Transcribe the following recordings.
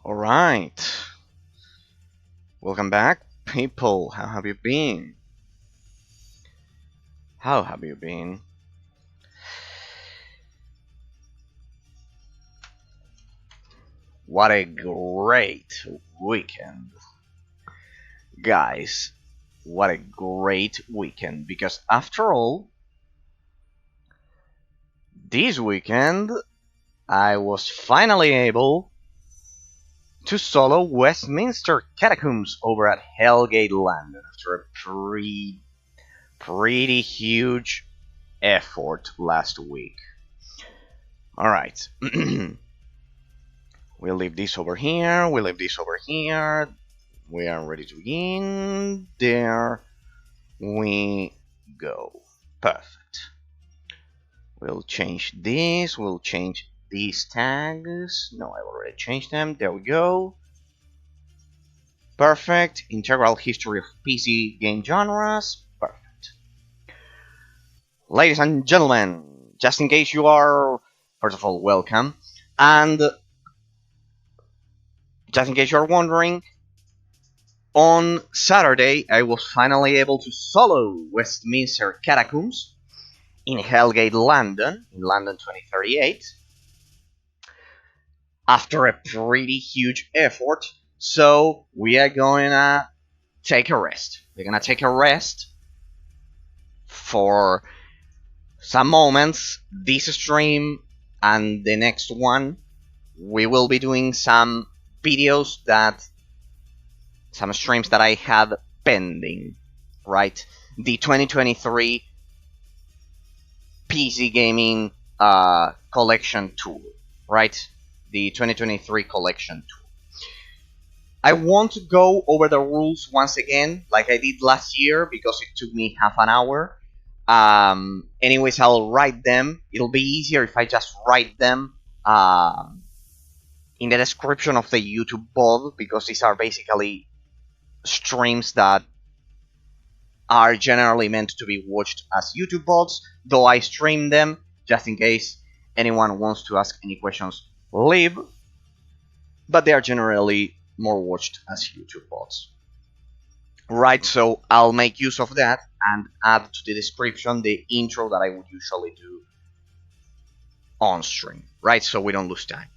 Alright, welcome back, people. How have you been? How have you been? What a great weekend, guys. What a great weekend, because after all, this weekend I was finally able to solo Westminster Catacombs over at Hellgate London after a pretty huge effort last week. Alright. We'll leave this over here. We'll leave this over here. We are ready to begin. There we go. Perfect. We'll change this. We'll change these tags. No, I already changed them. There we go. Perfect. Integral history of PC game genres. Perfect. Ladies and gentlemen, just in case you are, first of all, welcome. And just in case you're wondering, on Saturday I was finally able to solo Westminster Catacombs in Hellgate, London, in London 2038, after a pretty huge effort. So we are gonna take a rest. We're gonna take a rest for some moments. This stream and the next one, we will be doing some videos some streams that I had pending, right? The 2023 PC gaming collection tool, right? The 2023 collection tool. I want to go over the rules once again, like I did last year, because it took me half an hour. Anyways, I'll write them. It'll be easier if I just write them in the description of the YouTube pod, because these are basically streams that are generally meant to be watched as YouTube pods, though I stream them just in case anyone wants to ask any questions live, but they are generally more watched as YouTube pods. Right, so I'll make use of that and add to the description the intro that I would usually do on stream, right, so we don't lose time.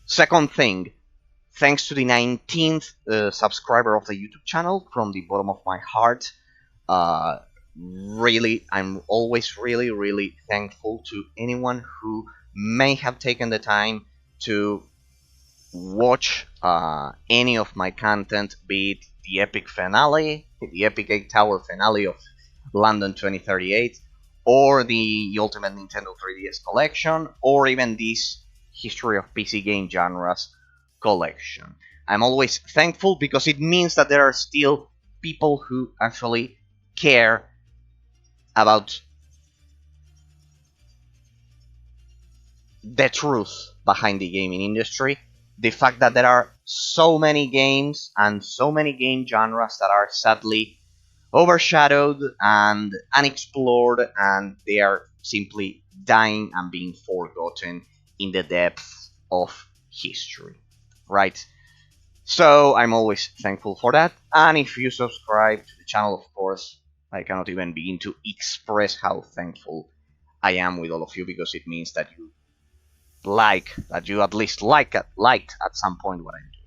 Second thing, thanks to the 19th subscriber of the YouTube channel, from the bottom of my heart, really, I'm always really thankful to anyone who may have taken the time to watch any of my content, be it the epic finale, the epic 8 Tower finale of London 2038, or the Ultimate Nintendo 3DS collection, or even this History of PC Game Genres collection. I'm always thankful, because it means that there are still people who actually care about the truth behind the gaming industry. The fact that there are so many games and so many game genres that are sadly overshadowed and unexplored, and they are simply dying and being forgotten in the depths of history, right? So I'm always thankful for that. And if you subscribe to the channel, of course, I cannot even begin to express how thankful I am with all of you, because it means that you at least liked at some point what I'm doing.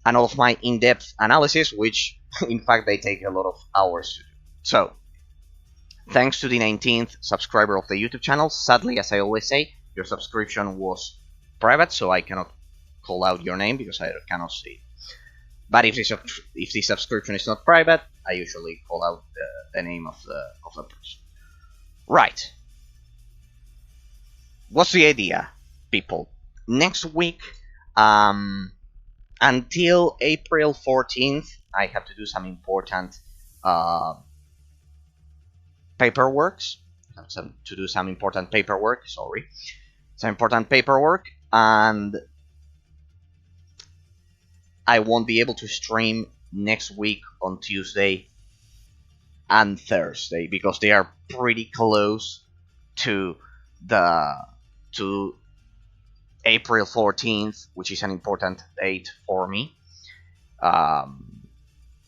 And all of my in-depth analysis, which in fact they take a lot of hours to do. So, thanks to the 19th subscriber of the YouTube channel. Sadly, as I always say, your subscription was private, so I cannot call out your name because I cannot see it. But if the subscription is not private, I usually call out the name of the person. Right. What's the idea, people? Next week, until April 14th, I have to do some important paperwork. Some important paperwork, and I won't be able to stream next week on Tuesday and Thursday, because they are pretty close to April 14th, which is an important date for me.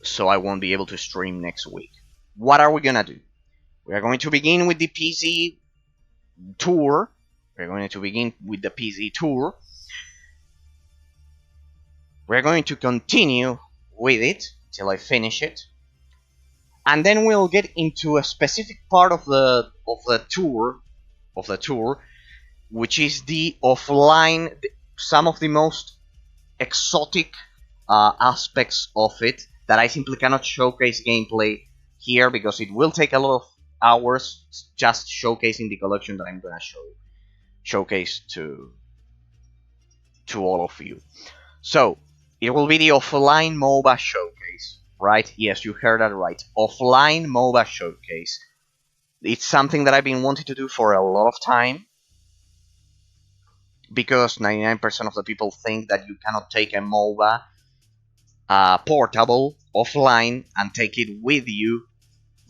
So I won't be able to stream next week. What are we gonna do? We are going to begin with the PC tour. We're going to begin with the PC tour. We're going to continue with it till I finish it, and then we'll get into a specific part of the tour, which is the offline, some of the most exotic aspects of it that I simply cannot showcase gameplay here because it will take a lot of hours just showcasing the collection that I'm gonna showcase to all of you. So it will be the offline MOBA showcase, right? Yes, you heard that right. Offline MOBA showcase. It's something that I've been wanting to do for a lot of time, because 99% of the people think that you cannot take a MOBA portable offline and take it with you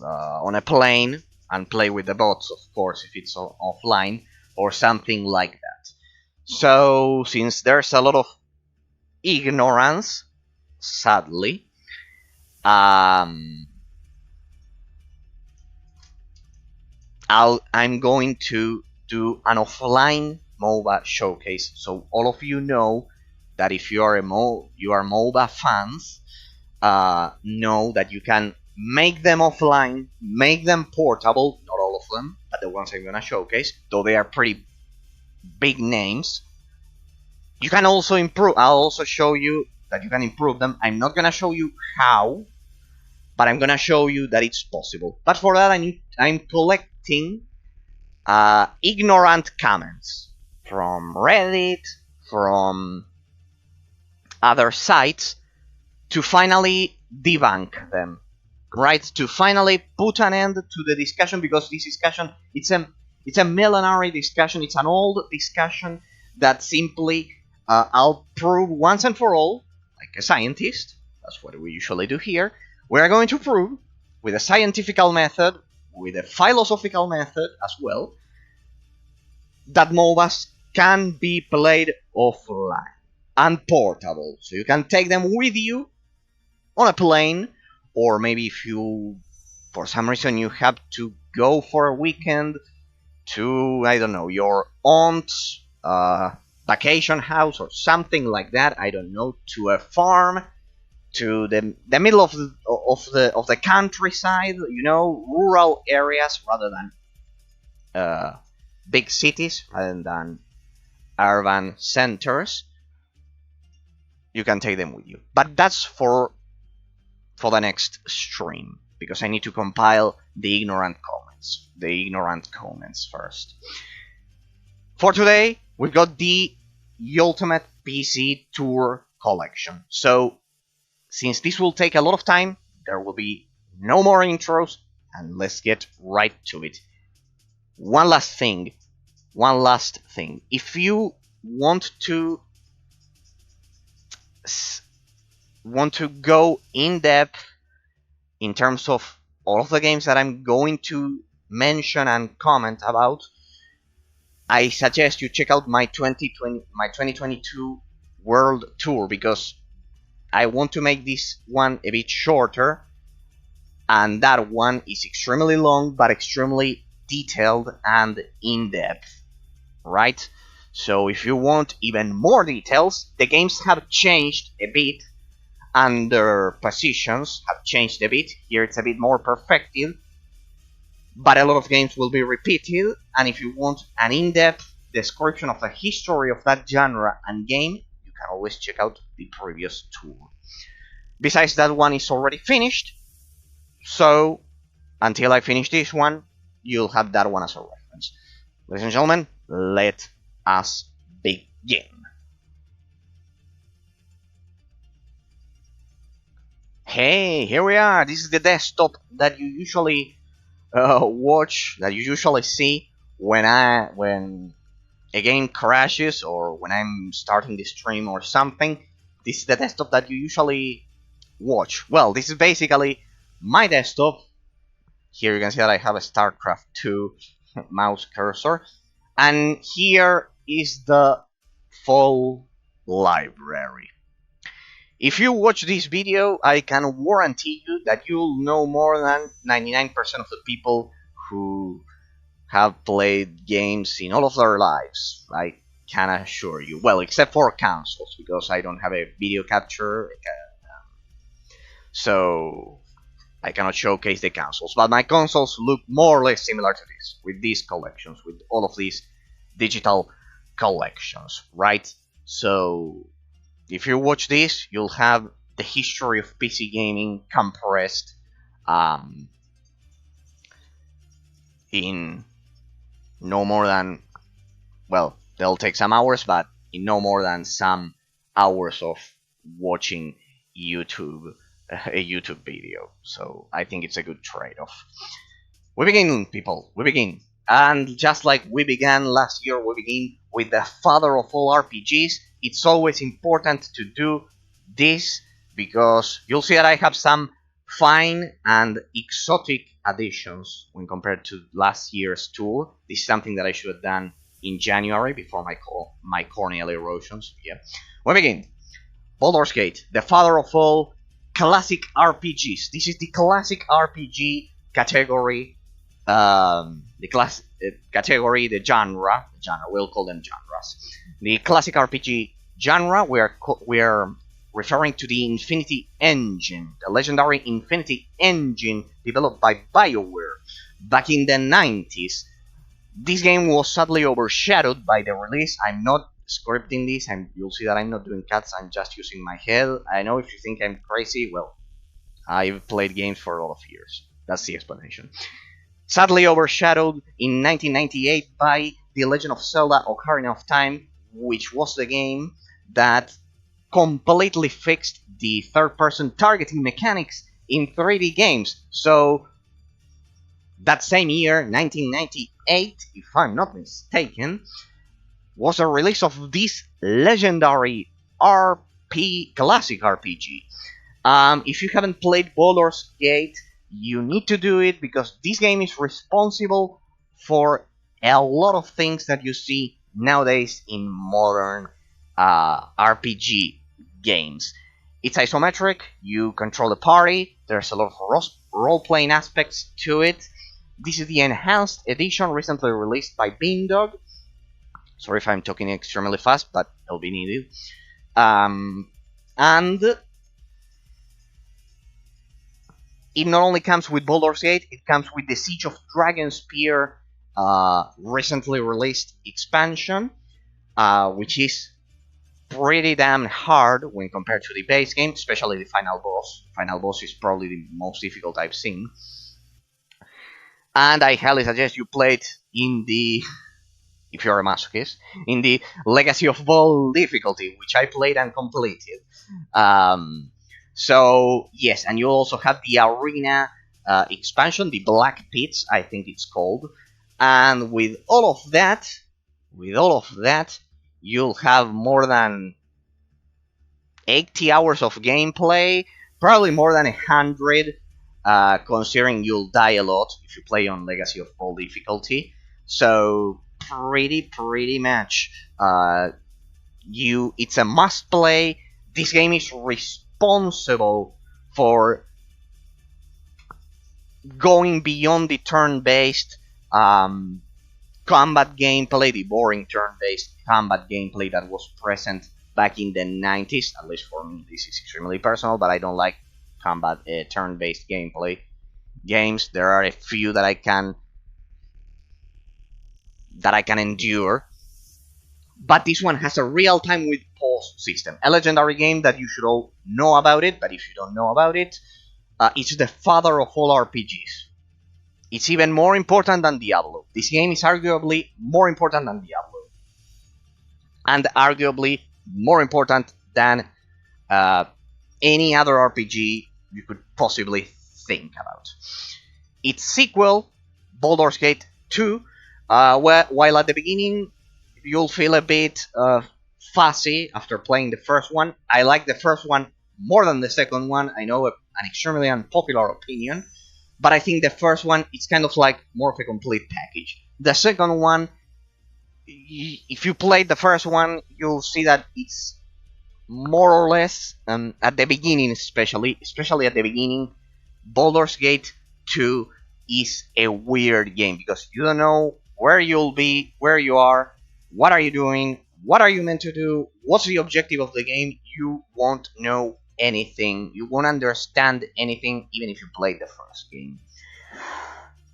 on a plane and play with the bots, of course, if it's offline or something like that. So, since there's a lot of ignorance, sadly, I'm going to do an offline MOBA showcase, so all of you know that if you are MOBA fans, know that you can make them offline, make them portable. Not all of them, but the ones I'm gonna showcase, though they are pretty big names. You can also improve. I'll also show you that you can improve them. I'm not gonna show you how, but I'm gonna show you that it's possible. But for that, I'm collecting ignorant comments from Reddit, from other sites, to finally debunk them, right? To finally put an end to the discussion, because this discussion, it's a millenary discussion. It's an old discussion that simply I'll prove once and for all, like a scientist. That's what we usually do here. We are going to prove with a scientific method, with a philosophical method as well, that MOBAs can be played offline and portable. So you can take them with you on a plane, or maybe if you, for some reason, you have to go for a weekend to, I don't know, your aunt's vacation house or something like that. I don't know, to a farm, to the middle of the countryside, rural areas rather than big cities, rather than urban centers. You can take them with you, but that's for the next stream, because I need to compile the ignorant comments first. For today, we've got the Ultimate PC Tour collection. So, since this will take a lot of time, there will be no more intros, and let's get right to it. One last thing. If you want to go in depth in terms of all of the games that I'm going to mention and comment about, I suggest you check out my 2022 World Tour, because I want to make this one a bit shorter, and that one is extremely long but extremely detailed and in-depth, right? So if you want even more details, the games have changed a bit, and their positions have changed a bit. Here it's a bit more perfected, but a lot of games will be repeated, and if you want an in-depth description of the history of that genre and game, you can always check out the previous tour. Besides, that one is already finished, so until I finish this one, you'll have that one as a reference. Ladies and gentlemen, let us begin. Hey, here we are. This is the desktop that you usually watch, that you usually see when a game crashes or when I'm starting the stream or something. This is the desktop that you usually watch. Well, this is basically my desktop. Here you can see that I have a StarCraft 2 mouse cursor, and here is the Fall library. If you watch this video, I can guarantee you that you'll know more than 99% of the people who have played games in all of their lives. I can assure you. Well, except for consoles, because I don't have a video capture, so I cannot showcase the consoles. But my consoles look more or less similar to this, with these collections, with all of these digital collections, right? So if you watch this, you'll have the history of PC gaming compressed in no more than, well, they'll take some hours, but in no more than some hours of watching YouTube, a YouTube video. So I think it's a good trade-off. We begin, people. We begin. And just like we began last year, we begin with the father of all RPGs. It's always important to do this because you'll see that I have some fine and exotic additions when compared to last year's tour. This is something that I should have done in January before my corneal erosions. Yeah. We begin. Baldur's Gate, the father of all classic RPGs. This is the classic RPG category. Category, the genre. We'll call them genres. The classic RPG genre. We are referring to the Infinity Engine, the legendary Infinity Engine developed by BioWare back in the 90s. This game was sadly overshadowed by the release. I'm not scripting this, and you'll see that I'm not doing cuts. I'm just using my head. I know if you think I'm crazy, well, I've played games for a lot of years. That's the explanation. Sadly overshadowed in 1998 by The Legend of Zelda: Ocarina of Time, which was the game that completely fixed the third-person targeting mechanics in 3D games. So that same year, 1998, if I'm not mistaken, was a release of this legendary classic RPG. If you haven't played Baldur's Gate, you need to do it because this game is responsible for a lot of things that you see nowadays in modern RPG games. It's isometric, you control the party, there's a lot of role-playing aspects to it. This is the enhanced edition recently released by Beamdog. Sorry if I'm talking extremely fast, but it'll be needed. And it not only comes with Baldur's Gate, it comes with the Siege of Dragonspear recently released expansion, which is pretty damn hard when compared to the base game, especially the final boss. Final boss is probably the most difficult I've seen. And I highly suggest you play it in the, if you're a masochist, in the Legacy of Vol difficulty, which I played and completed. So, yes, and you also have the Arena expansion, the Black Pits, I think it's called. And with all of that, you'll have more than 80 hours of gameplay, probably more than 100, considering you'll die a lot if you play on Legacy of Vol difficulty. So, pretty much, it's a must play. This game is responsible for going beyond the turn-based combat gameplay, the boring turn-based combat gameplay that was present back in the 90s. At least for me, this is extremely personal, but I don't like combat turn-based gameplay games. There are a few that I can endure, but this one has a real-time with pause system. A legendary game that you should all know about it, but if you don't know about it, it's the father of all RPGs. It's even more important than Diablo. This game is arguably more important than Diablo. And arguably more important than any other RPG you could possibly think about. Its sequel, Baldur's Gate 2, while at the beginning you'll feel a bit fussy after playing the first one. I like the first one more than the second one. I know an extremely unpopular opinion, but I think the first one, it's kind of like more of a complete package. The second one if you played the first one, you'll see that it's more or less at the beginning, especially at the beginning, Baldur's Gate 2 is a weird game because you don't know where you'll be, where you are, what are you doing, what are you meant to do, what's the objective of the game. You won't know anything. You won't understand anything even if you played the first game.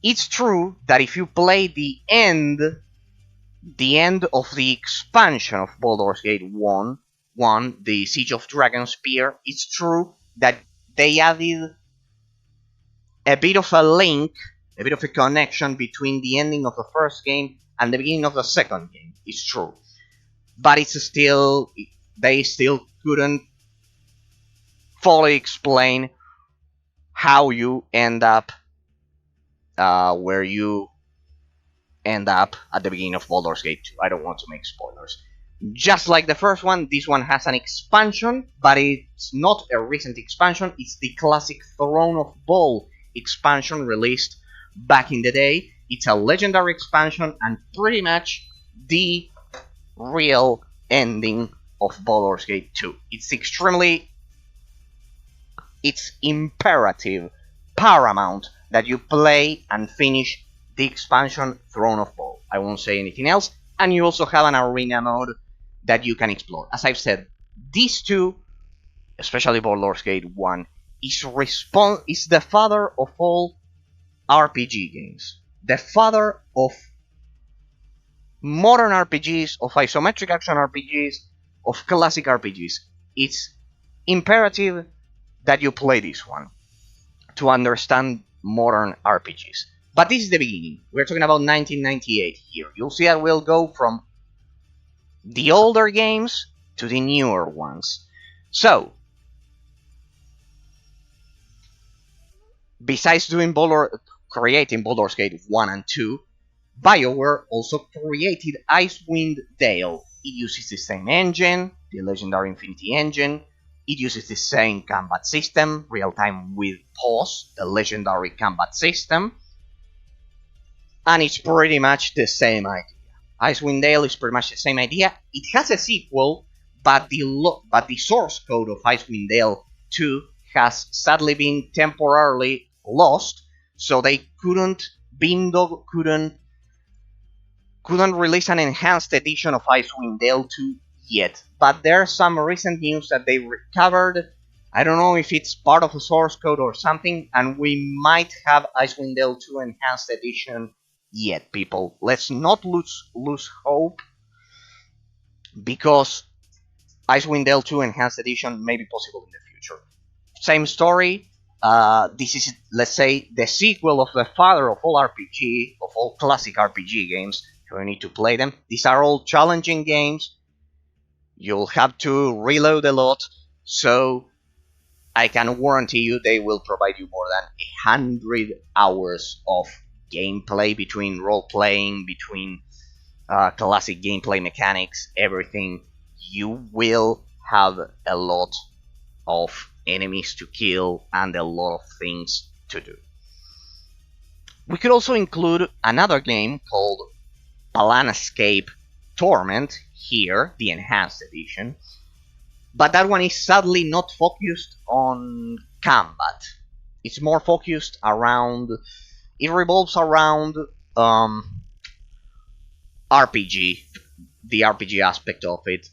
It's true that if you play the end of the expansion of Baldur's Gate 1, the Siege of Dragonspear, it's true that they added a bit of a link, a bit of a connection between the ending of the first game and the beginning of the second game. It's true. But they still couldn't fully explain how you end up where you end up at the beginning of Baldur's Gate 2. I don't want to make spoilers. Just like the first one, this one has an expansion, but it's not a recent expansion. It's the classic Throne of Vol expansion released back in the day. It's a legendary expansion and pretty much the real ending of Baldur's Gate 2. It's imperative, paramount, that you play and finish the expansion Throne of Vol. I won't say anything else. And you also have an arena mode that you can explore. As I've said, these two, especially Baldur's Gate 1, is the father of all RPG games. The father of modern RPGs, of isometric action RPGs, of classic RPGs. It's imperative that you play this one to understand modern RPGs. But this is the beginning. We're talking about 1998 here. You'll see that we'll go from the older games to the newer ones. So, besides creating Baldur's Gate 1 and 2, BioWare also created Icewind Dale. It uses the same engine, the legendary Infinity engine. It uses the same combat system, real-time with pause, the legendary combat system. And it's pretty much the same idea. Icewind Dale is pretty much the same idea. It has a sequel, but the source code of Icewind Dale 2 has sadly been temporarily lost, so they couldn't release an enhanced edition of Icewind Dale 2 yet. But there's some recent news that they recovered. I don't know if it's part of a source code or something, and we might have Icewind Dale 2 enhanced edition yet, people. Let's not lose hope, because Icewind Dale 2 enhanced edition may be possible in the future. Same story. This is, let's say, the sequel of the father of all RPG, of all classic RPG games. You need to play them. These are all challenging games. You'll have to reload a lot, so I can guarantee you they will provide you more than 100 hours of gameplay, between role-playing, between classic gameplay mechanics, everything. You will have a lot of enemies to kill and a lot of things to do. We could also include another game called Planescape Torment here, the enhanced edition, but that one is sadly not focused on combat. It's more focused around, it revolves around RPG, the RPG aspect of it.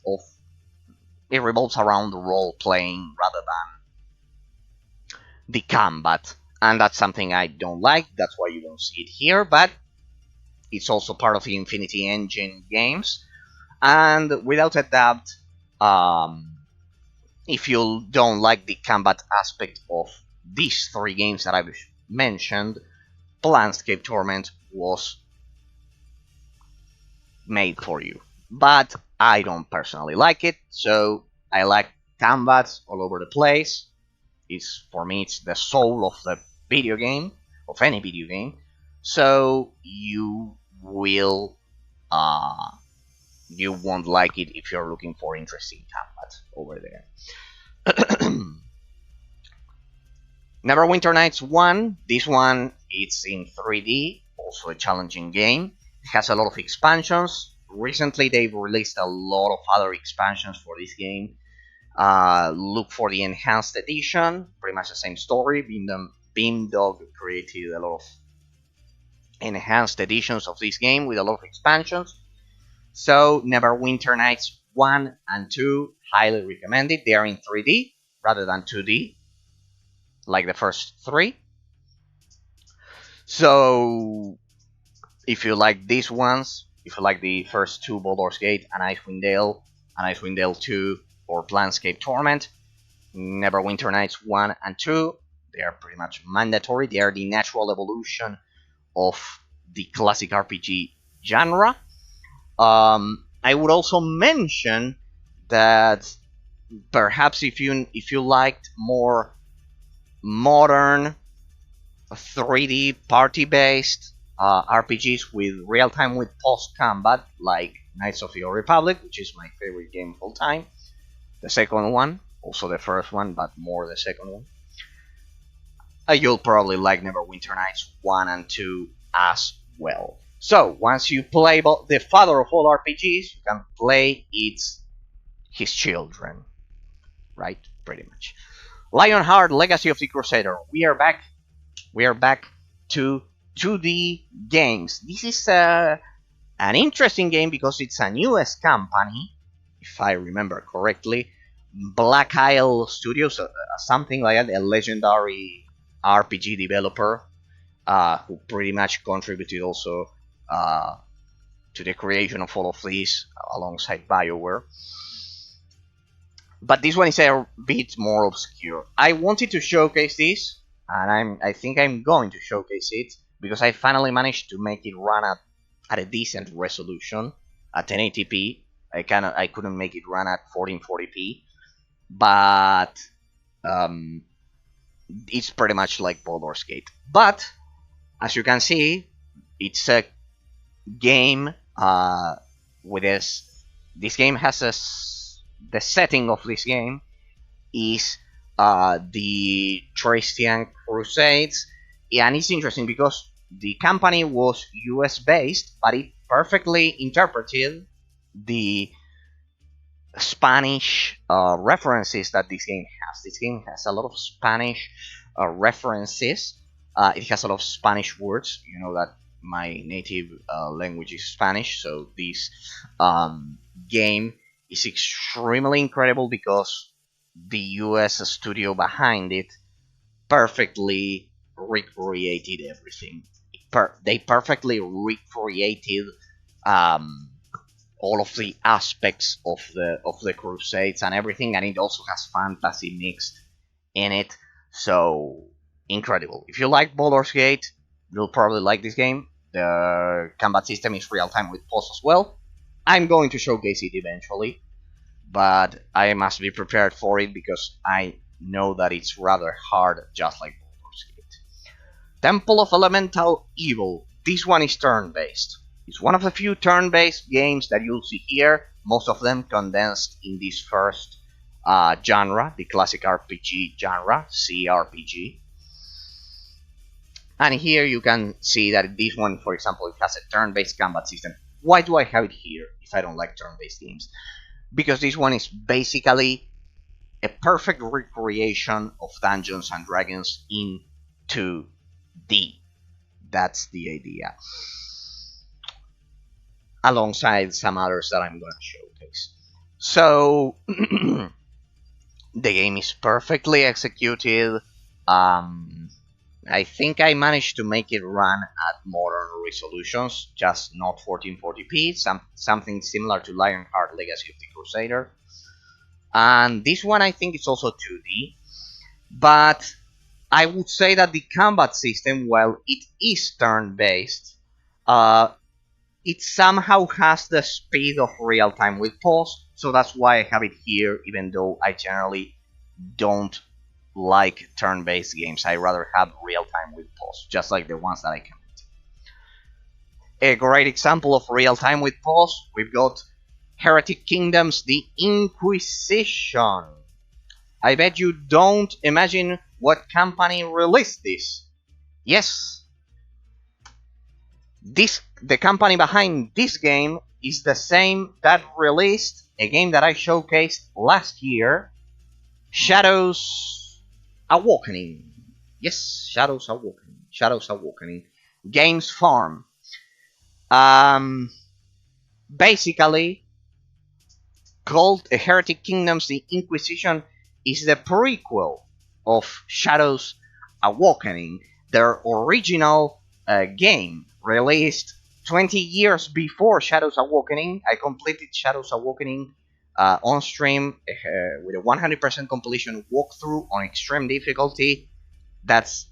It revolves around role playing rather than the combat, and that's something I don't like. That's why you don't see it here, but it's also part of the Infinity Engine games. And without a doubt, if you don't like the combat aspect of these three games that I've mentioned, Planescape Torment was made for you. But I don't personally like it, so I like combats all over the place. For me, it's the soul of the video game, of any video game. So you won't like it if you're looking for interesting combat over there. Neverwinter Nights 1, this one it's in 3D, also a challenging game. It has a lot of expansions, recently they've released a lot of other expansions for this game. Look for the enhanced edition, pretty much the same story. Beamdog created a lot of enhanced editions of this game with a lot of expansions. So Neverwinter Nights 1 and 2, highly recommended. They are in 3D rather than 2D, like the first 3. So if you like these ones, if you like the first 2, Baldur's Gate and Icewind Dale 2, or Planescape Torment, Neverwinter Nights 1 and 2, they are pretty much mandatory. They are the natural evolution of the classic RPG genre. I would also mention that perhaps if you liked more modern 3D party-based RPGs with real-time with post-combat, like Knights of the Old Republic, which is my favorite game of all time, the second one, also the first one, but more the second one, you'll probably like Neverwinter Nights 1 and 2 as well. So, once you play the father of all RPGs, you can play his children. Right? Pretty much. Lionheart, Legacy of the Crusader. We are back. We are back to 2D games. This is an interesting game because it's a US company, if I remember correctly. Black Isle Studios, something like that, a legendary RPG developer who pretty much contributed also to the creation of all of these alongside BioWare. But this one is a bit more obscure. I wanted to showcase this, and I think I'm going to showcase it because I finally managed to make it run at a decent resolution at 1080p. I couldn't make it run at 1440p, but it's pretty much like Baldur's Gate. But as you can see, it's a game with this game has the setting of this game is the Thracian Crusades, and it's interesting because the company was US based, but it perfectly interpreted the Spanish references that this game has. This game has a lot of Spanish references. It has a lot of Spanish words. You know that my native language is Spanish, so this game is extremely incredible because the US studio behind it perfectly recreated everything. They perfectly recreated all of the aspects of the Crusades and everything, and it also has fantasy mixed in it. So incredible. If you like Baldur's Gate, you'll probably like this game. The combat system is real time with pause as well. I'm going to showcase it eventually, but I must be prepared for it because I know that it's rather hard, just like Baldur's Gate. Temple of Elemental Evil. This one is turn-based. It's one of the few turn-based games that you'll see here, most of them condensed in this first genre, the classic RPG genre, CRPG. And here you can see that this one, for example, it has a turn-based combat system. Why do I have it here if I don't like turn-based games? Because this one is basically a perfect recreation of Dungeons and Dragons in 2D. That's the idea. Alongside some others that I'm going to showcase. So, the game is perfectly executed. I think I managed to make it run at modern resolutions, just not 1440p, something similar to Lionheart Legacy of the Crusader. And this one I think is also 2D, but I would say that the combat system, while it is turn-based, it somehow has the speed of real-time with pause, so that's why I have it here, even though I generally don't like turn-based games. I rather have real-time with pause, just like the ones that I commented. A great example of real-time with pause, we've got Heretic Kingdoms, The Inquisition. I bet you don't imagine what company released this. Yes, the company behind this game is the same that released a game that I showcased last year, Shadows Awakening. Yes, Shadows Awakening. Shadows Awakening. Games Farm. Basically, called A Heretic Kingdoms, the Inquisition is the prequel of Shadows Awakening, their original game, released 20 years before Shadows Awakening. I completed Shadows Awakening on stream with a 100% completion walkthrough on extreme difficulty. That's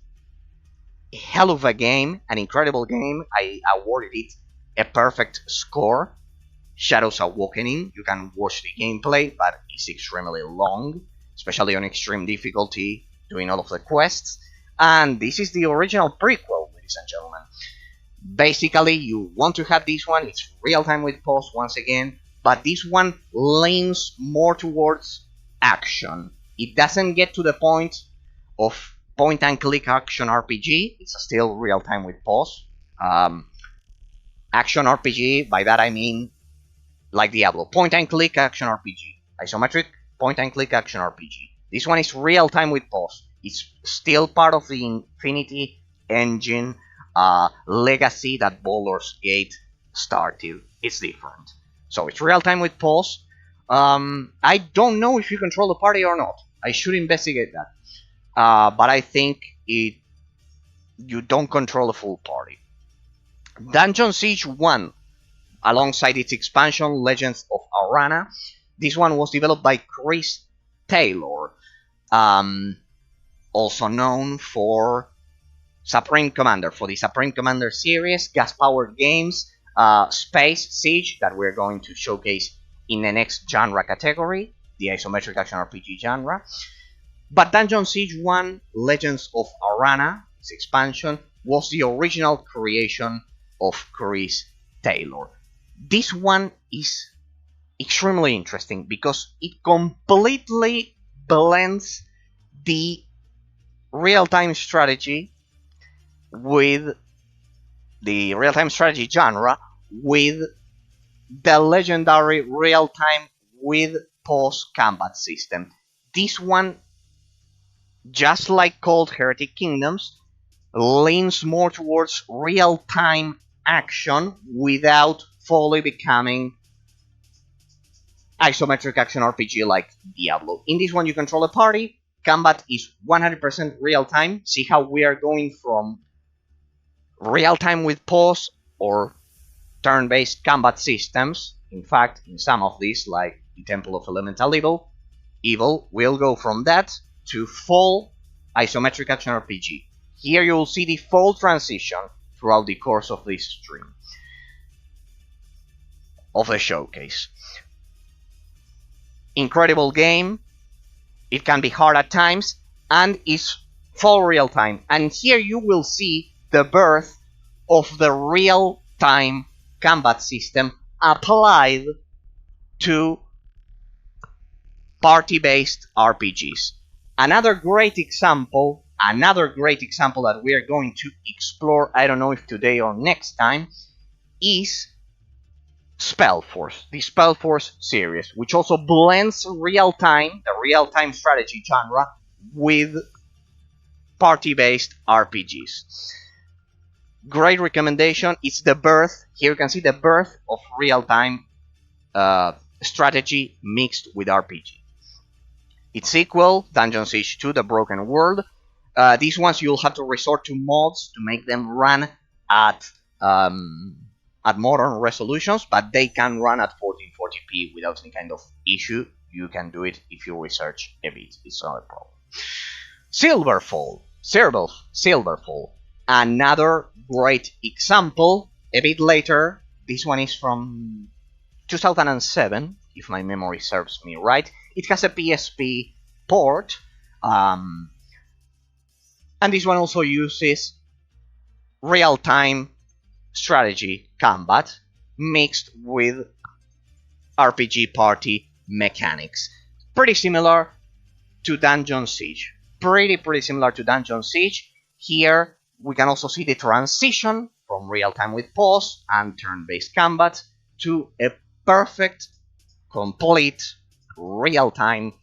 a hell of a game, an incredible game. I awarded it a perfect score. Shadows Awakening, you can watch the gameplay, but it's extremely long, especially on extreme difficulty, doing all of the quests. And this is the original prequel, ladies and gentlemen. Basically, you want to have this one, it's real-time with pause once again, but this one leans more towards action. It doesn't get to the point of point-and-click action RPG, it's still real-time with pause. Action RPG, by that I mean like Diablo, point-and-click action RPG. Isometric point-and-click action RPG. This one is real-time with pause. It's still part of the Infinity Engine legacy that Baldur's Gate started. It's different. So it's real-time with pause. I don't know if you control the party or not. I should investigate that. But I think you don't control the full party. Dungeon Siege 1, alongside its expansion, Legends of Arana. This one was developed by Chris Taylor, also known for Supreme Commander, for the Supreme Commander series, gas-powered games, Space Siege, that we're going to showcase in the next genre category, the Isometric Action RPG genre. But Dungeon Siege 1, Legends of Arana, its expansion, was the original creation of Chris Taylor. This one is extremely interesting because it completely blends the real-time strategy with the real-time strategy genre with the legendary real-time with pause combat system. This one, just like Cold Heretic Kingdoms, leans more towards real-time action without fully becoming isometric action RPG like Diablo. In this one, you control a party. Combat is 100% real-time. See how we are going from real-time with pause or turn-based combat systems. In fact, in some of these, like the Temple of Elemental Evil, we'll go from that to full isometric action RPG. Here you will see the full transition throughout the course of this stream, of the showcase. Incredible game. It can be hard at times, and is full real time. And here you will see the birth of the real time combat system applied to party-based RPGs. Another great example that we are going to explore, I don't know if today or next time, is Spellforce, the Spellforce series, which also blends the real-time strategy genre, with party-based RPGs. Great recommendation. It's the birth, here you can see the birth of real-time strategy mixed with RPG. Its sequel, Dungeon Siege 2, The Broken World. These ones you'll have to resort to mods to make them run at modern resolutions, but they can run at 1440p without any kind of issue. You can do it if you research a bit. It's not a problem. Silverfall. Another great example. A bit later. This one is from 2007, if my memory serves me right. It has a PSP port. And this one also uses real-time strategy combat mixed with RPG party mechanics. Pretty similar to Dungeon Siege. Pretty similar to Dungeon Siege. Here we can also see the transition from real-time with pause and turn-based combat to a perfect, complete, real-time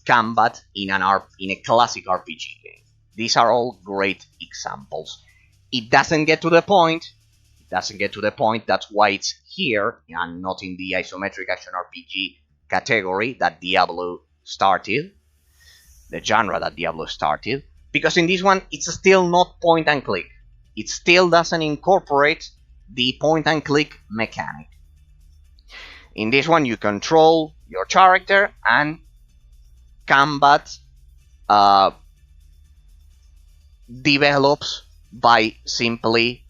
combat in a classic RPG game. These are all great examples. It doesn't get to the point. That's why it's here and not in the isometric action RPG category that Diablo started, the genre that Diablo started. Because in this one, it's still not point and click. It still doesn't incorporate the point and click mechanic. In this one, you control your character and combat develops by simply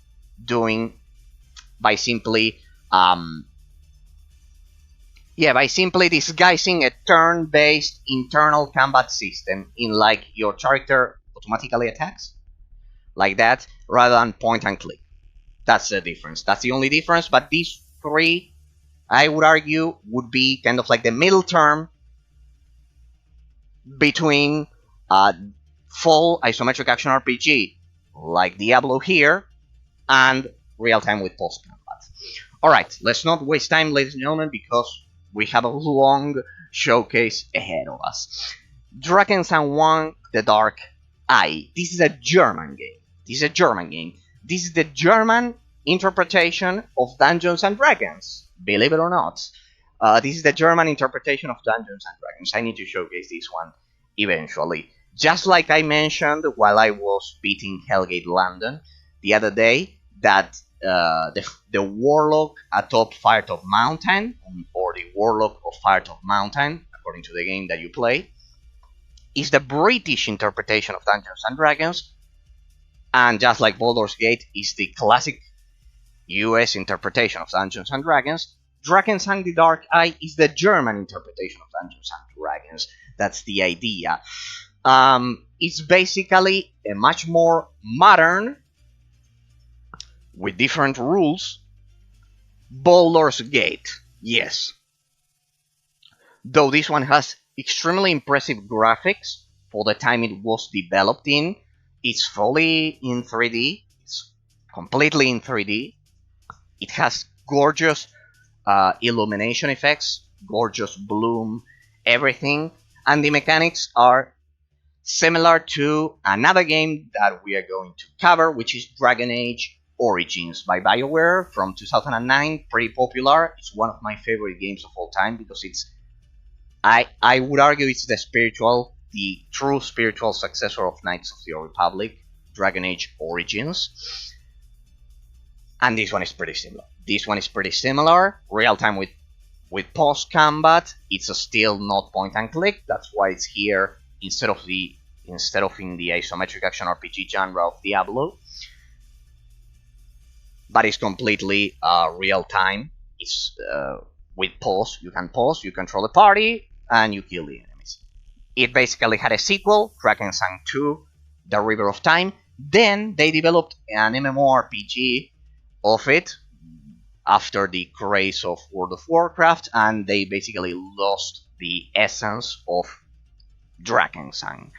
disguising a turn-based internal combat system in like your character automatically attacks like that rather than point and click. That's the difference. That's the only difference. But these three, I would argue, would be kind of like the middle term between full isometric action RPG like Diablo here and real-time with post-combat. Alright, let's not waste time, ladies and gentlemen, because we have a long showcase ahead of us. Drakensang 1, The Dark Eye. This is a German game. This is the German interpretation of Dungeons and Dragons. Believe it or not. This is the German interpretation of Dungeons and Dragons. I need to showcase this one eventually. Just like I mentioned while I was beating Hellgate London the other day, that the Warlock atop Firetop Mountain, or the Warlock of Firetop Mountain, according to the game that you play, is the British interpretation of Dungeons and Dragons, and just like Baldur's Gate is the classic US interpretation of Dungeons and Dragons, Drakensang the Dark Eye is the German interpretation of Dungeons and Dragons. That's the idea. It's basically a much more modern, with different rules, Baldur's Gate. Yes. Though this one has extremely impressive graphics for the time it was developed in. It's fully in 3D. It's completely in 3D. It has gorgeous illumination effects, gorgeous bloom, everything. And the mechanics are similar to another game that we are going to cover, which is Dragon Age Origins by BioWare from 2009. Pretty popular. It's one of my favorite games of all time because it's, I would argue it's the true spiritual successor of Knights of the Old Republic, Dragon Age Origins. And this one is pretty similar. Real time with post combat. It's still not point and click. That's why it's here instead of in the isometric action RPG genre of Diablo. But it's completely real time. It's with pause. You can pause, you control the party, and you kill the enemies. It basically had a sequel, Drakensang 2, The River of Time. Then they developed an MMORPG of it after the craze of World of Warcraft, and they basically lost the essence of Drakensang.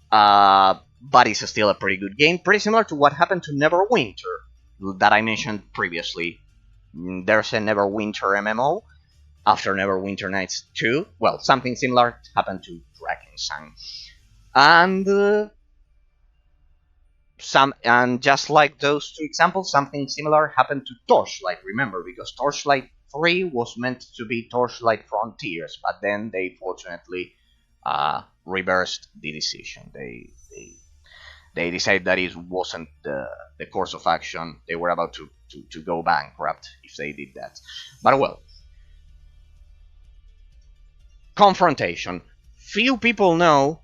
But it's still a pretty good game, pretty similar to what happened to Neverwinter that I mentioned previously. There's a Neverwinter MMO after Neverwinter Nights 2. Well, something similar happened to Drakensang. And just like those two examples, something similar happened to Torchlight, remember, because Torchlight 3 was meant to be Torchlight Frontiers, but then they fortunately reversed the decision. They decided that it wasn't the course of action. They were about to go bankrupt if they did that. But well, Confrontation. Few people know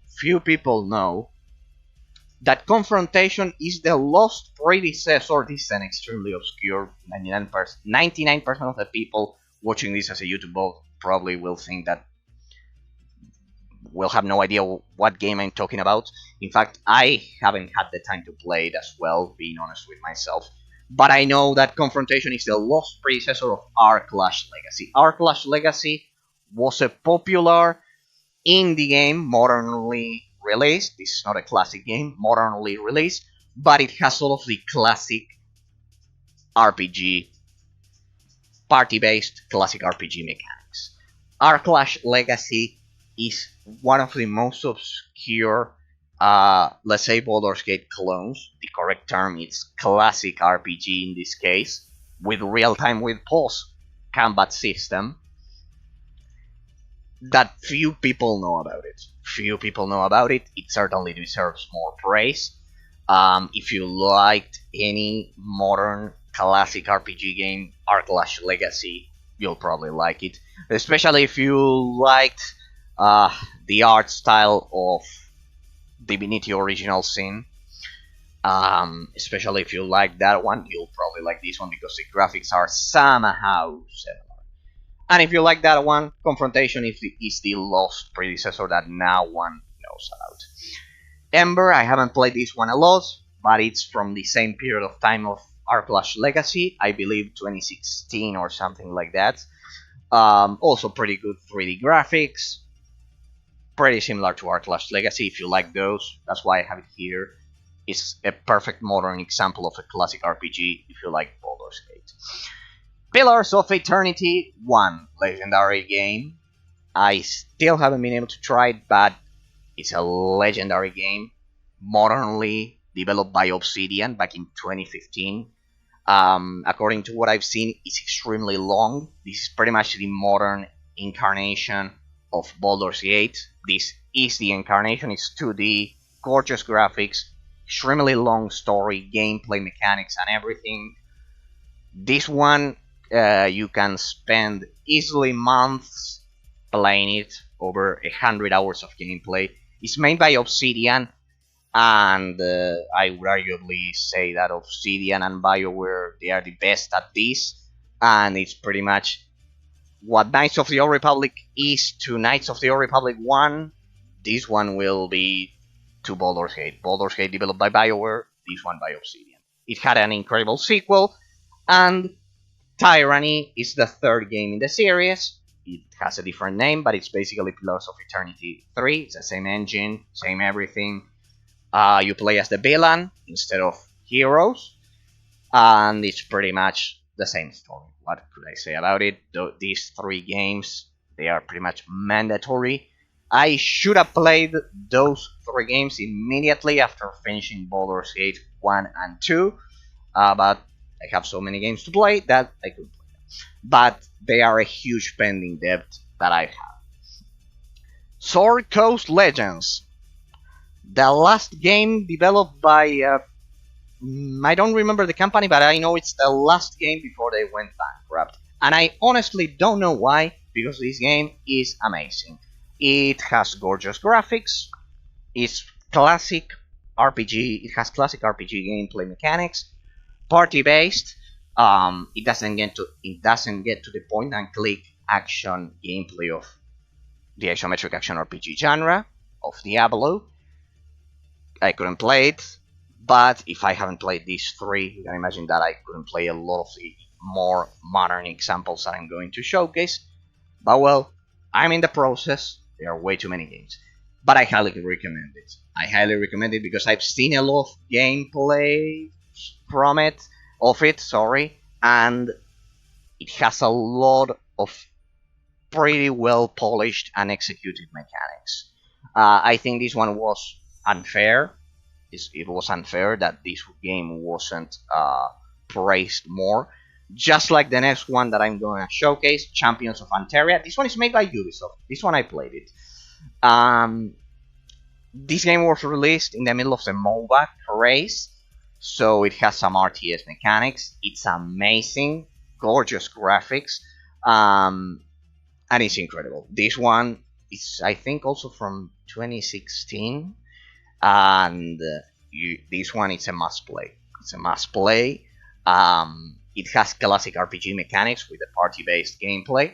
that Confrontation is the lost predecessor. This is an extremely obscure 99% of the people watching this as a YouTube blog probably will think that will have no idea what game I'm talking about. In fact, I haven't had the time to play it as well, being honest with myself. But I know that Confrontation is the lost predecessor of Arclash Legacy. Arclash Legacy was a popular indie game, modernly released. This is not a classic game, modernly released, but it has all of the classic RPG party-based classic RPG mechanics. Clash Legacy is one of the most obscure, let's say, Baldur's Gate clones. The correct term is classic RPG in this case, with real-time with pause combat system that few people know about it. Few people know about it. It certainly deserves more praise. If you liked any modern classic RPG game, Clash Legacy, you'll probably like it. Especially if you liked the art style of Divinity Original Sin. Especially if you like that one, you'll probably like this one because the graphics are somehow similar. And if you like that one, Confrontation is the lost predecessor that no one knows about. Ember, I haven't played this one a lot, but it's from the same period of time of Clash Legacy, I believe 2016 or something like that. Also pretty good 3D graphics, pretty similar to Clash Legacy if you like those, that's why I have it here. It's a perfect modern example of a classic RPG if you like Baldur's Gate. Pillars of Eternity 1, legendary game. I still haven't been able to try it, but it's a legendary game, modernly developed by Obsidian back in 2015. According to what I've seen, it's extremely long. This is pretty much the modern incarnation of Baldur's Gate. This is the incarnation, it's 2D, gorgeous graphics, extremely long story, gameplay mechanics, and everything. This one, you can spend easily months playing it, over 100 hours of gameplay. It's made by Obsidian, and I would arguably say that Obsidian and BioWare, they are the best at this, and it's pretty much what Knights of the Old Republic is to Knights of the Old Republic 1, this one will be to Baldur's Gate. Baldur's Gate developed by BioWare, this one by Obsidian. It had an incredible sequel, and Tyranny is the third game in the series. It has a different name, but it's basically Pillars of Eternity 3. It's the same engine, same everything. You play as the villain instead of heroes, and it's pretty much the same story. What could I say about it? These 3 games, they are pretty much mandatory. I should have played those 3 games immediately after finishing Baldur's Gate 1 and 2, but I have so many games to play that I couldn't play them. But they are a huge pending debt that I have. Sword Coast Legends. The last game developed by... I don't remember the company, but I know it's the last game before they went bankrupt. And I honestly don't know why, because this game is amazing. It has gorgeous graphics, it's classic RPG, it has classic RPG gameplay mechanics, party-based. It doesn't get to the point and click action gameplay of the Isometric Action RPG genre of Diablo. I couldn't play it, but if I haven't played these 3, you can imagine that I couldn't play a lot of the more modern examples that I'm going to showcase. But well, I'm in the process. There are way too many games, but I highly recommend it. I highly recommend it because I've seen a lot of gameplay from it, and it has a lot of pretty well polished and executed mechanics. I think this one was unfair. It was unfair that this game wasn't praised more. Just like the next one that I'm going to showcase, Champions of Antaria. This one is made by Ubisoft. This one I played it. This game was released in the middle of the MOBA craze, so it has some RTS mechanics. It's amazing, gorgeous graphics, and it's incredible. This one is, I think, also from 2016, and this one is a must play. It's a must play. It has classic RPG mechanics with a party-based gameplay,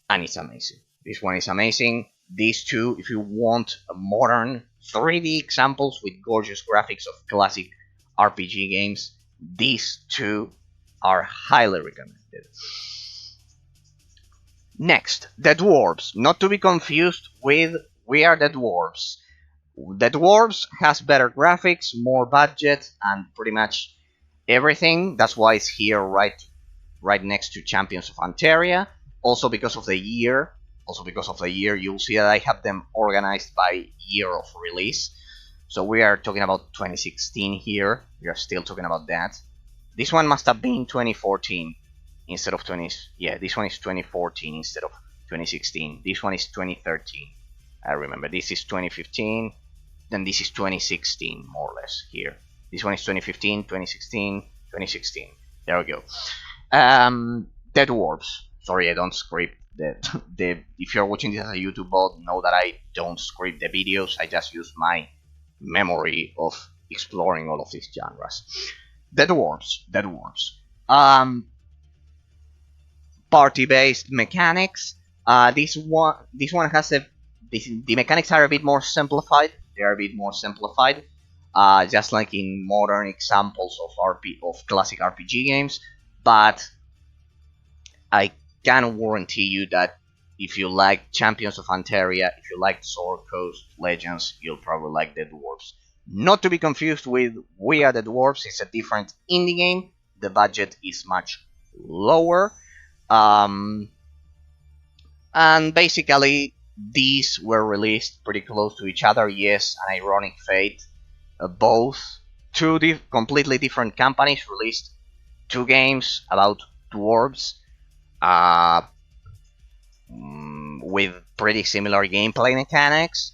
and it's amazing. This one is amazing. These 2, if you want modern 3D examples with gorgeous graphics of classic RPG games, these 2 are highly recommended. Next, The Dwarves. Not to be confused with We Are the Dwarves. The Dwarves has better graphics, more budget, and pretty much everything. That's why it's here right right next to Champions of Antaria. Also because of the year, you'll see that I have them organized by year of release. So we are talking about 2016 here. We are still talking about that. This one must have been 2014 instead of 20. Yeah, this one is 2014 instead of 2016. This one is 2013. I remember this is 2015. Then this is 2016, more or less here. This one is 2015, 2016, 2016. There we go. Dead Dwarves. Sorry, I don't script the. If you're watching this as a YouTube bot, know that I don't script the videos. I just use my memory of exploring all of these genres. Dead Dwarves. Party-based mechanics. This one has the mechanics are a bit more simplified. They are a bit more simplified, just like in modern examples of classic RPG games. But I can warranty you that if you like Champions of Antaria, if you like Sword Coast Legends, you'll probably like the Dwarves. Not to be confused with We Are the Dwarves. It's a different indie game. The budget is much lower. And basically, these were released pretty close to each other. Yes, an ironic fate. Both two completely different companies released two games about dwarves with pretty similar gameplay mechanics,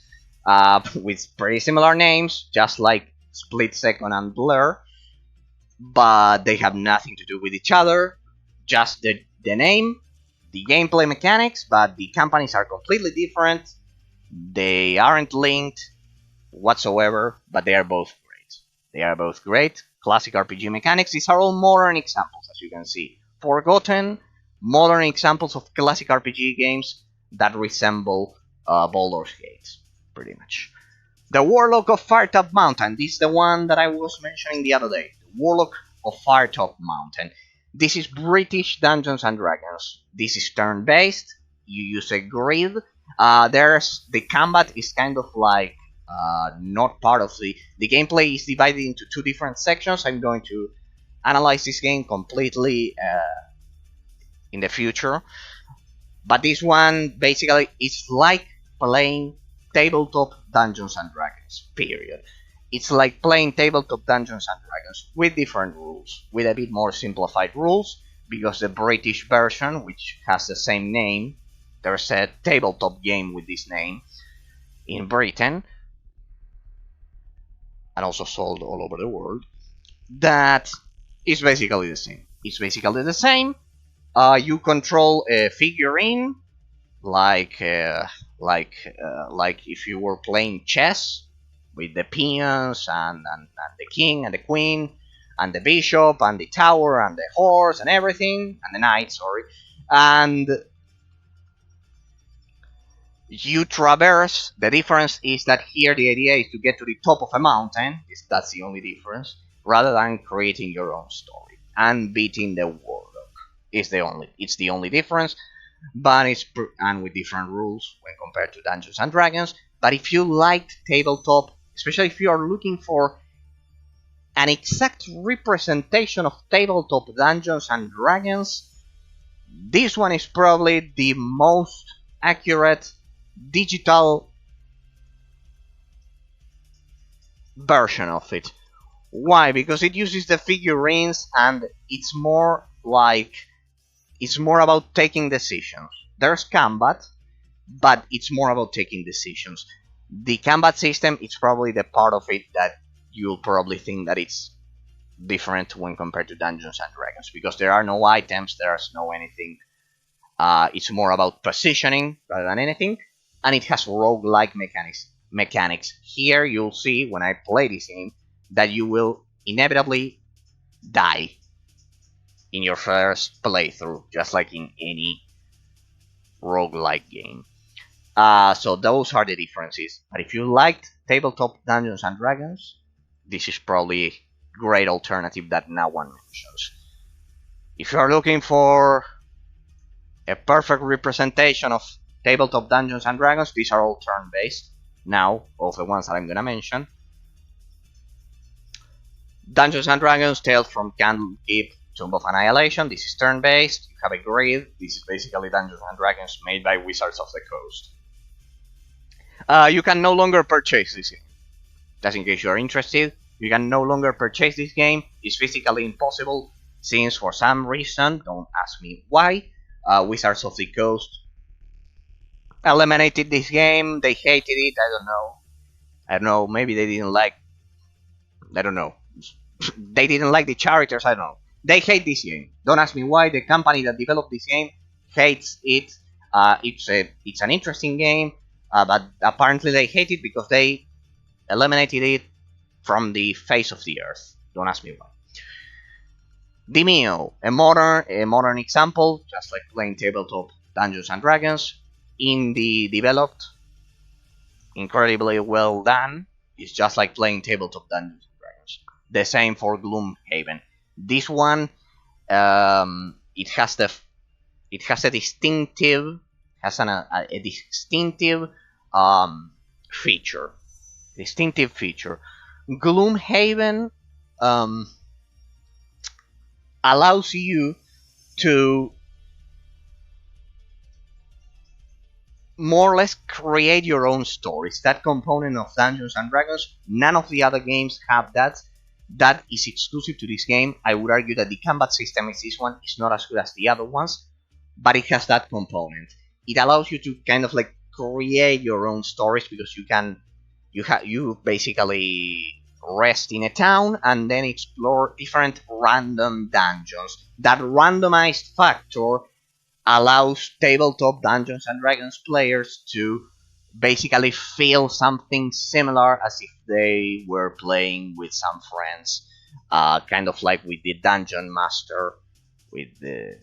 with pretty similar names, just like Split Second and Blur, but they have nothing to do with each other. Just the name, the gameplay mechanics, but the companies are completely different. They aren't linked whatsoever, but they are both great. They are both great. Classic RPG mechanics. These are all modern examples, as you can see. Forgotten, modern examples of classic RPG games that resemble Baldur's Gate, pretty much. The Warlock of Firetop Mountain. This is the one that I was mentioning the other day. The Warlock of Firetop Mountain. This is British Dungeons and Dragons. This is turn-based. You use a grid. The combat is kind of like not part of the gameplay is divided into two different sections. I'm going to analyze this game completely in the future. But this one basically is like playing tabletop Dungeons and Dragons. Period. It's like playing tabletop Dungeons and Dragons with different rules, with a bit more simplified rules, because the British version, which has the same name, there's a tabletop game with this name in Britain, and also sold all over the world, that is basically the same. It's basically the same. You control a figurine, like if you were playing chess, with the peons and the king and the queen and the bishop and the tower and the horse and everything, and the knight, sorry. And you traverse. The difference is that here the idea is to get to the top of a mountain. That's the only difference, rather than creating your own story and beating the warlock. It's the only difference, but and with different rules when compared to Dungeons and Dragons. But if you liked tabletop, especially if you are looking for an exact representation of tabletop Dungeons and Dragons, this one is probably the most accurate digital version of it. Why? Because it uses the figurines and it's more about taking decisions. There's combat, but it's more about taking decisions. The combat system is probably the part of it that you'll probably think that it's different when compared to Dungeons and Dragons, because there are no items, there's no anything. It's more about positioning rather than anything, and it has roguelike mechanics. Here you'll see when I play this game that you will inevitably die in your first playthrough, just like in any roguelike game. So those are the differences. But if you liked tabletop Dungeons and Dragons, this is probably a great alternative that no one mentions. If you are looking for a perfect representation of tabletop Dungeons and Dragons, these are all turn-based now, of the ones that I'm gonna mention. Dungeons and Dragons, Tales from Candlekeep, Tomb of Annihilation. This is turn-based. You have a grid. This is basically Dungeons and Dragons made by Wizards of the Coast. You can no longer purchase this game. Just in case you are interested, you can no longer purchase this game. It's physically impossible since for some reason, don't ask me why, Wizards of the Coast eliminated this game. They hated it. I don't know. Maybe they didn't like. I don't know. They didn't like the characters. I don't know. They hate this game. Don't ask me why. The company that developed this game hates it. It's an interesting game, but apparently they hate it because they eliminated it from the face of the earth. Don't ask me why. Demeo, a modern example, just like playing tabletop Dungeons and Dragons, indie developed, incredibly well done. It's just like playing tabletop Dungeons and Dragons. The same for Gloomhaven. This one, it has a distinctive feature. Gloomhaven allows you to more or less create your own stories. That component of Dungeons and Dragons, none of the other games have that. That is exclusive to this game. I would argue that the combat system in this one is not as good as the other ones, but it has that component. It allows you to kind of like create your own stories because you basically rest in a town and then explore different random dungeons. That randomized factor allows tabletop Dungeons and Dragons players to basically feel something similar as if they were playing with some friends, kind of like with the Dungeon Master, with the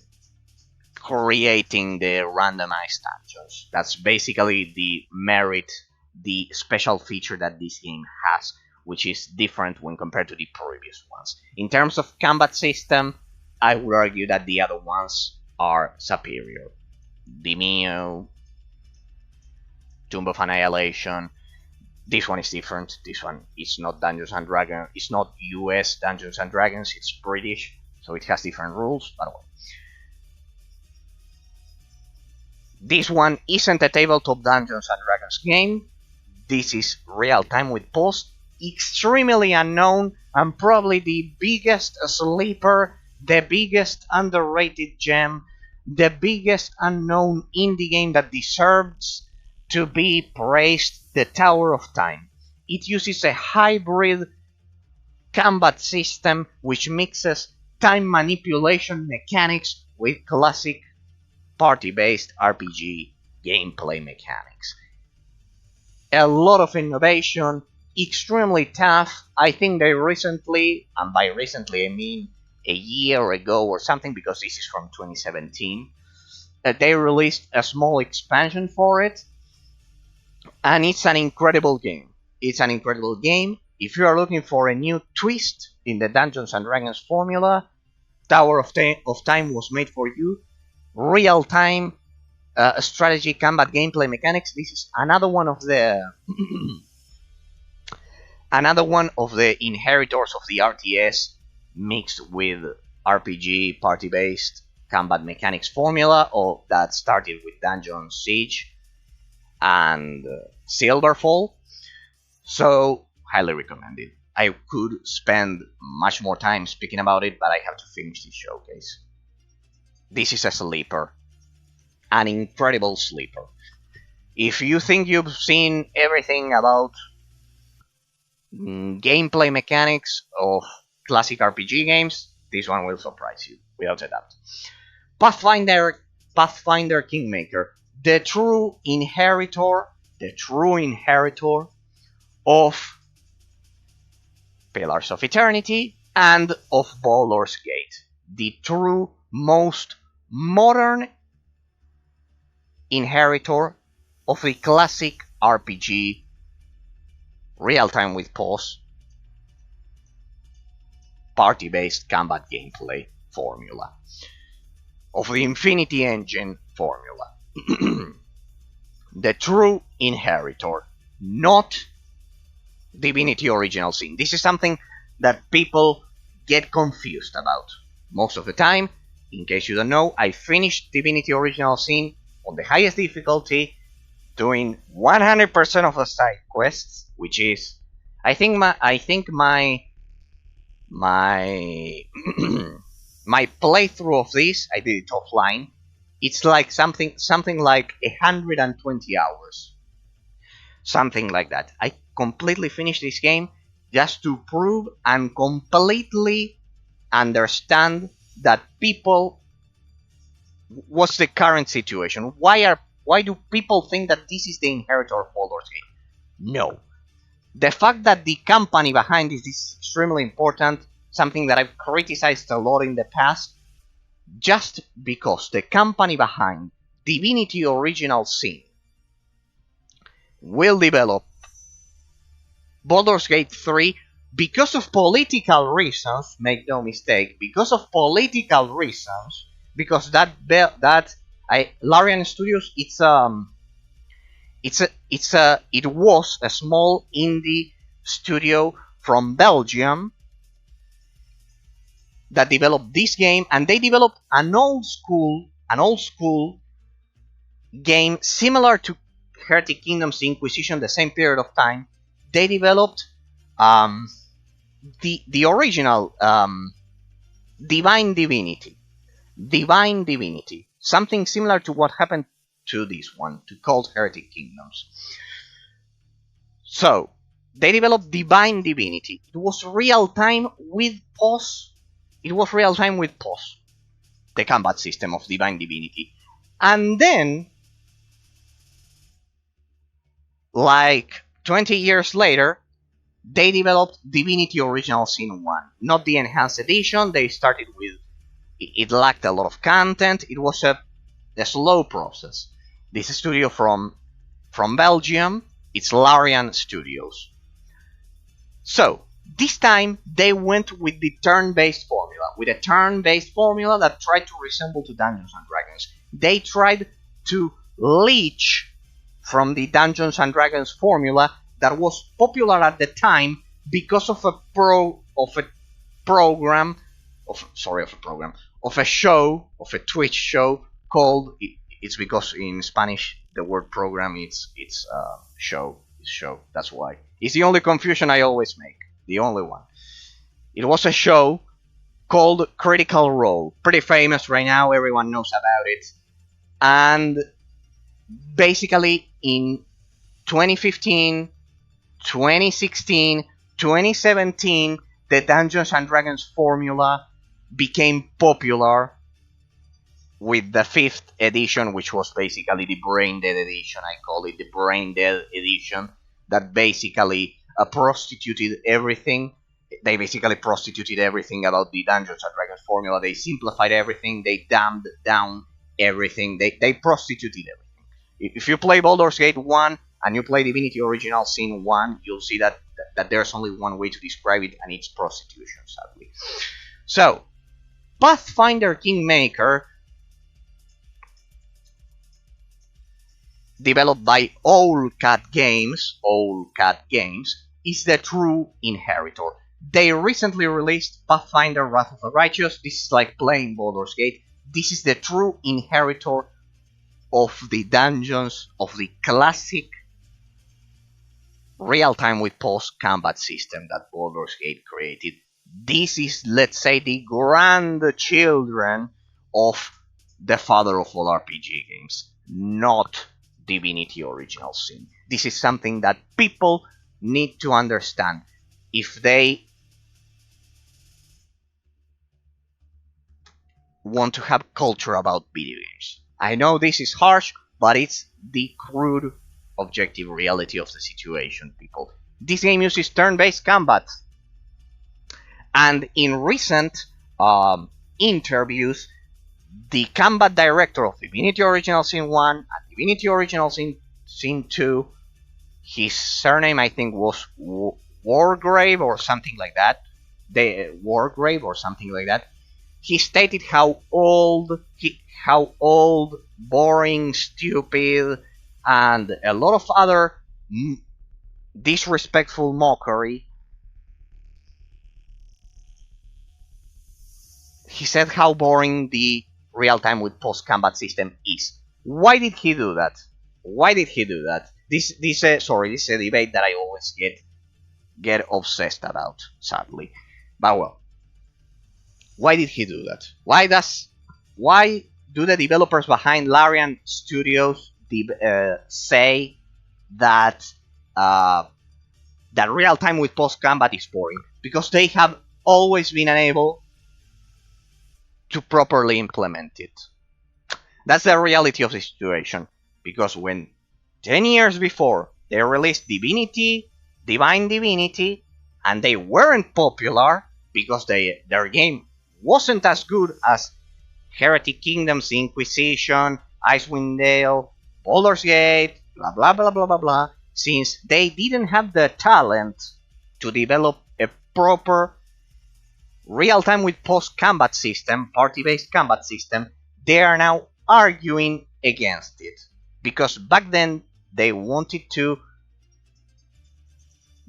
creating the randomized dungeons. That's basically the merit, the special feature that this game has, which is different when compared to the previous ones. In terms of combat system, I would argue that the other ones are superior. Demeo, Tomb of Annihilation. This one is different. This one is not Dungeons and Dragons. It's not US Dungeons and Dragons. It's British, so it has different rules. But well, this one isn't a tabletop Dungeons and Dragons game. This is real time with pause. Extremely unknown and probably the biggest sleeper, the biggest underrated gem, the biggest unknown indie game that deserves to be praised, the Tower of Time. It uses a hybrid combat system which mixes time manipulation mechanics with classic party-based RPG gameplay mechanics. A lot of innovation, extremely tough. I think they recently, and by recently I mean a year ago or something, because this is from 2017, they released a small expansion for it, and it's an incredible game. It's an incredible game. If you are looking for a new twist in the Dungeons and Dragons formula, Tower of Time was made for you. Real-time strategy combat gameplay mechanics. This is another one of the inheritors of the RTS mixed with RPG party-based combat mechanics formula that started with Dungeon Siege and Silverfall. So highly recommended. I could spend much more time speaking about it, but I have to finish this showcase. This is a sleeper. An incredible sleeper. If you think you've seen everything about gameplay mechanics of classic RPG games, this one will surprise you, without a doubt. Pathfinder Kingmaker, the true inheritor of Pillars of Eternity and of Baldur's Gate, the true most modern inheritor of the classic RPG real-time with pause party-based combat gameplay formula, of the Infinity Engine formula. The true inheritor, not Divinity Original Sin. This is something that people get confused about. most of the time. In case you don't know, I finished Divinity Original Sin on the highest difficulty, doing 100% of the side quests, which is, I think my my playthrough of this, I did it offline. It's like something like 120 hours, something like that. I completely finished this game just to prove and completely understand that people, what's the current situation? Why do people think that this is the inheritor of Baldur's Gate? No. The fact that the company behind this is extremely important, something that I've criticized a lot in the past. Just because the company behind Divinity Original Sin will develop Baldur's Gate 3 because of political reasons, make no mistake, because of political reasons, because Larian Studios, it was a small indie studio from Belgium that developed this game, and they developed an old school game similar to Heretic Kingdom's Inquisition, the same period of time. They developed the original Divine Divinity, something similar to what happened to this one, to called Heretic Kingdoms. So they developed Divine Divinity. It was real time with pause. The combat system of Divine Divinity. And then, like 20 years later, they developed Divinity Original Sin 1. Not the Enhanced Edition. They started with... It lacked a lot of content. It was a slow process. This studio from Belgium, it's Larian Studios. So, this time, they went with the turn-based formula, that tried to resemble to Dungeons & Dragons. They tried to leech from the Dungeons & Dragons formula that was popular at the time because of a Twitch show called... It's because in Spanish the word program it's show. That's why. It's the only confusion I always make. The only one. It was a show called Critical Role. Pretty famous right now, everyone knows about it. And basically in 2015, 2016, 2017, the Dungeons and Dragons formula became popular with the 5th edition, which was basically the Brain Dead edition. I call it the Brain Dead edition, that basically prostituted everything. They basically prostituted everything about the Dungeons and Dragons formula. They simplified everything. They dumbed down everything. They prostituted everything. If you play Baldur's Gate 1 and you play Divinity Original Sin 1, you'll see that there's only one way to describe it, and it's prostitution, sadly. So, Pathfinder Kingmaker, developed by Owlcat Games, is the true inheritor. They recently released Pathfinder Wrath of the Righteous. This is like playing Baldur's Gate. This is the true inheritor of the dungeons, of the classic real-time with pause combat system that Baldur's Gate created. This is, let's say, the grandchildren of the father of all RPG games, not Divinity Original Sin. This is something that people need to understand if they want to have culture about video games. I know this is harsh, but it's the crude, objective reality of the situation, people. This game uses turn-based combat. And in recent interviews, the combat director of Divinity Original Sin 1 and Divinity Original Sin 2, his surname I think was Wargrave or something like that. He stated how old, boring, stupid, and a lot of other disrespectful mockery he said how boring the real-time with post-combat system is. Why did he do that? Why did he do that? This is a debate that I always get obsessed about, sadly. But well, why did he do that? Why do the developers behind Larian Studios say that that real time with post combat is boring? Because they have always been unable to properly implement it. That's the reality of the situation. Because when 10 years before they released Divine Divinity, and they weren't popular because their game wasn't as good as Heretic Kingdoms, Inquisition, Icewind Dale, Baldur's Gate, blah blah blah blah blah blah, since they didn't have the talent to develop a proper real-time with post-combat system, party-based combat system, they are now arguing against it. Because back then they wanted to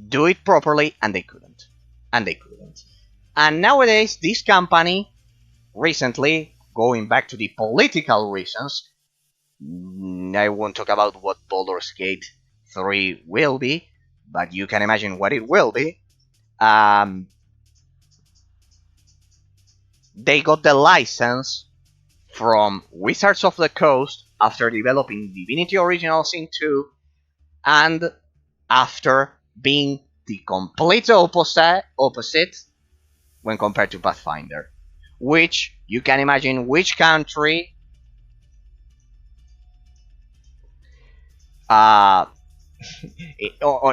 do it properly and they couldn't. And nowadays this company recently, going back to the political reasons, I won't talk about what Baldur's Gate 3 will be, but you can imagine what it will be. They got the license from Wizards of the Coast after developing Divinity Original Sin 2 and after being the complete opposite when compared to Pathfinder. Which you can imagine which country or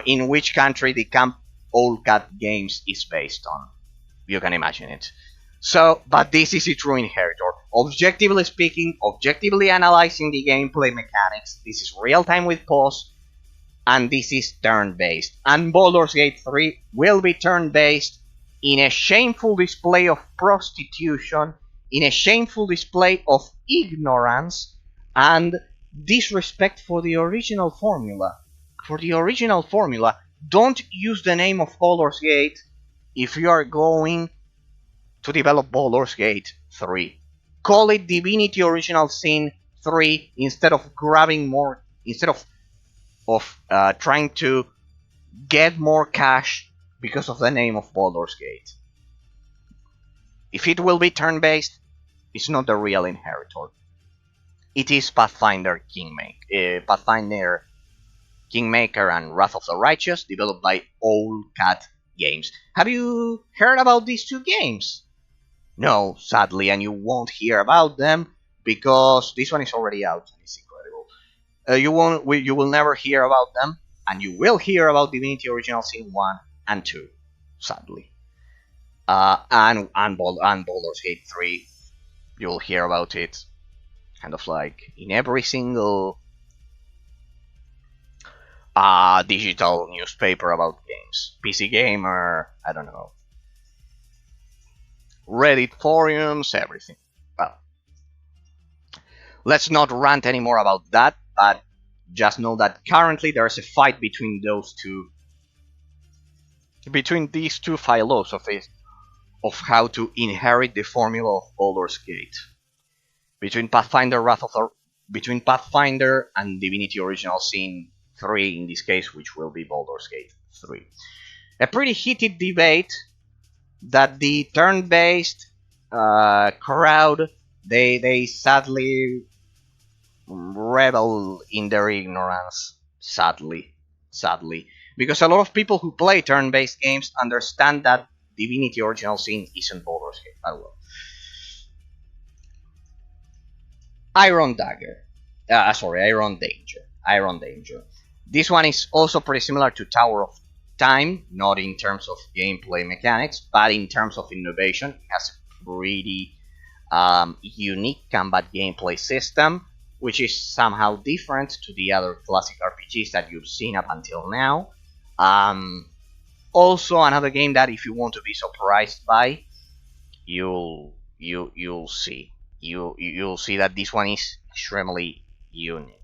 in which country the Camp Old Cat Games is based on. You can imagine it. So, but this is a true inheritor. Objectively speaking, objectively analyzing the gameplay mechanics, this is real time with pause, and this is turn-based. And Baldur's Gate 3 will be turn-based in a shameful display of prostitution, in a shameful display of ignorance, and disrespect for the original formula. For the original formula, don't use the name of Baldur's Gate if you are going to develop Baldur's Gate 3. Call it Divinity Original Sin 3 instead of grabbing more, instead of trying to get more cash because of the name of Baldur's Gate. If it will be turn-based, it's not the real inheritor. It is Pathfinder Kingmaker and Wrath of the Righteous, developed by Old Cat Games. Have you heard about these two games? No, sadly, and you won't hear about them because this one is already out. It's incredible. You will never hear about them, and you will hear about Divinity Original Sin 1 and 2, sadly. And Baldur's Gate 3, you will hear about it kind of like in every single digital newspaper about games. PC Gamer, I don't know, Reddit forums, everything. Well, let's not rant anymore about that, but just know that currently there's a fight between these two philosophies of how to inherit the formula of Baldur's Gate. Between Pathfinder and Divinity Original Sin 3 in this case, which will be Baldur's Gate 3. A pretty heated debate that the turn-based crowd, they sadly revel in their ignorance, sadly, because a lot of people who play turn-based games understand that Divinity Original Sin isn't Baldur's Gate. Oh well. Iron Danger. This one is also pretty similar to Tower of Time, not in terms of gameplay mechanics, but in terms of innovation. It has a pretty unique combat gameplay system, which is somehow different to the other classic RPGs that you've seen up until now. Also, another game that if you want to be surprised by, you'll see. You'll see that this one is extremely unique.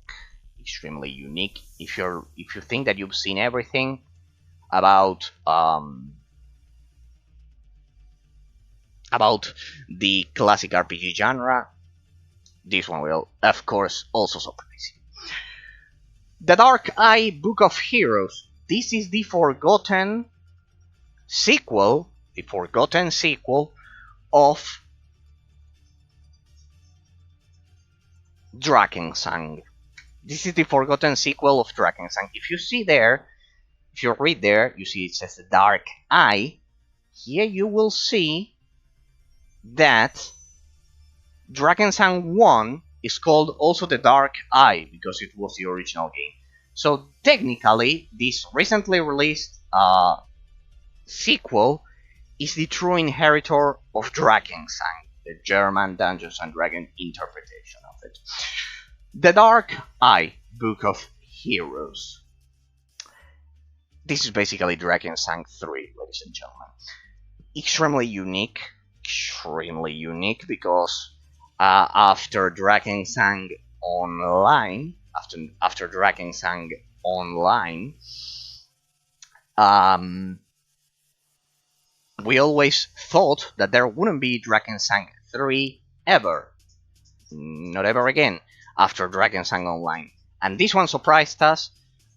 If you think that you've seen everything about about the classic RPG genre, this one will, of course, also surprise you. The Dark Eye Book of Heroes. This is the forgotten sequel, of Drakensang. This is the forgotten sequel of Drakensang. If you see there, if you read there, you see it says the Dark Eye. Here you will see that Drakensang 1 is called also the Dark Eye because it was the original game. So technically, this recently released sequel is the true inheritor of Drakensang, the German Dungeons and Dragons interpretation of it. The Dark Eye Book of Heroes. This is basically Drakensang 3, ladies and gentlemen. Extremely unique because after Drakensang Online, after Drakensang Online, we always thought that there wouldn't be Drakensang 3 ever. Not ever again after Drakensang Online. And this one surprised us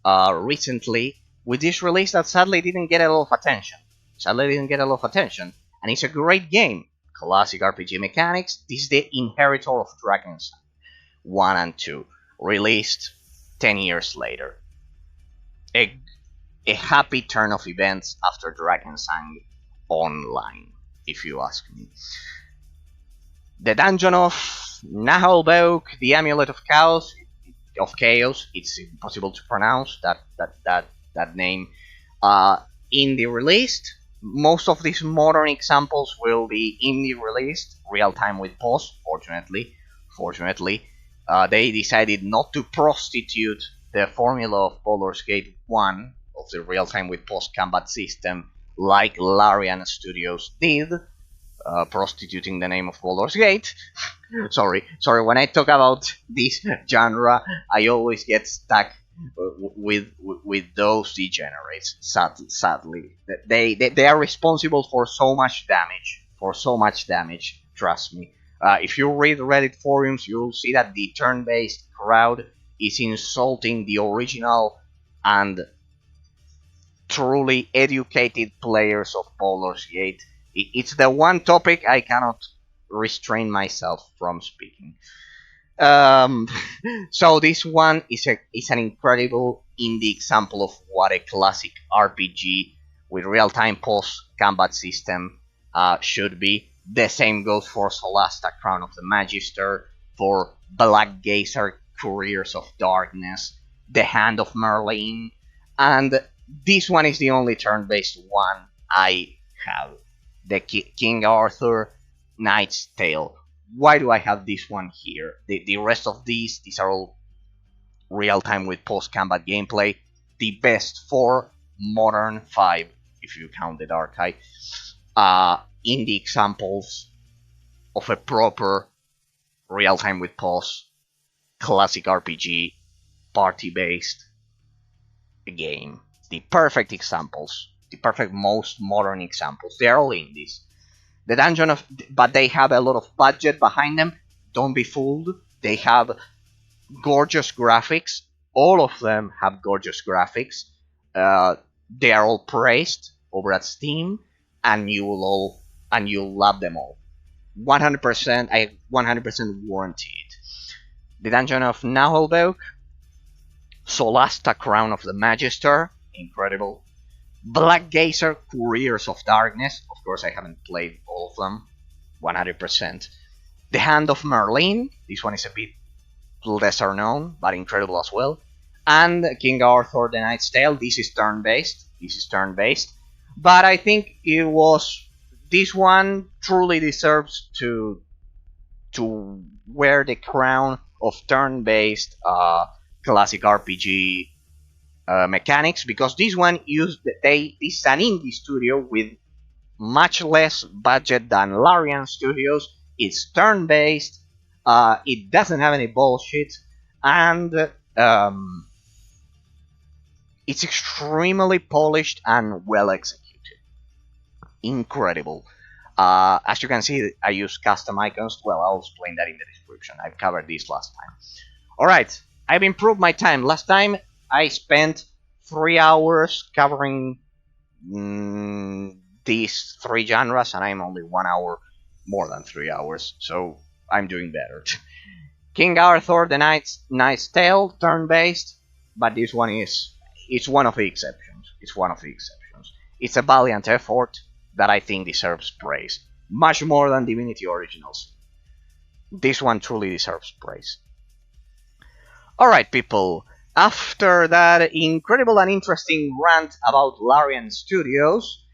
recently with this release that sadly didn't get a lot of attention. And it's a great game. Classic RPG mechanics. This is the inheritor of Drakensang 1 and 2, released 10 years later. A happy turn of events after Drakensang Online, if you ask me. The Dungeon of Nahalbeuk, the Amulet of Chaos. It's impossible to pronounce that name. In the released, most of these modern examples will be indie released, real time with pause. Fortunately, they decided not to prostitute the formula of Baldur's Gate 1 of the real time with pause combat system like Larian Studios did, prostituting the name of Baldur's Gate. sorry, when I talk about this genre, I always get stuck with those degenerates. Sadly, they are responsible for so much damage. Trust me. If you read Reddit forums, you'll see that the turn-based crowd is insulting the original and truly educated players of Baldur's Gate. It's the one topic I cannot restrain myself from speaking. So this one is an incredible indie example of what a classic RPG with real-time pause combat system should be. The same goes for Solasta, Crown of the Magister, for Black Gazer, Couriers of Darkness, The Hand of Merlin, and this one is the only turn-based one I have. The King Arthur Knight's Tale. Why do I have this one here? The rest of these are all real-time with post-combat gameplay. The best 4, modern 5, if you count the Dark Eye, indie examples of a proper real-time with pause, classic RPG, party-based game. The perfect examples, the perfect most modern examples. They're all indies. The Dungeon of, but they have a lot of budget behind them. Don't be fooled. They have gorgeous graphics. All of them have gorgeous graphics. They are all praised over at Steam, and you'll love them all. 100%. I 100% warranty it. The Dungeon of Nahalbeuk, Solasta, Crown of the Magister, incredible. Black Gazer, Couriers of Darkness. Of course, I haven't played all of them. 100%. The Hand of Merlin. This one is a bit lesser known, but incredible as well. And King Arthur, The Knight's Tale. This is turn-based. But I think this one truly deserves to wear the crown of turn-based classic RPG mechanics, because this one this is an indie studio with much less budget than Larian Studios. It's turn-based. It doesn't have any bullshit, and it's extremely polished and well executed. Incredible. As you can see, I use custom icons. Well, I'll explain that in the description. I've covered this last time. Alright, I've improved my time. Last time I spent 3 hours covering these 3 genres, and I'm only 1 hour more than 3 hours, so I'm doing better. King Arthur, the Knight's Tale, turn-based, but this one it's one of the exceptions. It's one of the exceptions. It's a valiant effort that I think deserves praise, much more than Divinity Originals. This one truly deserves praise. Alright, people, after that incredible and interesting rant about Larian Studios,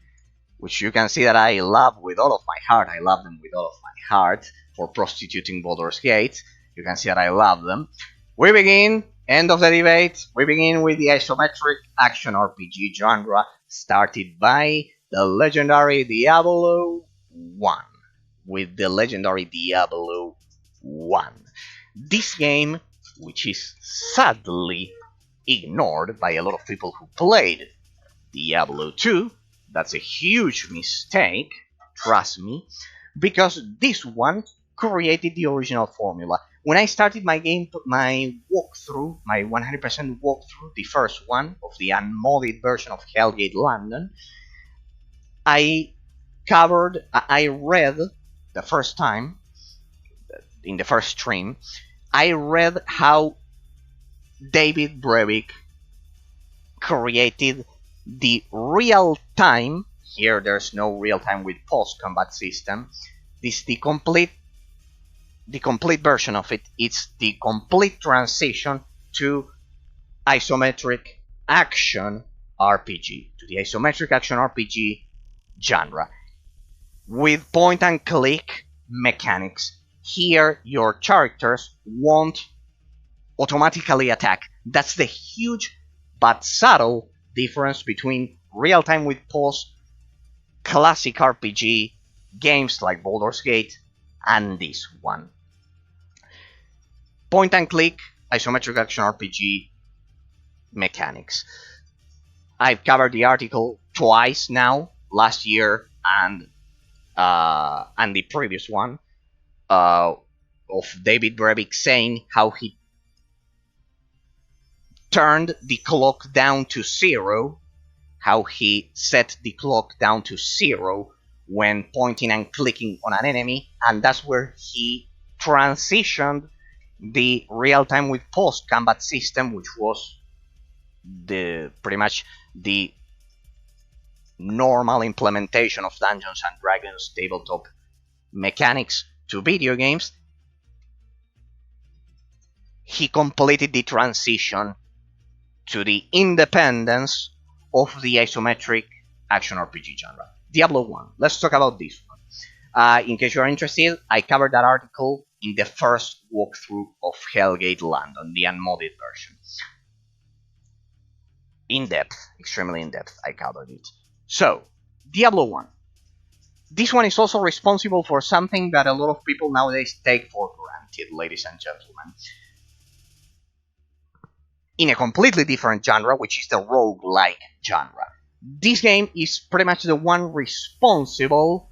which you can see that I love with all of my heart, I love them with all of my heart for prostituting Baldur's Gate. You can see that I love them. We begin, end of the debate, we begin with the isometric action RPG genre started by the legendary Diablo 1. With the legendary Diablo 1. This game, which is sadly ignored by a lot of people who played Diablo 2, that's a huge mistake, trust me, because this one created the original formula. When I started my walkthrough, my 100% walkthrough, the first one of the unmodded version of Hellgate London, I read the first time, in the first stream, I read how David Brevik created the real-time, here there's no real-time with post-combat system, this the complete version of it, it's the complete transition to isometric action RPG, to the isometric action RPG genre, with point-and-click mechanics. Here, your characters won't automatically attack. That's the huge but subtle difference between real-time with pause, classic RPG games like Baldur's Gate, and this one. Point-and-click isometric action RPG mechanics. I've covered the article twice now, last year and the previous one, of David Brevik saying how he turned the clock down to 0, how he set the clock down to 0 when pointing and clicking on an enemy, and that's where he transitioned the real-time with post-combat system, which was pretty much the normal implementation of Dungeons and Dragons tabletop mechanics to video games. He completed the transition to the independence of the isometric action RPG genre. Diablo 1. Let's talk about this one. In case you're interested, I covered that article in the first walkthrough of Hellgate London, the unmodded version. In depth, extremely in depth, I covered it. So, Diablo 1. This one is also responsible for something that a lot of people nowadays take for granted, ladies and gentlemen. In a completely different genre, which is the roguelike genre. This game is pretty much the one responsible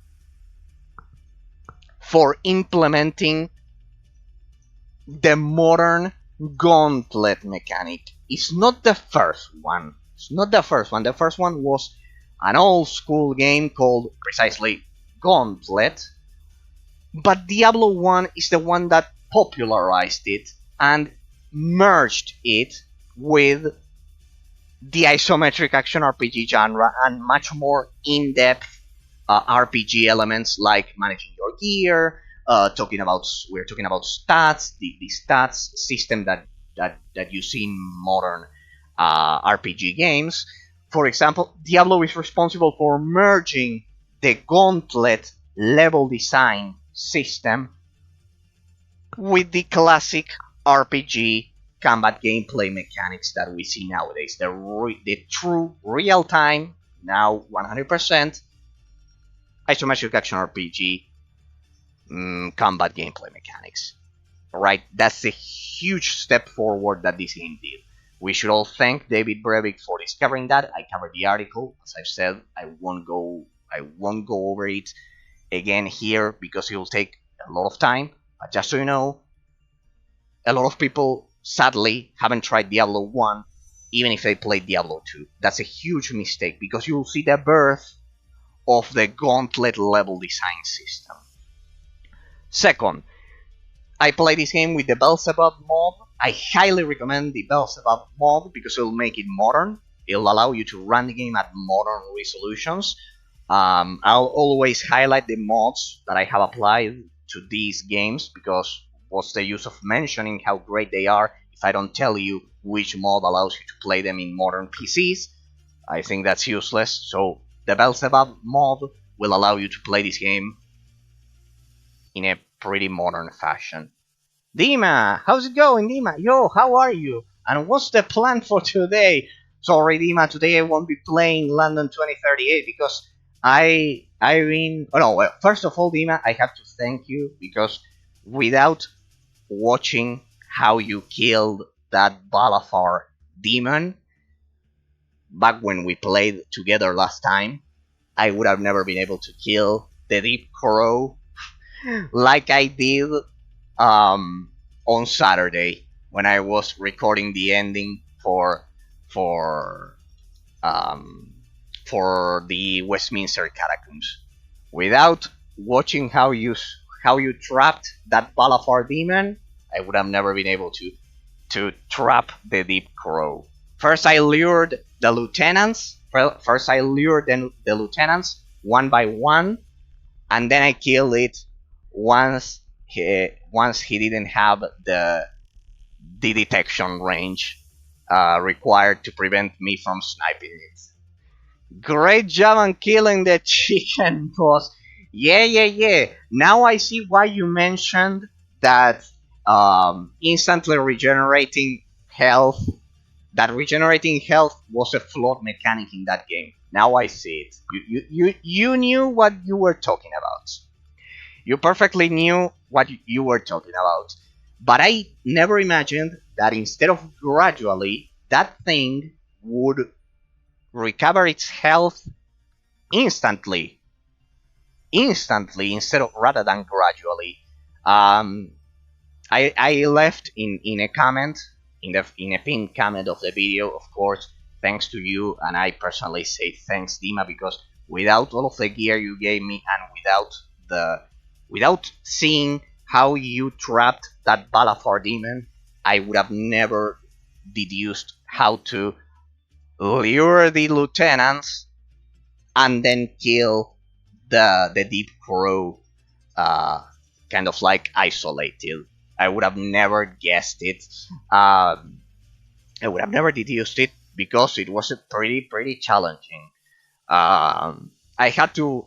for implementing the modern gauntlet mechanic. It's not the first one. It's not the first one. The first one was an old school game called precisely Gauntlet. But Diablo 1 is the one that popularized it and merged it with the isometric action RPG genre and much more in-depth RPG elements like managing your gear, we're talking about stats, the stats system that you see in modern RPG games. For example, Diablo is responsible for merging the Gauntlet level design system with the classic RPG combat gameplay mechanics that we see nowadays. The true real-time, now 100%, isometric action RPG combat gameplay mechanics. Right? That's a huge step forward that this game did. We should all thank David Brevik for discovering that. I covered the article. As I've said, I won't go over it again here because it will take a lot of time. But just so you know, a lot of people sadly haven't tried Diablo 1, even if they played Diablo 2. That's a huge mistake because you will see the birth of the gauntlet level design system. Second, I play this game with the Beelzebub mod. I highly recommend the Beelzebub mod because it will make it modern. It'll allow you to run the game at modern resolutions. I'll always highlight the mods that I have applied to these games because what's the use of mentioning how great they are if I don't tell you which mod allows you to play them in modern PCs? I think that's useless. So the Beelzebub mod will allow you to play this game in a pretty modern fashion. Dima, how's it going, Dima? Yo, how are you? And what's the plan for today? Sorry, Dima, today I won't be playing London 2038 because I've been. Oh no, well, first of all, Dima, I have to thank you because without watching how you killed that Balafar demon back when we played together last time, I would have never been able to kill the Deep Crow like I did on Saturday when I was recording the ending for um, for the Westminster Catacombs. Without watching how you trapped that Balafar demon, I would have never been able to trap the Deep Crow. First, I lured the lieutenants. First, I lured the lieutenants one by one, and then I killed it once he didn't have the detection range required to prevent me from sniping it. Great job on killing the chicken, boss. Yeah. Now I see why you mentioned that instantly regenerating health. That regenerating health was a flawed mechanic in that game. Now I see it. You knew what you were talking about. You perfectly knew what you were talking about. But I never imagined that instead of gradually, that thing would recover its health instantly. Instantly, instead of rather than gradually. I left in a comment, in a pinned comment of the video, of course, thanks to you, and I personally say thanks, Dima, because without all of the gear you gave me and without seeing how you trapped that Balafar demon, I would have never deduced how to lure the lieutenants and then kill the Deep Crow, kind of like isolated. I would have never guessed it. I would have never deduced it because it was a pretty challenging. I had to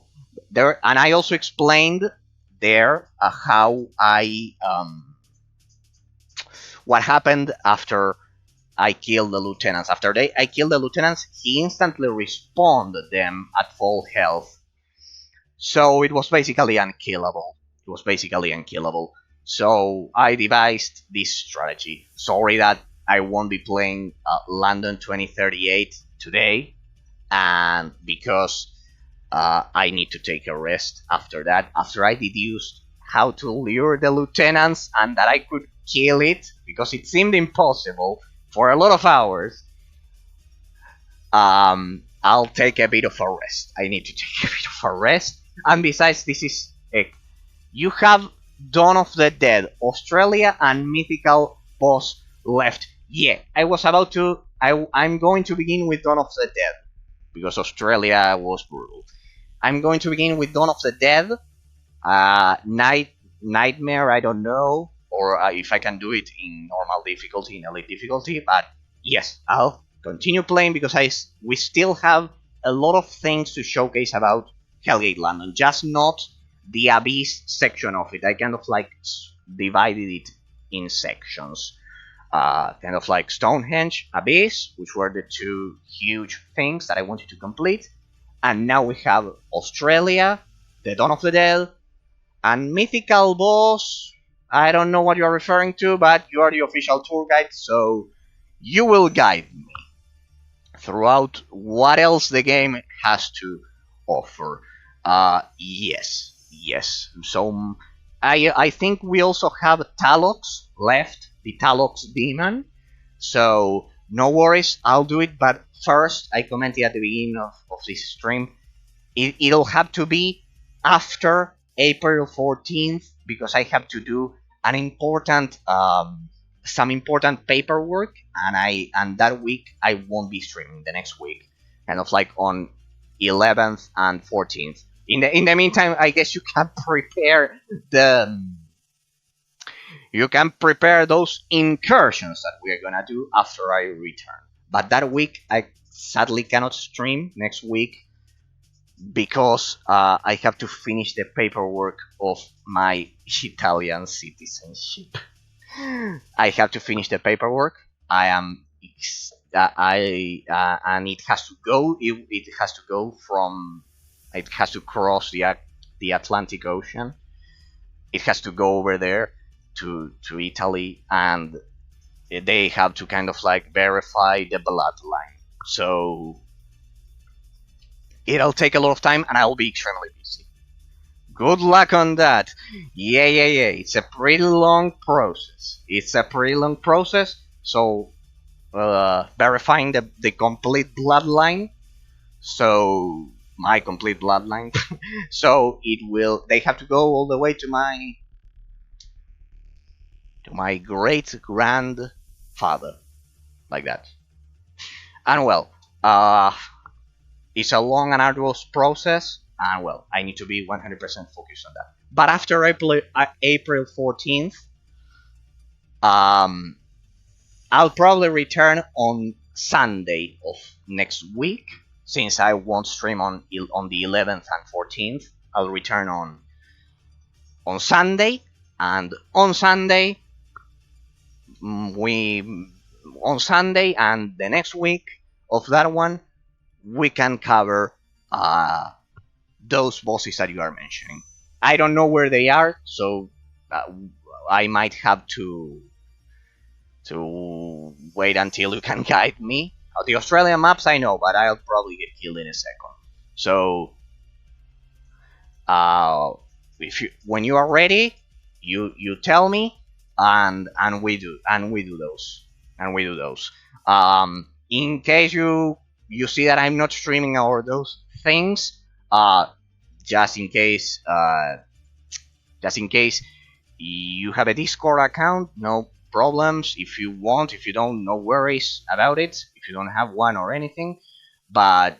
there, and I also explained there how what happened after I killed the lieutenants. After I killed the lieutenants, he instantly respawned them at full health. So it was basically unkillable. It was basically unkillable. So I devised this strategy. Sorry that I won't be playing London 2038 today, and because I need to take a rest after that. After I deduced how to lure the lieutenants and that I could kill it, because it seemed impossible for a lot of hours, I'll take a bit of a rest. I need to take a bit of a rest. And besides, this is you have Dawn of the Dead, Australia, and Mythical Boss left. Yeah, I was about to. I'm going to begin with Dawn of the Dead because Australia was brutal. I'm going to begin with Dawn of the Dead. Nightmare, I don't know, or if I can do it in normal difficulty, in elite difficulty. But yes, I'll continue playing because we still have a lot of things to showcase about Hellgate London, just not the Abyss section of it. I kind of like divided it in sections. Kind of like Stonehenge, Abyss, which were the two huge things that I wanted to complete. And now we have Australia, the Dawn of the Dead, and Mythical Boss. I don't know what you are referring to, but you are the official tour guide, so you will guide me throughout what else the game has to offer. Yes. Yes. So I think we also have Talox left, the Talox demon. So no worries, I'll do it. But first, I commented at the beginning of this stream, it'll have to be after April 14th because I have to do an important some important paperwork, and that week I won't be streaming the next week, kind of like on 11th and 14th. In the meantime, I guess the you can prepare those incursions that we are gonna do after I return. But that week I sadly cannot stream next week because I have to finish the paperwork of my Italian citizenship. I have to finish the paperwork. I am I and it has to go. It has to go from. It has to cross the Atlantic Ocean. It has to go over there to Italy, and they have to kind of like verify the bloodline. So it'll take a lot of time, and I'll be extremely busy. Good luck on that. Yeah. It's a pretty long process. So, verifying the complete bloodline. So, my complete bloodline. So, they have to go all the way to my great grandfather. Like that. And well, it's a long and arduous process, and well, I need to be 100% focused on that. But after April 14th, I'll probably return on Sunday of next week, since I won't stream on the 11th and 14th. I'll return on Sunday, and on Sunday and the next week of that one, we can cover those bosses that you are mentioning. I don't know where they are, so I might have to wait until you can guide me. The Australian maps I know, but I'll probably get killed in a second. So, when you are ready, you tell me, and we do those. In case you see that I'm not streaming all those things, just in case you have a Discord account, no problems. If you don't, no worries about it. If you don't have one or anything, but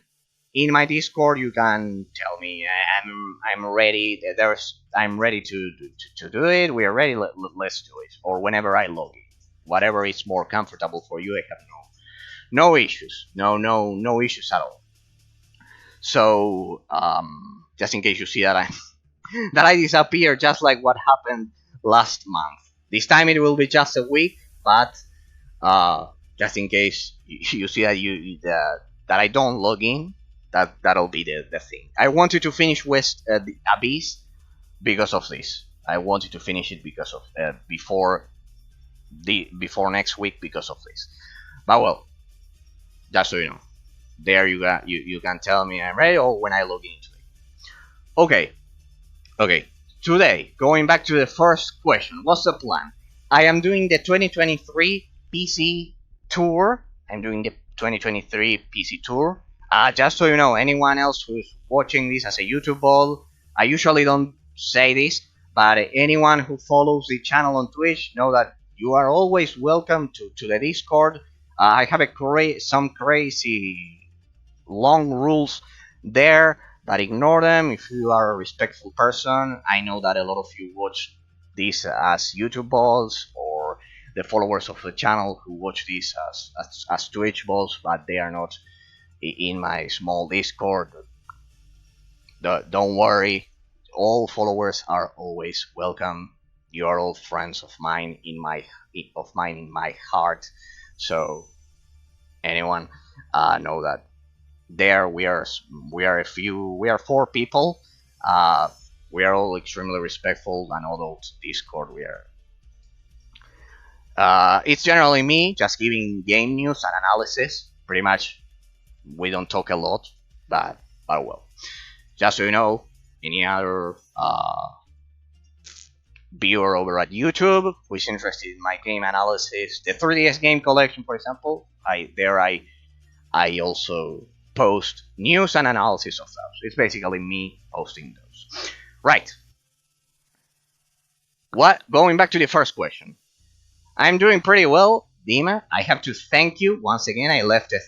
in my Discord, you can tell me I'm ready. I'm ready to do it. We are ready. Let's do it. Or whenever I log in, whatever is more comfortable for you. I have no issues. No issues at all. So just in case you see that I disappear, just like what happened last month. This time it will be just a week, but just in case you see that I don't log in, that'll be the thing. I wanted to finish West the Abyss because of this. I wanted to finish it because of before next week because of this. But well, just so you know, there you can tell me I'm ready or when I log into it. Okay. Today, going back to the first question, what's the plan? I am doing the 2023 PC tour. Just so you know, anyone else who's watching this as a YouTube ball, I usually don't say this, but anyone who follows the channel on Twitch know that you are always welcome to the Discord. I have some crazy long rules there, but ignore them if you are a respectful person. I know that a lot of you watch this as YouTube balls, or the followers of the channel who watch this as Twitch balls, but they are not in my small Discord. Don't worry, all followers are always welcome. You are all friends of mine in my heart. So anyone know that there we are four people. We are all extremely respectful, and although Discord it's generally me just giving game news and analysis. Pretty much, we don't talk a lot, but well, just so you know, any other viewer over at YouTube who is interested in my game analysis, the 3DS game collection, for example. I also post news and analysis of those. It's basically me posting those. Right. Going back to the first question. I'm doing pretty well, Dima. I have to thank you once again. I left a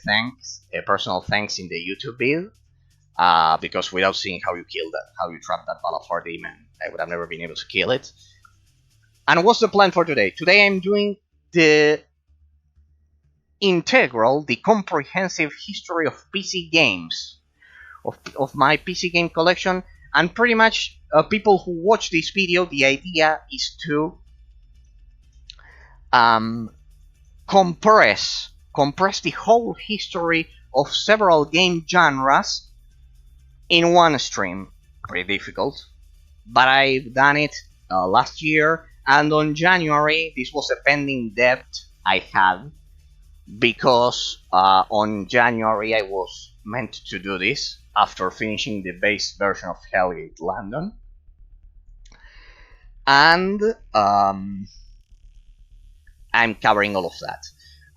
personal thanks in the YouTube vid. Because without seeing how you killed that, how you trapped that ball of hard demon, I would have never been able to kill it. And what's the plan for today? Today I'm doing the comprehensive history of PC games, of my PC game collection, and pretty much people who watch this video, the idea is to compress the whole history of several game genres in one stream. Pretty difficult, but I've done it last year, and on January this was a pending debt I had, because on January I was meant to do this after finishing the base version of Hellgate London, and I'm covering all of that.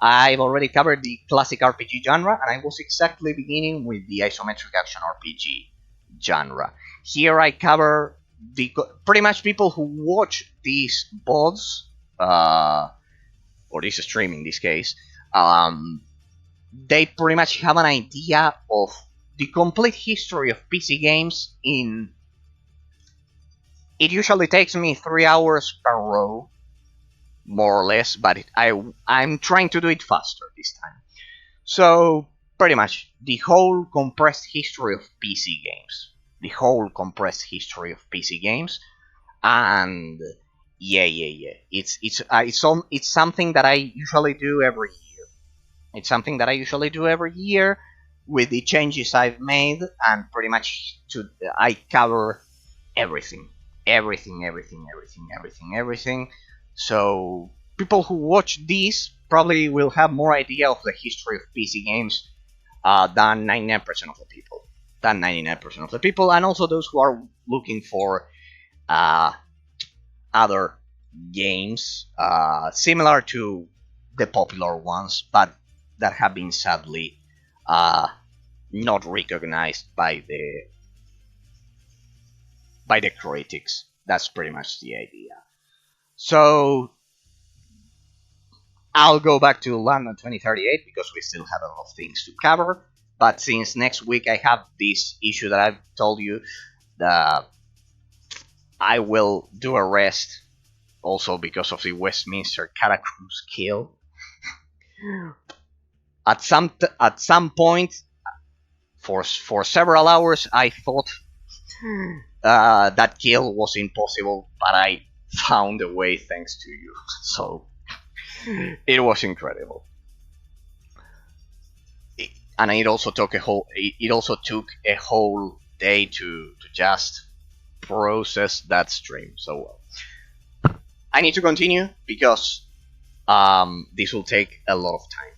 I've already covered the classic RPG genre, and I was exactly beginning with the Isometric Action RPG genre. Here I cover pretty much people who watch these VODs, or this stream in this case, they pretty much have an idea of the complete history of PC games in... It usually takes me 3 hours per row, more or less, but I'm trying to do it faster this time. So, pretty much, the whole compressed history of PC games. And yeah. It's something that I usually do every year. With the changes I've made, and pretty much I cover everything. So people who watch this probably will have more idea of the history of PC games than 99% of the people. And also those who are looking for other games similar to the popular ones, but that have been sadly not recognized by the critics. That's pretty much the idea. So I'll go back to London 2038 because we still have a lot of things to cover. But since next week I have this issue that I've told you, I will do a rest. Also because of the Westminster Catacruz kill. At some point, for several hours, I thought that kill was impossible, but I found a way thanks to you. So it was incredible. And it also took a whole day to just process that stream. So well, I need to continue because this will take a lot of time.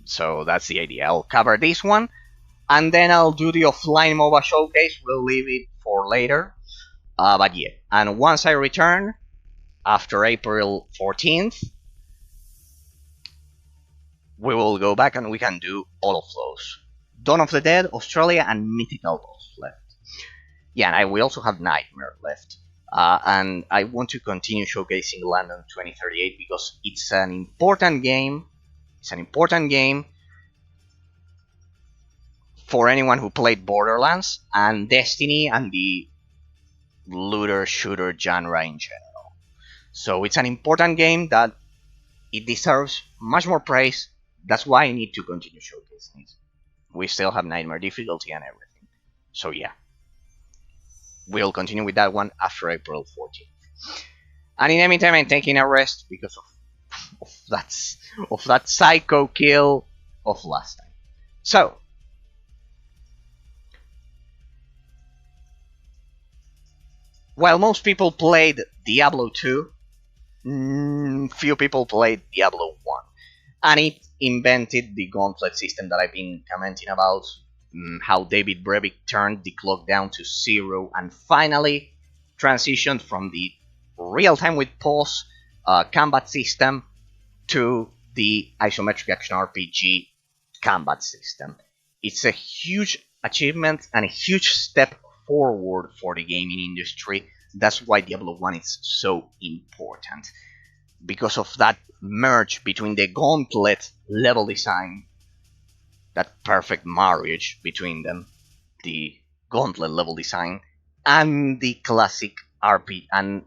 So that's the idea. I'll cover this one, and then I'll do the offline MOBA showcase. We'll leave it for later. But yeah, and once I return after April 14th, we will go back and we can do all of those. Dawn of the Dead, Australia, and Mythical Boss left. Yeah, and we also have Nightmare left. And I want to continue showcasing London 2038 because it's an important game. It's an important game for anyone who played Borderlands and Destiny and the looter-shooter genre in general. So it's an important game that it deserves much more praise. That's why I need to continue showcasing it. We still have Nightmare difficulty and everything. So yeah. We'll continue with that one after April 14th. And in the meantime, I'm taking a rest because of that psycho kill of last time. So, while most people played Diablo 2, few people played Diablo 1. And it invented the gauntlet system that I've been commenting about, how David Brevik turned the clock down to 0 and finally transitioned from the real-time with pause combat system to the Isometric Action RPG combat system. It's a huge achievement and a huge step forward for the gaming industry. That's why Diablo 1 is so important. Because of that merge between the Gauntlet level design, that perfect marriage between them, the Gauntlet level design, and the classic RPG and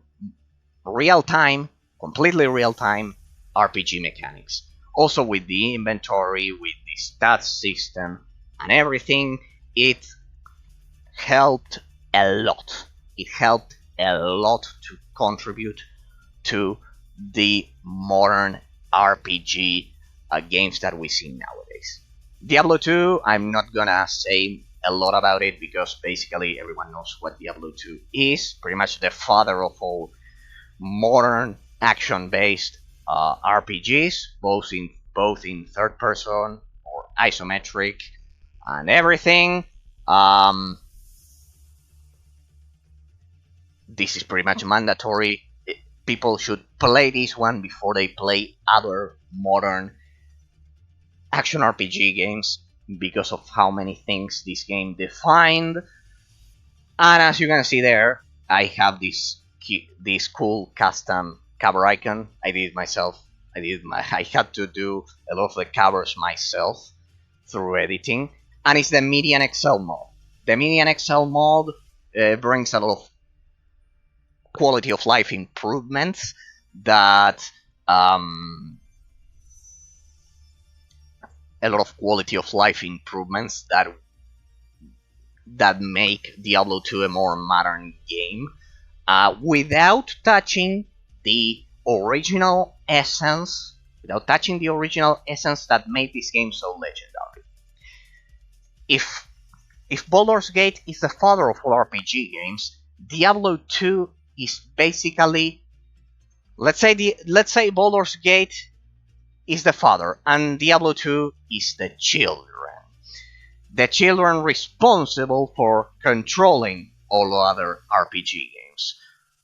real-time, completely real-time RPG mechanics. Also with the inventory, with the stats system, and everything, it helped a lot. It helped a lot to contribute to the modern RPG games that we see nowadays. Diablo 2, I'm not gonna say a lot about it because basically everyone knows what Diablo 2 is. Pretty much the father of all modern action-based RPGs, both in third person or isometric and everything. This is pretty much mandatory. People should play this one before they play other modern action RPG games because of how many things this game defined. And as you can see there, I have this cool custom cover icon. I did it myself. I had to do a lot of the covers myself through editing, and it's the Median Excel mode. The Median Excel mode brings a lot of quality of life improvements that that make Diablo 2 a more modern game without touching the original essence, that made this game so legendary. If Baldur's Gate is the father of all RPG games, Diablo 2 is basically, let's say Baldur's Gate is the father and Diablo 2 is the children. The children responsible for controlling all other RPG games.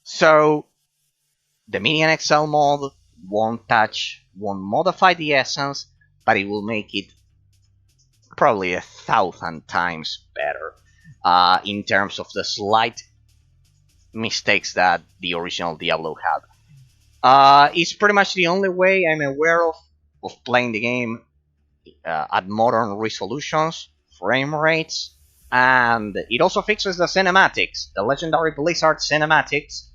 So the Median Excel mode won't modify the essence, but it will make it probably 1,000 times better in terms of the slight mistakes that the original Diablo had. It's pretty much the only way I'm aware of playing the game at modern resolutions, frame rates, and it also fixes the cinematics, the legendary Blizzard cinematics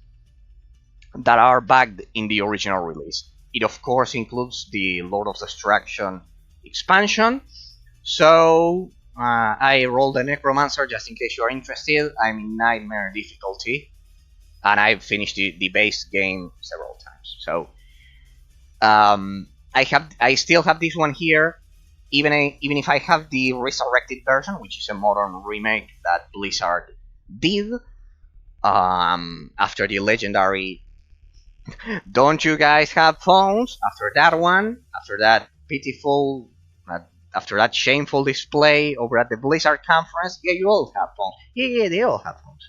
that are backed in the original release. It of course includes the Lord of Destruction expansion, so I rolled a Necromancer just in case you are interested. I'm in Nightmare difficulty, and I've finished the base game several times. So I still have this one here, even if I have the resurrected version, which is a modern remake that Blizzard did after the legendary "Don't you guys have phones?" After that one, after that shameful display over at the Blizzard conference. Yeah, you all have phones. Yeah, they all have phones.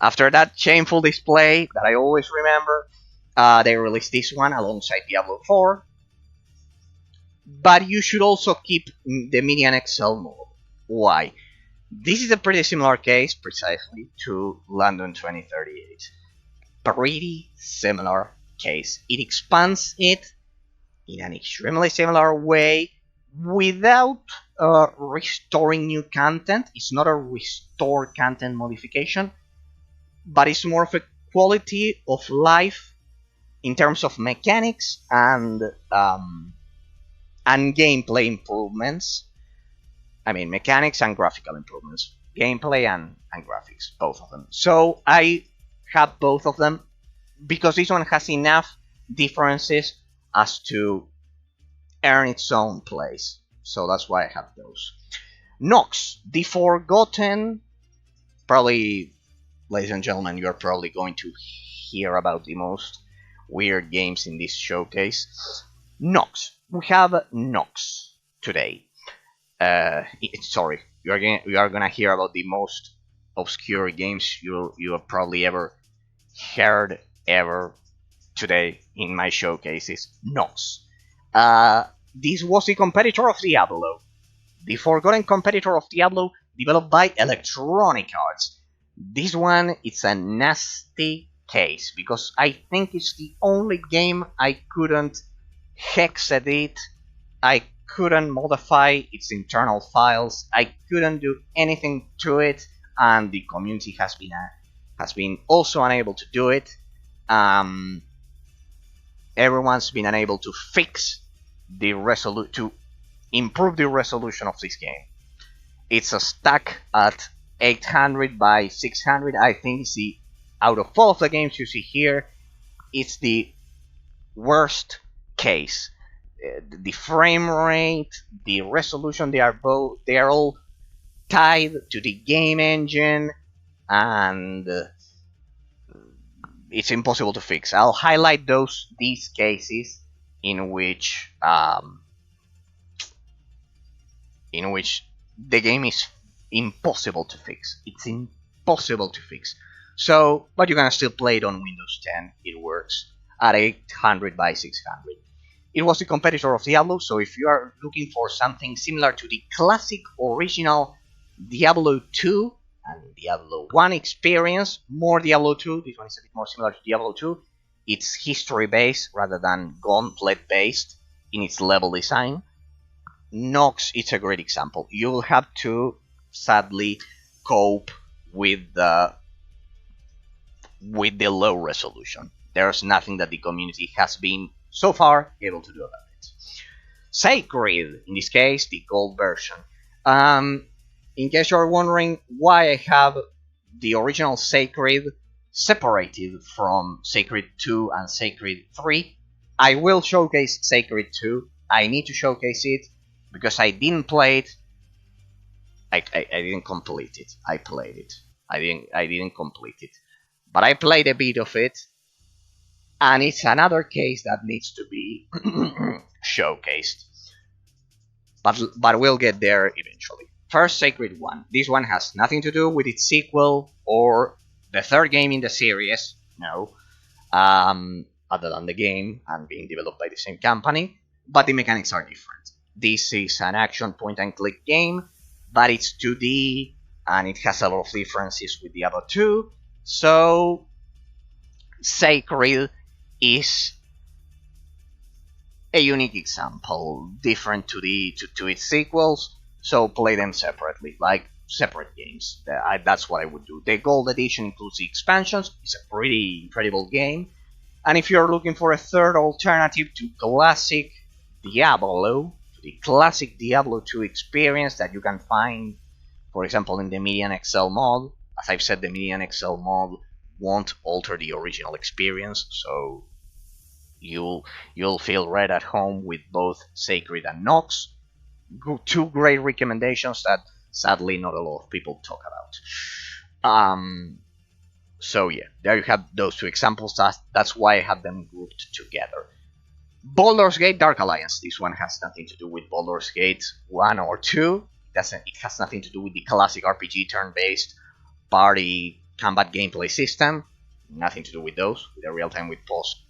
After that shameful display that I always remember, they released this one alongside Diablo 4. But you should also keep the Median Excel mode. Why? This is a pretty similar case, precisely, to London 2038. Pretty similar case. It expands it in an extremely similar way without restoring new content. It's not a restore content modification, but it's more of a quality of life in terms of mechanics and gameplay improvements. I mean, mechanics and graphical improvements. Gameplay and graphics, both of them. So I have both of them because this one has enough differences as to earn its own place. So that's why I have those. Nox, the Forgotten. Probably, ladies and gentlemen, you're probably going to hear about the most weird games in this showcase. Nox. We have Nox today. Sorry, you are gonna hear about the most obscure games you have probably ever heard ever today in my showcases, Nox. This was the competitor of Diablo, the forgotten competitor of Diablo, developed by Electronic Arts. This one is a nasty case because I think it's the only game I couldn't hex edit, I couldn't modify its internal files, I couldn't do anything to it, and the community has been also unable to do it. Um, Everyone's been unable to fix to improve the resolution of this game. It's a stack at 800 by 600. I think it's out of all of the games you see here, it's the worst case. The frame rate, the resolution, they are all tied to the game engine, and it's impossible to fix. I'll highlight these cases in which the game is impossible to fix. It's impossible to fix. So, but you can still play it on Windows 10. It works at 800 by 600. It was the competitor of Diablo, so if you are looking for something similar to the classic original Diablo 2 and Diablo 1 experience, more Diablo 2, this one is a bit more similar to Diablo 2. It's history-based rather than gauntlet-based in its level design. Nox is a great example. You'll have to sadly cope with the low resolution. There's nothing that the community has been so far able to do about it. Sacred, in this case, the gold version. In case you're wondering why I have the original Sacred separated from Sacred 2 and Sacred 3, I will showcase Sacred 2. I need to showcase it because I didn't play it. I didn't complete it. I played it. I didn't complete it. But I played a bit of it, and it's another case that needs to be showcased. But we'll get there eventually. First, Sacred 1. This one has nothing to do with its sequel or the third game in the series. No. Other than the game and being developed by the same company. But the mechanics are different. This is an action point-and-click game, but it's 2D, and it has a lot of differences with Diablo 2. So, Sacred is a unique example, different to its sequels. So play them separately, like separate games. That's what I would do. The Gold Edition includes the expansions. It's a pretty incredible game. And if you're looking for a third alternative to classic Diablo, the classic Diablo 2 experience that you can find, for example, in the Median XL mod. As I've said, the Median XL mod won't alter the original experience, so you'll feel right at home with both Sacred and Nox. Two great recommendations that sadly not a lot of people talk about. So yeah, there you have those two examples. That's why I have them grouped together. Baldur's Gate Dark Alliance. This one has nothing to do with Baldur's Gate 1 or 2. It has nothing to do with the classic RPG turn-based party combat gameplay system. Nothing to do with those. With the real-time with pause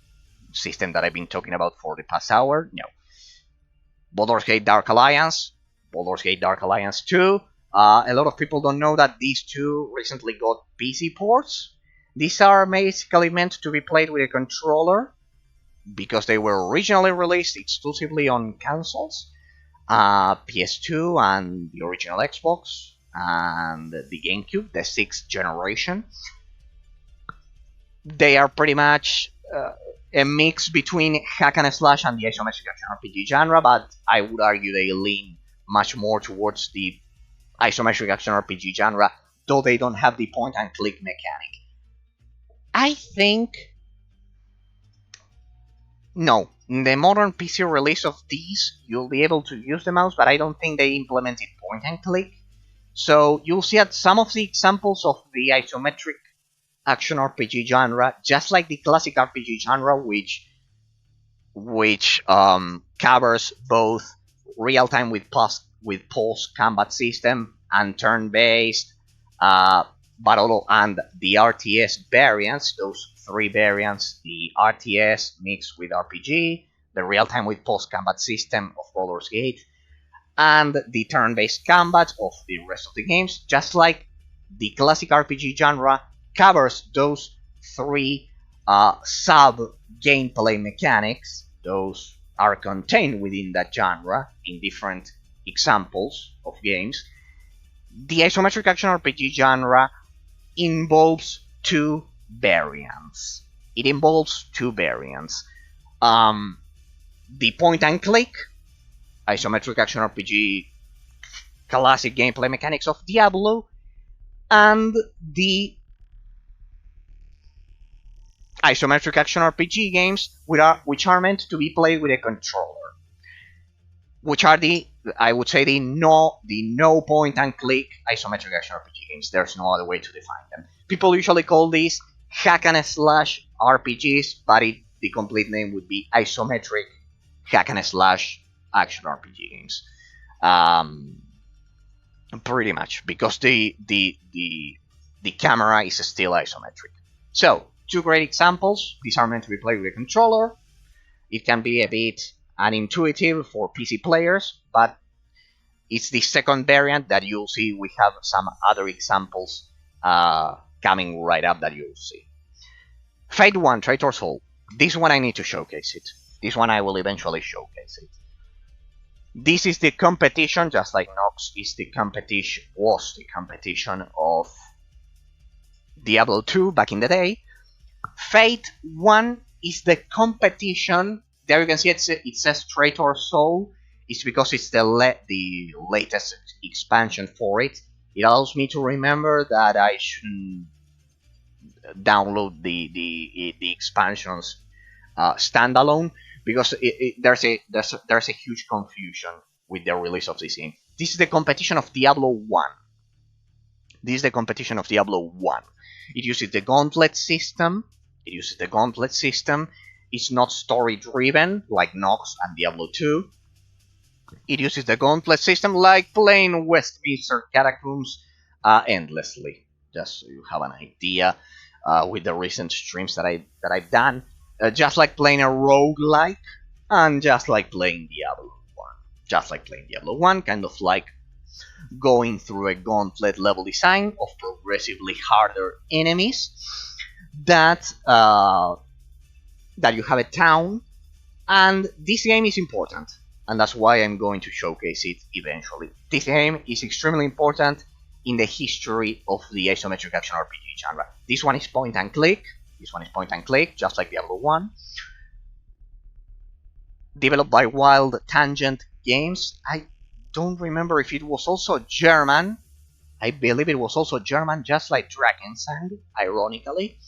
system that I've been talking about for the past hour. No. Baldur's Gate Dark Alliance. Baldur's Gate Dark Alliance 2. A lot of people don't know that these two recently got PC ports. These are basically meant to be played with a controller, because they were originally released exclusively on consoles, PS2 and the original Xbox, and the GameCube, the 6th generation. They are pretty much a mix between hack and slash and the isometric action RPG genre, but I would argue they lean much more towards the isometric action RPG genre, though they don't have the point-and-click mechanic. I think... No, in the modern PC release of these, you'll be able to use the mouse, but I don't think they implemented point-and-click. So you'll see at some of the examples of the isometric action RPG genre, just like the classic RPG genre, which covers both real-time with pause combat system and turn-based, and the RTS variants, those 3 variants, the RTS mixed with RPG, the real-time with post-combat system of Baldur's Gate, and the turn-based combat of the rest of the games, just like the classic RPG genre covers those 3 sub-gameplay mechanics. Those are contained within that genre in different examples of games. The isometric action RPG genre involves 2 variants. It involves 2 variants. The point and click isometric action RPG classic gameplay mechanics of Diablo, and the isometric action RPG games which are meant to be played with a controller, which are I would say the no point and click isometric action RPG games. There's no other way to define them. People usually call these hack and slash RPGs, but the complete name would be isometric hack and slash action RPG games. Pretty much, because the camera is still isometric. So, 2 great examples. These are meant to be played with a controller. It can be a bit unintuitive for PC players, but it's the second variant that you'll see. We have some other examples coming right up that you'll see. Fate 1, Traitor's Soul. This one I need to showcase it. This one I will eventually showcase it. This is the competition, just like Nox was the competition of Diablo 2 back in the day. Fate 1 is the competition. There you can see it says Traitor's Soul. It's because it's the latest expansion for it. It allows me to remember that I shouldn't download the expansions standalone, because there's a huge confusion with the release of this game. This is the competition of Diablo 1. This is the competition of Diablo 1. It uses the gauntlet system. It's not story driven like Nox and Diablo 2. It uses the gauntlet system like playing Westminster Catacombs endlessly. Just so you have an idea with the recent streams that I've done. Just like playing a roguelike, and just like playing Diablo 1. Just like playing Diablo 1, kind of like going through a gauntlet level design of progressively harder enemies that you have a town, and this game is important, and that's why I'm going to showcase it eventually. This game is extremely important in the history of the isometric action RPG genre. This one is point and click. Just like Diablo 1. Developed by Wild Tangent Games. I don't remember if it was also German. I believe it was also German, just like Drakensang, ironically.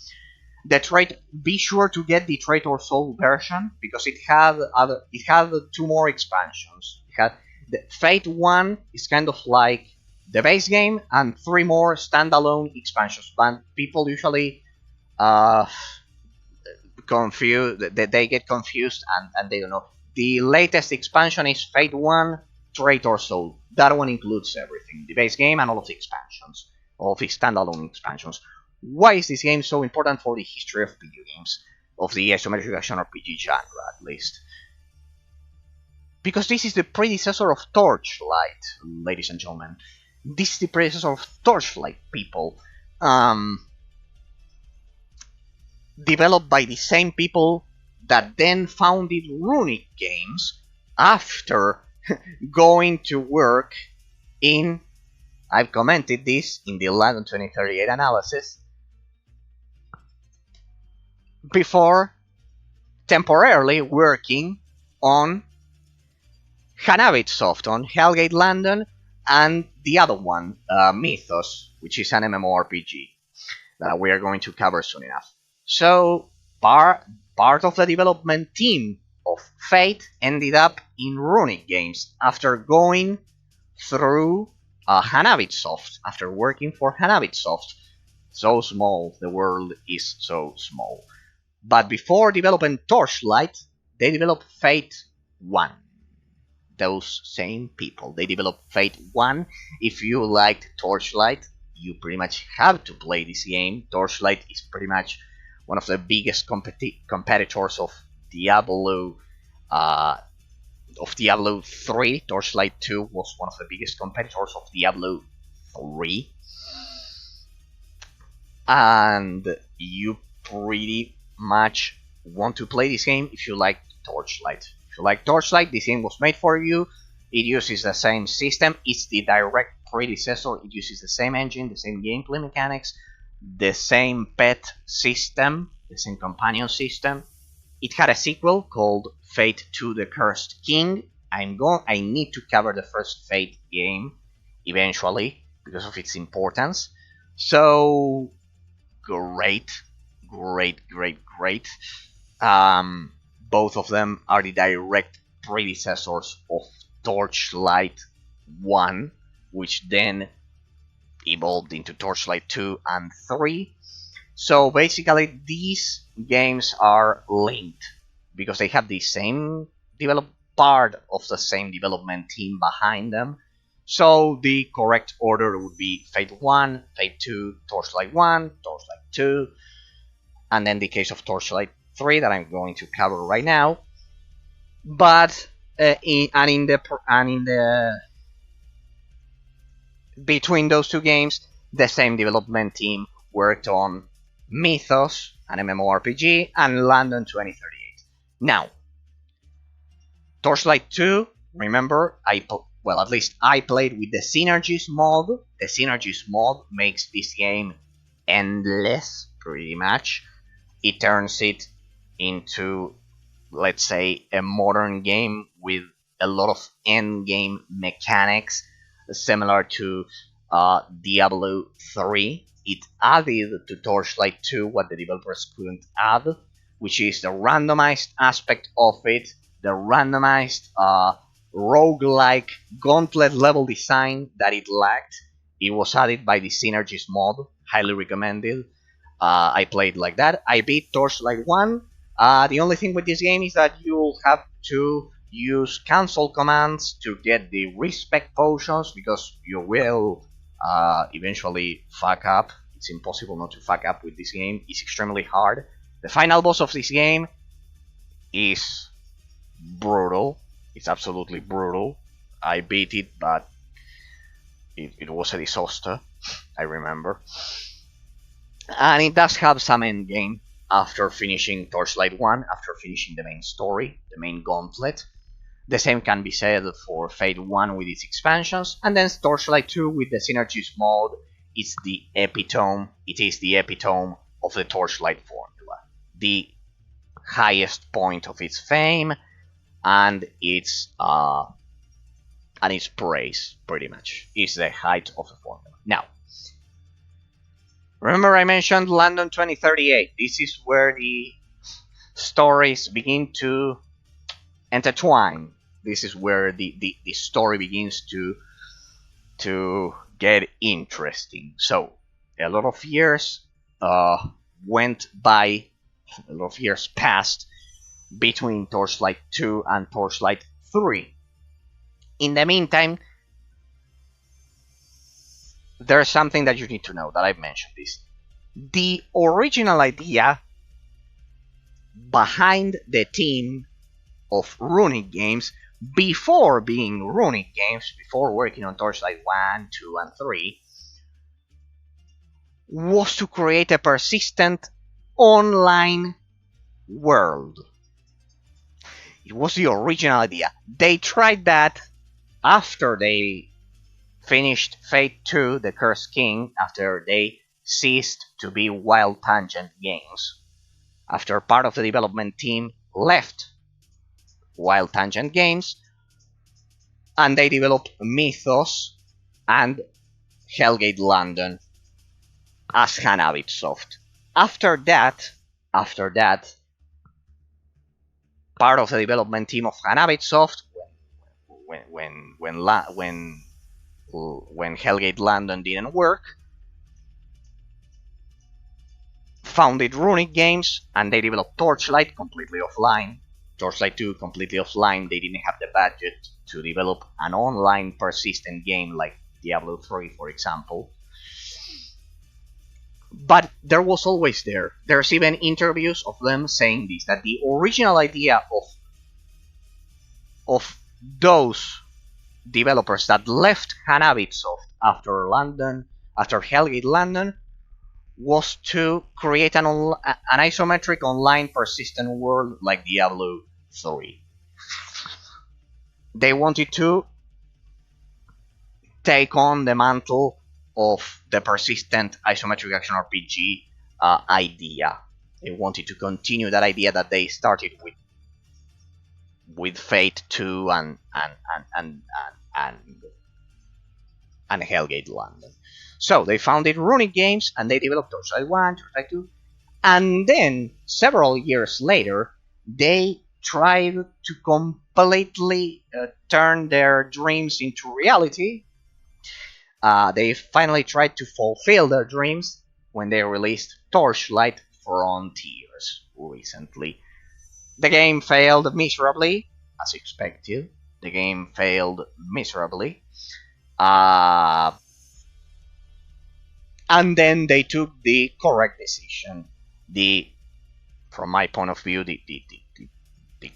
Be sure to get the Traitor's Soul version, because it had 2 more expansions. The Fate 1 is kind of like the base game, and 3 more standalone expansions. But people usually they get confused and they don't know. The latest expansion is Fate 1 Traitor's Soul. That one includes everything, the base game and all of the expansions, all of the standalone expansions. Why is this game so important for the history of video games, of the isometric action RPG genre at least? Because this is the predecessor of Torchlight, ladies and gentlemen. This is the predecessor of Torchlight, people. Developed by the same people that then founded Runic Games after going to work in, I've commented this in the London 2038 analysis, before temporarily working on Hanabisoft, on Hellgate London, and the other one, Mythos, which is an MMORPG that we are going to cover soon enough. So, part of the development team of Fate ended up in Runic Games after going through Hanabisoft, after working for Hanabisoft. So small, the world is so small. But before developing Torchlight, they developed Fate 1. Those same people. They developed Fate 1. If you liked Torchlight, you pretty much have to play this game. Torchlight is pretty much one of the biggest competitors of Diablo. Of Diablo 3, Torchlight 2 was one of the biggest competitors of Diablo 3. And you pretty much want to play this game if you like Torchlight. If you like Torchlight, this game was made for you. It uses the same system. It's the direct predecessor. It uses the same engine, the same gameplay mechanics, the same pet system, the same companion system. It had a sequel called Fate 2: The Cursed King. I need to cover the first Fate game eventually because of its importance. So great. Both of them are the direct predecessors of Torchlight 1, which then evolved into Torchlight 2 and 3. So basically, these games are linked because they have the same part of the same development team behind them. So the correct order would be Fate 1, Fate 2, Torchlight 1, Torchlight 2, and then the case of Torchlight 3 that I'm going to cover right now. But between those two games, the same development team worked on Mythos, an MMORPG, and London 2038. Now, Torchlight 2, remember, at least I played with the Synergies mod. The Synergies mod makes this game endless, pretty much. It turns it into, let's say, a modern game with a lot of end-game mechanics, similar to Diablo 3. It added to Torchlight 2 what the developers couldn't add, which is the randomized aspect of it, the randomized roguelike gauntlet level design that it lacked. It was added by the Synergies mod, highly recommended. I played like that. I beat Torchlight 1. The only thing with this game is that you'll have to use cancel commands to get the respect potions, because you will eventually fuck up. It's impossible not to fuck up with this game. It's extremely hard. The final boss of this game is brutal. It's absolutely brutal. I beat it, but it was a disaster, I remember. And it does have some endgame after finishing Torchlight 1, after finishing the main story, the main gauntlet. The same can be said for Fate 1 with its expansions, and then Torchlight 2 with the Synergies mod. It is the epitome of the Torchlight formula. The highest point of its fame and its praise, pretty much, is the height of the formula. Now, remember I mentioned London 2038. This is where the stories begin to intertwine. This is where the story begins to get interesting. So, a lot of years went by, a lot of years passed between Torchlight 2 and Torchlight 3. In the meantime, there's something that you need to know that I've mentioned this. The original idea behind the team of Runic Games, before being Runic Games, before working on Torchlight 1, 2, and 3, was to create a persistent online world. It was the original idea. They tried that after they finished Fate 2, The Cursed King, after they ceased to be Wild Tangent Games. After part of the development team left Wild Tangent Games, and they developed Mythos and Hellgate London as Hanabitsoft. After that, part of the development team of Hanabitsoft, when Hellgate London didn't work, founded Runic Games, and they developed Torchlight completely offline. Torchlight 2 completely offline. They didn't have the budget to develop an online persistent game like Diablo 3, for example. But there was always there's even interviews of them saying this, that the original idea of those developers that left Hanabisoft after Hellgate London, was to create an isometric online persistent world like Diablo 3. They wanted to take on the mantle of the persistent isometric action RPG idea. They wanted to continue that idea that they started with Fate 2 and Hellgate London. So they founded Runic Games and they developed Torchlight 1, Torchlight 2, and then several years later they tried to completely turn their dreams into reality. They finally tried to fulfill their dreams when they released Torchlight Frontiers recently. The game failed miserably, as expected. The game failed miserably. And then they took the correct decision. From my point of view, the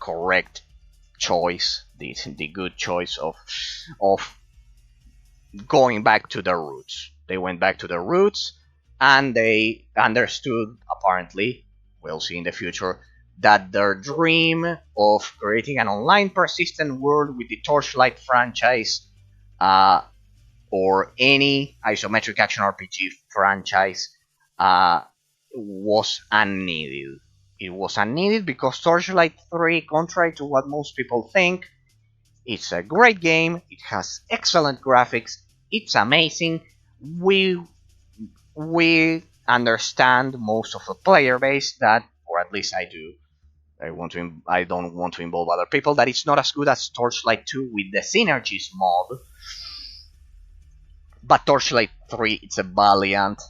correct choice, the good choice of going back to their roots. They went back to their roots, and they understood, apparently, we'll see in the future, that their dream of creating an online persistent world with the Torchlight franchise, or any isometric action RPG franchise, was unneeded. It was unneeded because Torchlight 3, contrary to what most people think, it's a great game. It has excellent graphics. It's amazing. We understand, most of the player base, that, or at least I do. I don't want to involve other people, that it's not as good as Torchlight 2 with the Synergies mod. But Torchlight 3, it's a valiant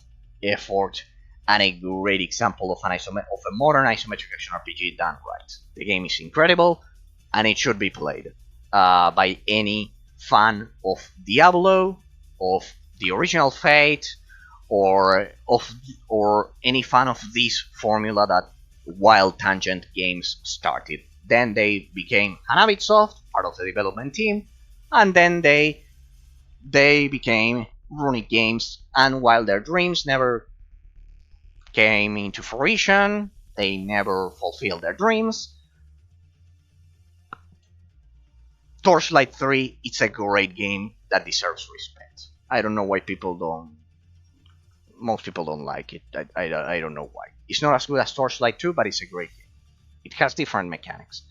effort and a great example of a modern isometric action RPG done right. The game is incredible, and it should be played by any fan of Diablo, of the original Fate, or any fan of this formula that Wild Tangent Games started. Then they became Hanabisoft, part of the development team, and then they became Runic Games. And while their dreams never came into fruition, they never fulfilled their dreams, Torchlight 3, it's a great game that deserves respect. I don't know why most people don't like it. I don't know why. It's not as good as Torchlight 2, but it's a great game. It has different mechanics.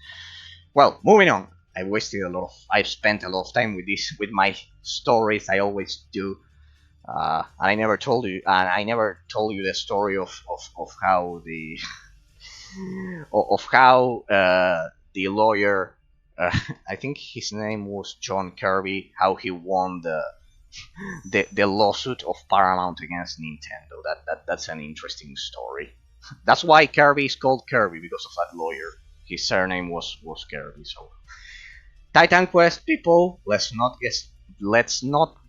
Well, moving on. I've spent a lot of time with my stories. I always do. And I never told you the story of how the the lawyer, I think his name was John Kirby, how he won the lawsuit of Paramount against Nintendo. That's an interesting story. That's why Kirby is called Kirby, because of that lawyer. His surname was Kirby. So, Titan Quest, people, let's not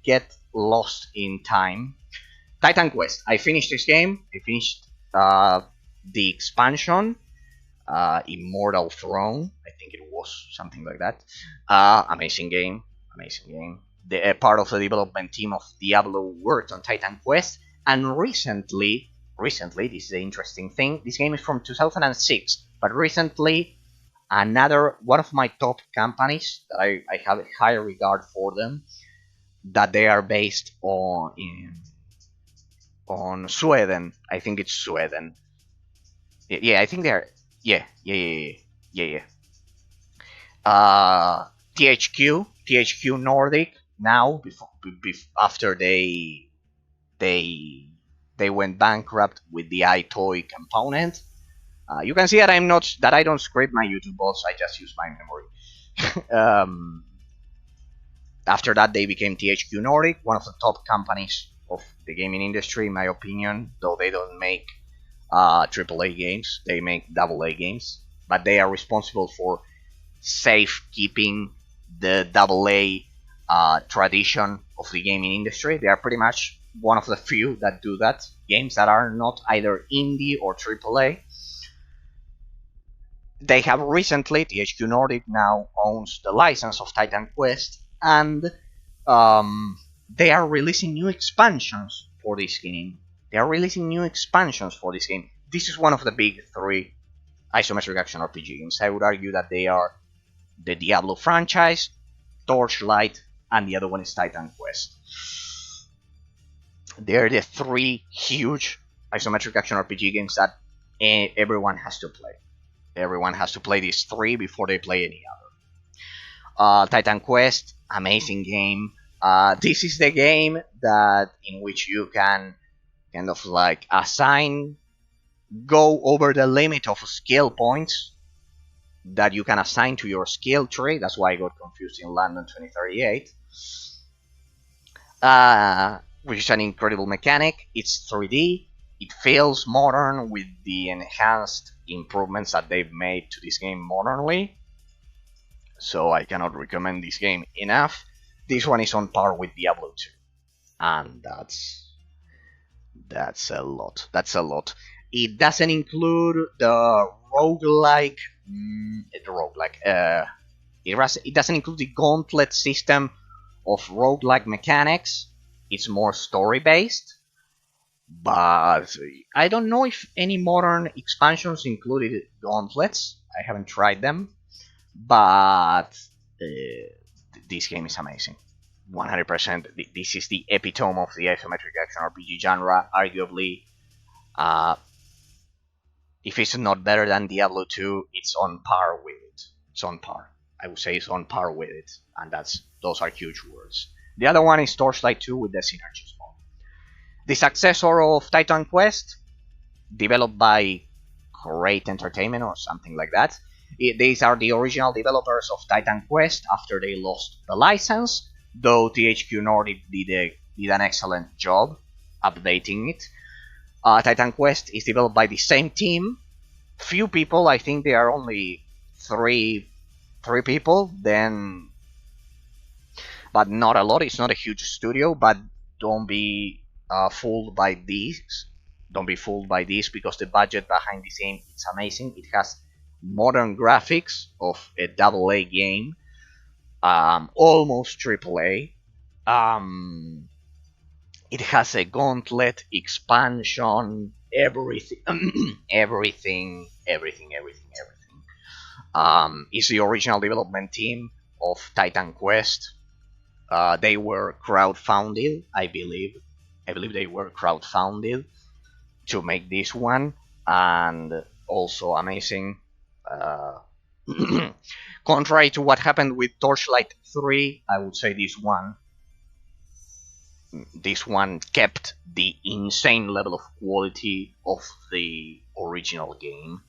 get lost in time. Titan Quest. I finished this game. I finished the expansion, Immortal Throne. I think it was something like that. Amazing game. The part of the development team of Diablo worked on Titan Quest, and recently, this is the interesting thing. This game is from 2006, but recently, another one of my top companies that I have a high regard for them, that they are based on Sweden. I think it's Sweden. Yeah, I think they're yeah. THQ Nordic now, after they went bankrupt with the iToy component. You can see that I don't script my YouTube bots. I just use my memory. After that, they became THQ Nordic, one of the top companies of the gaming industry, in my opinion. Though they don't make AAA games, they make AA games, but they are responsible for safekeeping the AA tradition of the gaming industry. They are pretty much one of the few that do that. Games that are not either indie or AAA. They have recently, THQ Nordic now owns the license of Titan Quest, and they are releasing new expansions for this game. This is one of the big three isometric action RPG games. I would argue that they are the Diablo franchise, Torchlight, and the other one is Titan Quest. They're the three huge isometric action RPG games that everyone has to play. Everyone has to play these three before they play any other. Titan Quest, amazing game. This is the game that in which you can kind of like go over the limit of skill points that you can assign to your skill tree. That's why I got confused in London 2038. Which is an incredible mechanic. It's 3D. It feels modern with the enhanced improvements that they've made to this game modernly. So I cannot recommend this game enough. This one is on par with Diablo 2. And that's a lot. It doesn't include the roguelike. It doesn't include the gauntlet system of roguelike mechanics. It's more story based. But I don't know if any modern expansions included gauntlets. I haven't tried them. But this game is amazing. 100%. This is the epitome of the isometric action RPG genre. Arguably, if it's not better than Diablo 2, it's on par with it. It's on par. I would say it's on par with it. And those are huge words. The other one is Torchlight 2 with the synergies mode. The successor of Titan Quest, developed by Great Entertainment or something like that. These are the original developers of Titan Quest after they lost the license, though THQ Nordic did an excellent job updating it. Titan Quest is developed by the same team. Few people, I think there are only three people, but not a lot. It's not a huge studio, but don't be fooled by this. Don't be fooled by this because the budget behind this game is amazing. It has modern graphics of a AA game, almost AAA. It has a gauntlet expansion, everything. It's the original development team of Titan Quest. They were crowdfunded, I believe. They were crowdfunded to make this one, and also amazing. Contrary to what happened with Torchlight 3, I would say this one kept the insane level of quality of the original game.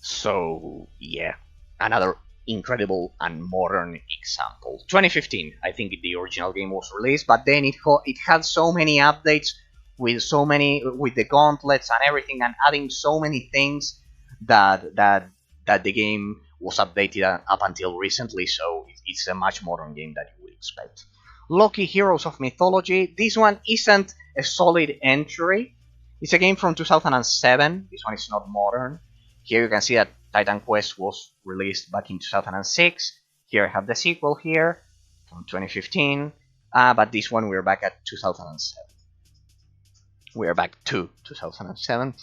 So yeah, another incredible and modern example. 2015, I think the original game was released, but then it had so many updates with the gauntlets and everything, and adding so many things that the game was updated up until recently. So it's a much modern game that you would expect. Loki Heroes of Mythology. This one isn't a solid entry. It's a game from 2007. This one is not modern. Here you can see that Titan Quest was released back in 2006. Here I have the sequel here from 2015. But this one we're back at 2007. We're back to 2007.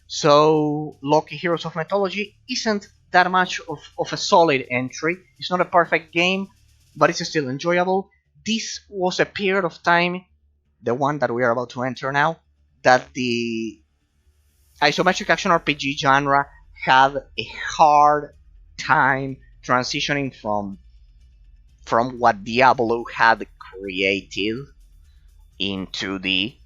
So Loki Heroes of Mythology isn't that much of a solid entry. It's not a perfect game, but it's still enjoyable. This was a period of time, the one that we are about to enter now, that the isometric action RPG genre had a hard time transitioning from what Diablo had created into the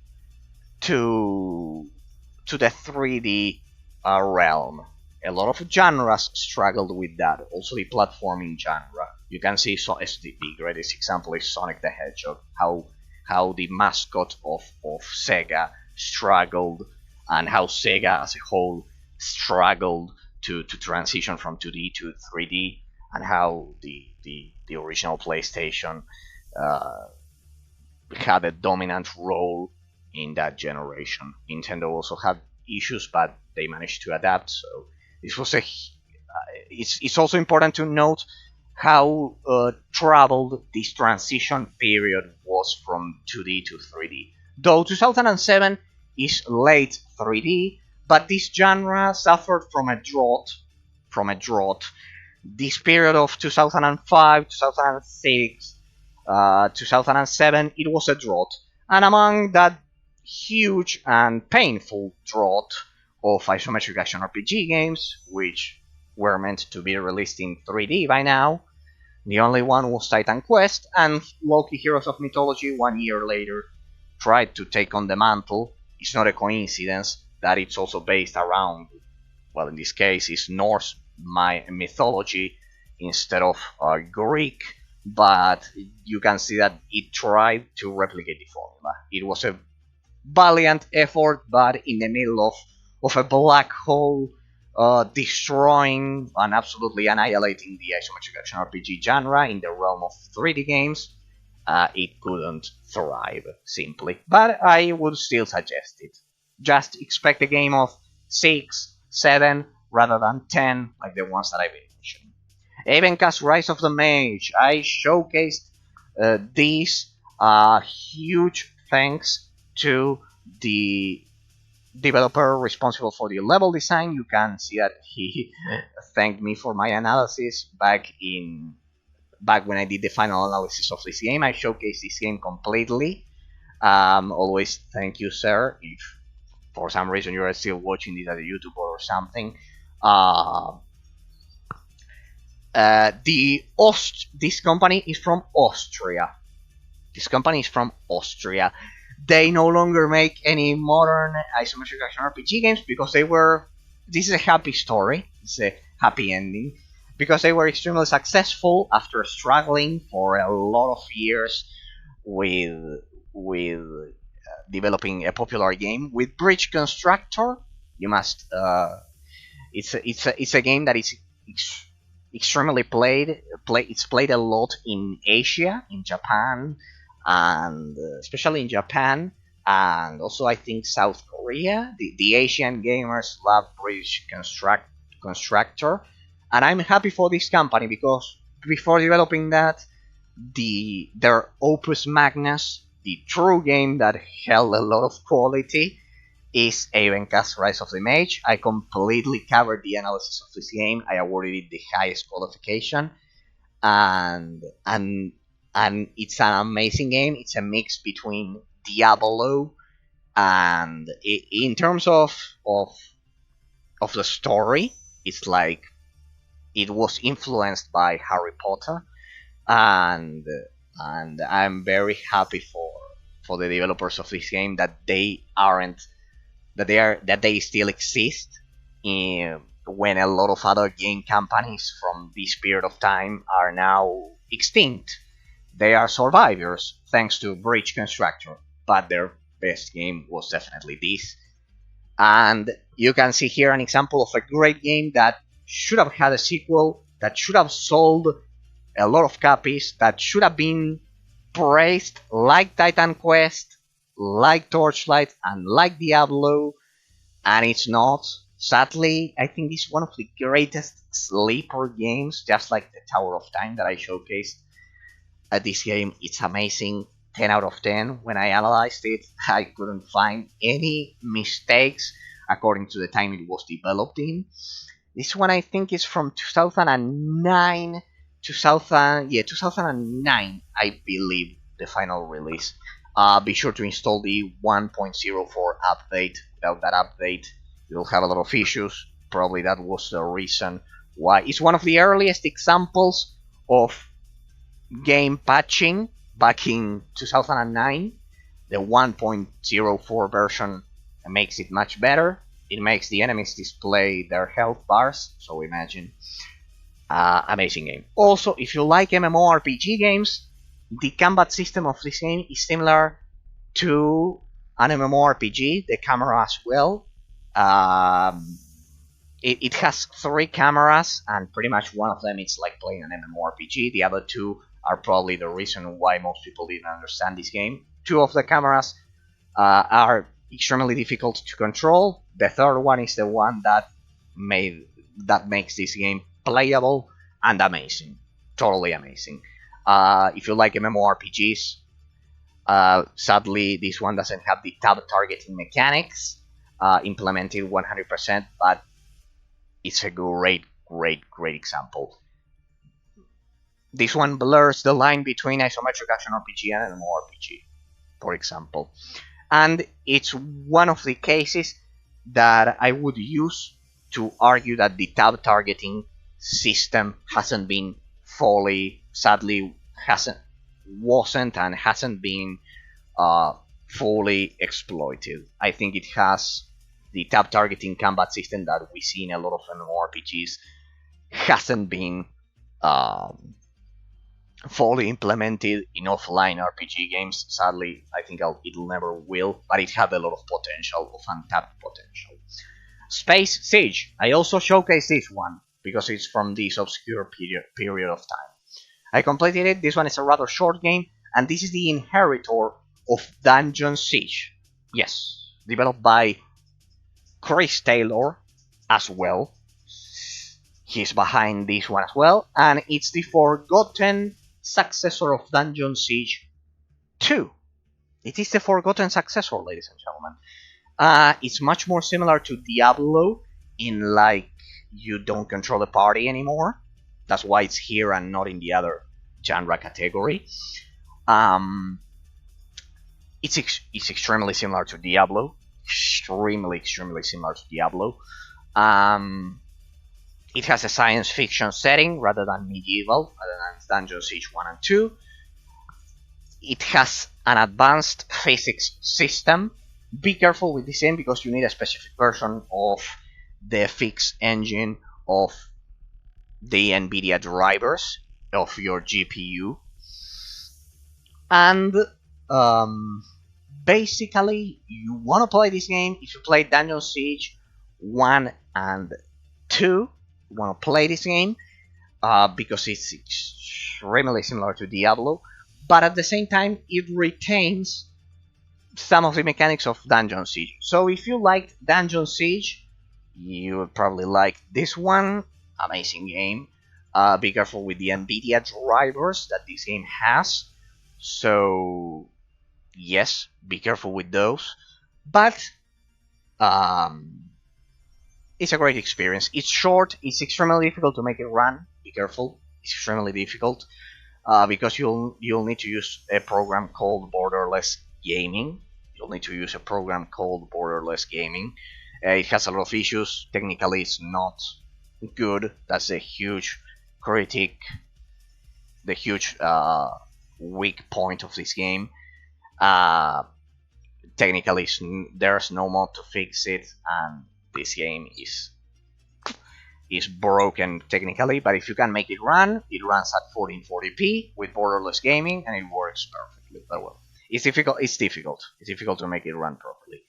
3D realm. A lot of genres struggled with that. Also the platforming genre. You can see the greatest example is Sonic the Hedgehog. How the mascot of Sega struggled, and how Sega as a whole struggled to transition from 2D to 3D, and how the original PlayStation had a dominant role in that generation. Nintendo also had issues, but they managed to adapt. So this was a. It's also important to note how troubled this transition period was from 2D to 3D. Though 2007 is late 3D, but this genre suffered from a drought. This period of 2005, 2006, 2007, it was a drought. And among that huge and painful drought of isometric action RPG games, which were meant to be released in 3D by now, the only one was Titan Quest, and Loki Heroes of Mythology 1 year later tried to take on the mantle. It's not a coincidence that it's also based around, well, in this case, it's Norse mythology instead of Greek, but you can see that it tried to replicate the formula. It was a valiant effort, but in the middle of a black hole, destroying and absolutely annihilating the isometric action RPG genre in the realm of 3D games. It couldn't thrive, simply. But I would still suggest it. Just expect a game of 6, 7, rather than 10, like the ones that I've been mentioning. Evencast Rise of the Mage. I showcased this huge thanks to the developer responsible for the level design. You can see that he thanked me for my analysis back when I did the final analysis of this game. I showcased this game completely. Always thank you, sir. If for some reason you are still watching this at YouTube or something, this company is from Austria. They no longer make any modern isometric action RPG games because they were. This is a happy story. It's a happy ending because they were extremely successful after struggling for a lot of years with developing a popular game with Bridge Constructor. You must. It's a game that is extremely played. It's played a lot in Asia, in Japan, and especially in Japan, and also I think South Korea. The Asian gamers love Bridge Constructor, and I'm happy for this company because before developing that, their Opus Magnus, the true game that held a lot of quality, is Evencast Rise of the Mage. I completely covered the analysis of this game. I awarded it the highest qualification, and it's an amazing game. It's a mix between Diablo and in terms of the story, it's like it was influenced by Harry Potter, and I'm very happy for the developers of this game that they still exist when a lot of other game companies from this period of time are now extinct. They are survivors thanks to Bridge Constructor, but their best game was definitely this. And you can see here an example of a great game that should have had a sequel, that should have sold a lot of copies, that should have been praised like Titan Quest, like Torchlight, and like Diablo, and it's not. Sadly, I think this is one of the greatest sleeper games, just like the Tower of Time that I showcased. This game, it's amazing. 10 out of 10. When I analyzed it, I couldn't find any mistakes according to the time it was developed in. This one I think is from 2009. 2009, I believe, the final release. Be sure to install the 1.04 update. Without that update, you'll have a lot of issues. Probably that was the reason why. It's one of the earliest examples of game patching back in 2009. The 1.04 version makes it much better. It makes the enemies display their health bars, so imagine. Amazing game. Also, if you like MMORPG games, the combat system of this game is similar to an MMORPG, the camera as well. It has 3 cameras, and pretty much one of them is like playing an MMORPG. The other 2 are probably the reason why most people didn't understand this game. 2 of the cameras are extremely difficult to control. The third one is the one that makes this game playable and amazing, totally amazing. If you like MMORPGs, sadly this one doesn't have the tab targeting mechanics implemented 100%, but it's a great example. This one blurs the line between Isometric Action RPG and MMORPG, for example. And it's one of the cases that I would use to argue that the tab targeting system hasn't been wasn't and hasn't been fully exploited. I think it has the tab targeting combat system that we see in a lot of MMORPGs hasn't been fully implemented in offline RPG games. Sadly, I think it'll never will, but it had a lot of potential, of untapped potential. Space Siege. I also showcased this one because it's from this obscure period of time. I completed it. This one is a rather short game, and this is the inheritor of Dungeon Siege. Yes, developed by Chris Taylor as well. He's behind this one as well, and it's the forgotten successor of Dungeon Siege 2. It is the forgotten successor, ladies and gentlemen. It's much more similar to Diablo in like you don't control the party anymore. That's why it's here and not in the other genre category. It's extremely similar to Diablo. Extremely similar to Diablo. It has a science fiction setting rather than medieval, rather than Dungeon Siege 1 and 2. It has an advanced physics system. Be careful with this game because you need a specific version of the fix engine of the NVIDIA drivers of your GPU. And basically, you want to play this game if you play Dungeon Siege 1 and 2. You want to play this game because it's extremely similar to Diablo, but at the same time, it retains some of the mechanics of Dungeon Siege. So if you liked Dungeon Siege, you would probably like this one. Amazing game. Be careful with the NVIDIA drivers that this game has. So yes, be careful with those. But it's a great experience. It's short. It's extremely difficult to make it run. Be careful. It's extremely difficult because you'll need to use a program called Borderless Gaming. You'll need to use a program called Borderless Gaming. It has a lot of issues. Technically, it's not good. That's a huge critique. The huge weak point of this game. Technically, there's no mod to fix it, and this game is broken technically. But if you can make it run, it runs at 1440p with borderless gaming, and it works perfectly. But well, it's difficult. It's difficult to make it run properly.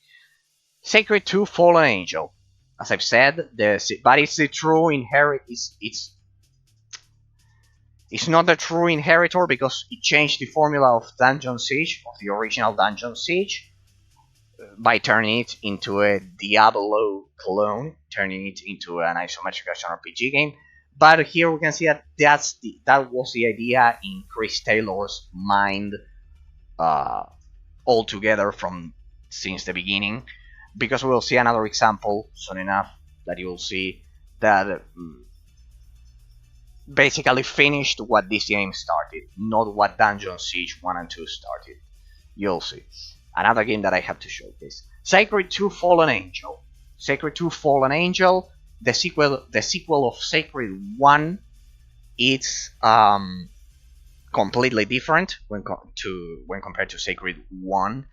Sacred 2 Fallen Angel. As I've said, but it's the true it's not the true inheritor because it changed the formula of Dungeon Siege, of the original Dungeon Siege, by turning it into a Diablo clone, turning it into an isometric action RPG game. But here we can see that that was the idea in Chris Taylor's mind altogether since the beginning. Because we'll see another example soon enough that you will see that basically finished what this game started, not what Dungeon Siege 1 and 2 started. You'll see. Another game that I have to showcase. Sacred 2 Fallen Angel. Sacred 2 Fallen Angel, the sequel of Sacred 1, it's completely different when compared to Sacred 1.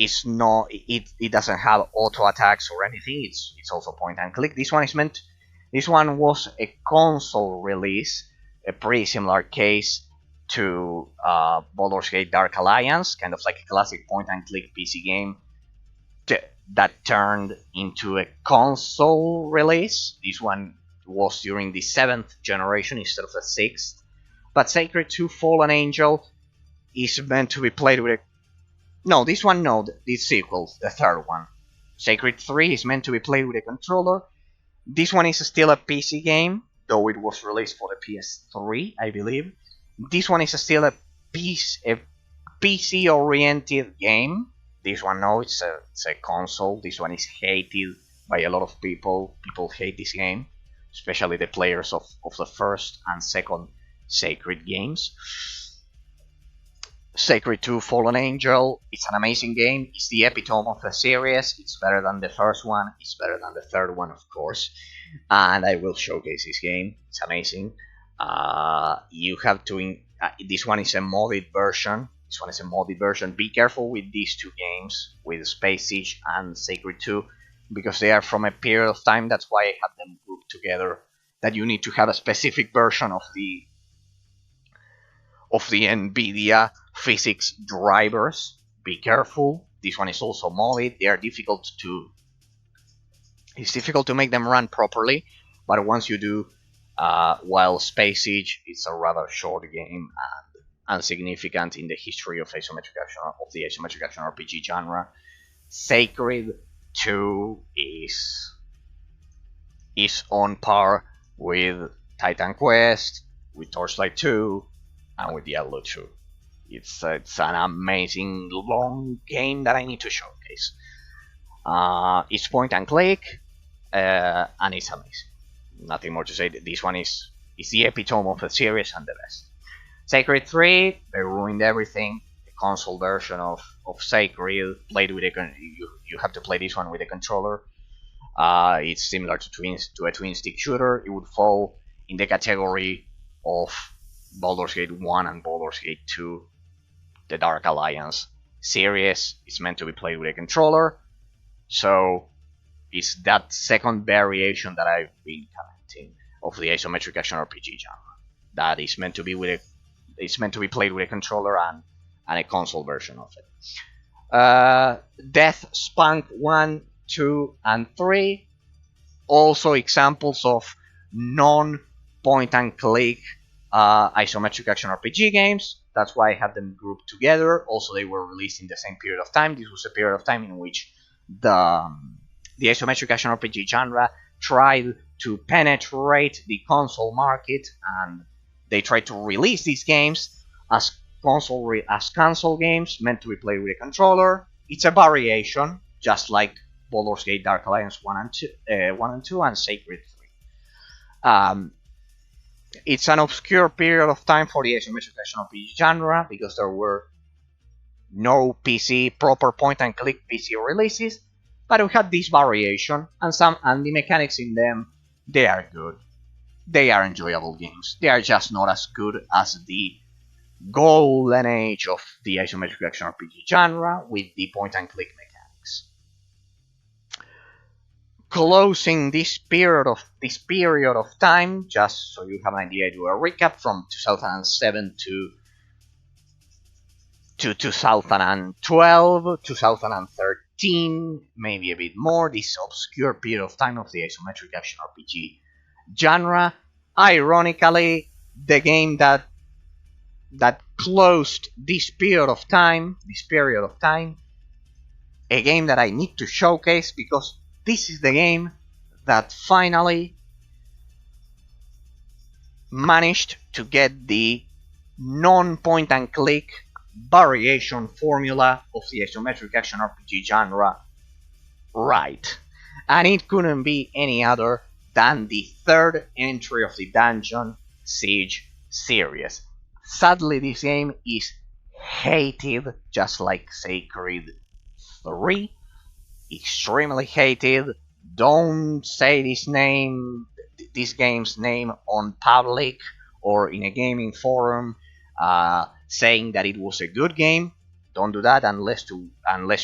It doesn't have auto attacks or anything. It's also point and click. This one was a console release, a pretty similar case to Baldur's Gate Dark Alliance, kind of like a classic point and click PC game that turned into a console release. This one was during the 7th generation instead of the 6th. But Sacred 2 Fallen Angel is meant to be played with No, this one no, the sequel, the third one. Sacred 3 is meant to be played with a controller. This one is still a PC game, though it was released for the PS3, I believe. This one is still a PC-oriented game. This one, no, it's a console. This one is hated by a lot of people. People hate this game, especially the players of the first and second Sacred games. Sacred 2 Fallen Angel, it's an amazing game. It's the epitome of the series. It's better than the first one. It's better than the third one, of course. And I will showcase this game. It's amazing. You have to... this one is a modded version. This one is a modded version. Be careful with these two games, with Space Siege and Sacred 2, because they are from a period of time. That's why I have them grouped together. That you need to have a specific version of the NVIDIA physics drivers. Be careful. This one is also modded. They are difficult to... It's difficult to make them run properly, but once you do, while Space Siege is a rather short game and insignificant in the history of the isometric action RPG genre, Sacred 2 is on par with Titan Quest, with Torchlight 2, and with Diablo 2. It's an amazing long game that I need to showcase. It's point and click, and it's amazing. Nothing more to say. This one is the epitome of the series and the best. Sacred 3, they ruined everything. The console version of Sacred, played with you have to play this one with a controller. It's similar to a twin stick shooter. It would fall in the category of Baldur's Gate 1 and Baldur's Gate 2, the Dark Alliance series. Is meant to be played with a controller, so it's that second variation that I've been commenting of the isometric action RPG genre. That is meant to be played with a controller and a console version of it. Death Spunk 1, 2, and 3, also examples of non-point and click isometric action RPG games. That's why I have them grouped together. Also, they were released in the same period of time. This was a period of time in which the isometric action RPG genre tried to penetrate the console market, and they tried to release these games as console games meant to be played with a controller. It's a variation, just like Baldur's Gate Dark Alliance 1 and 2 and Sacred 3. It's an obscure period of time for the isometric action RPG genre because there were no proper point and click PC releases, but we had this variation, and the mechanics in them, they are good. They are enjoyable games. They are just not as good as the golden age of the isometric action RPG genre with the point and click mechanics. Closing this period of time, just so you have an idea, I do a recap from 2007 to 2012, 2013, maybe a bit more. This obscure period of time of the isometric action RPG genre. Ironically, the game that closed this period of time, a game that I need to showcase because this is the game that finally managed to get the non-point and click variation formula of the isometric action RPG genre right. And it couldn't be any other than the third entry of the Dungeon Siege series. Sadly, this game is hated, just like Sacred 3. Extremely hated. Don't say this game's name on public or in a gaming forum, saying that it was a good game. Don't do that unless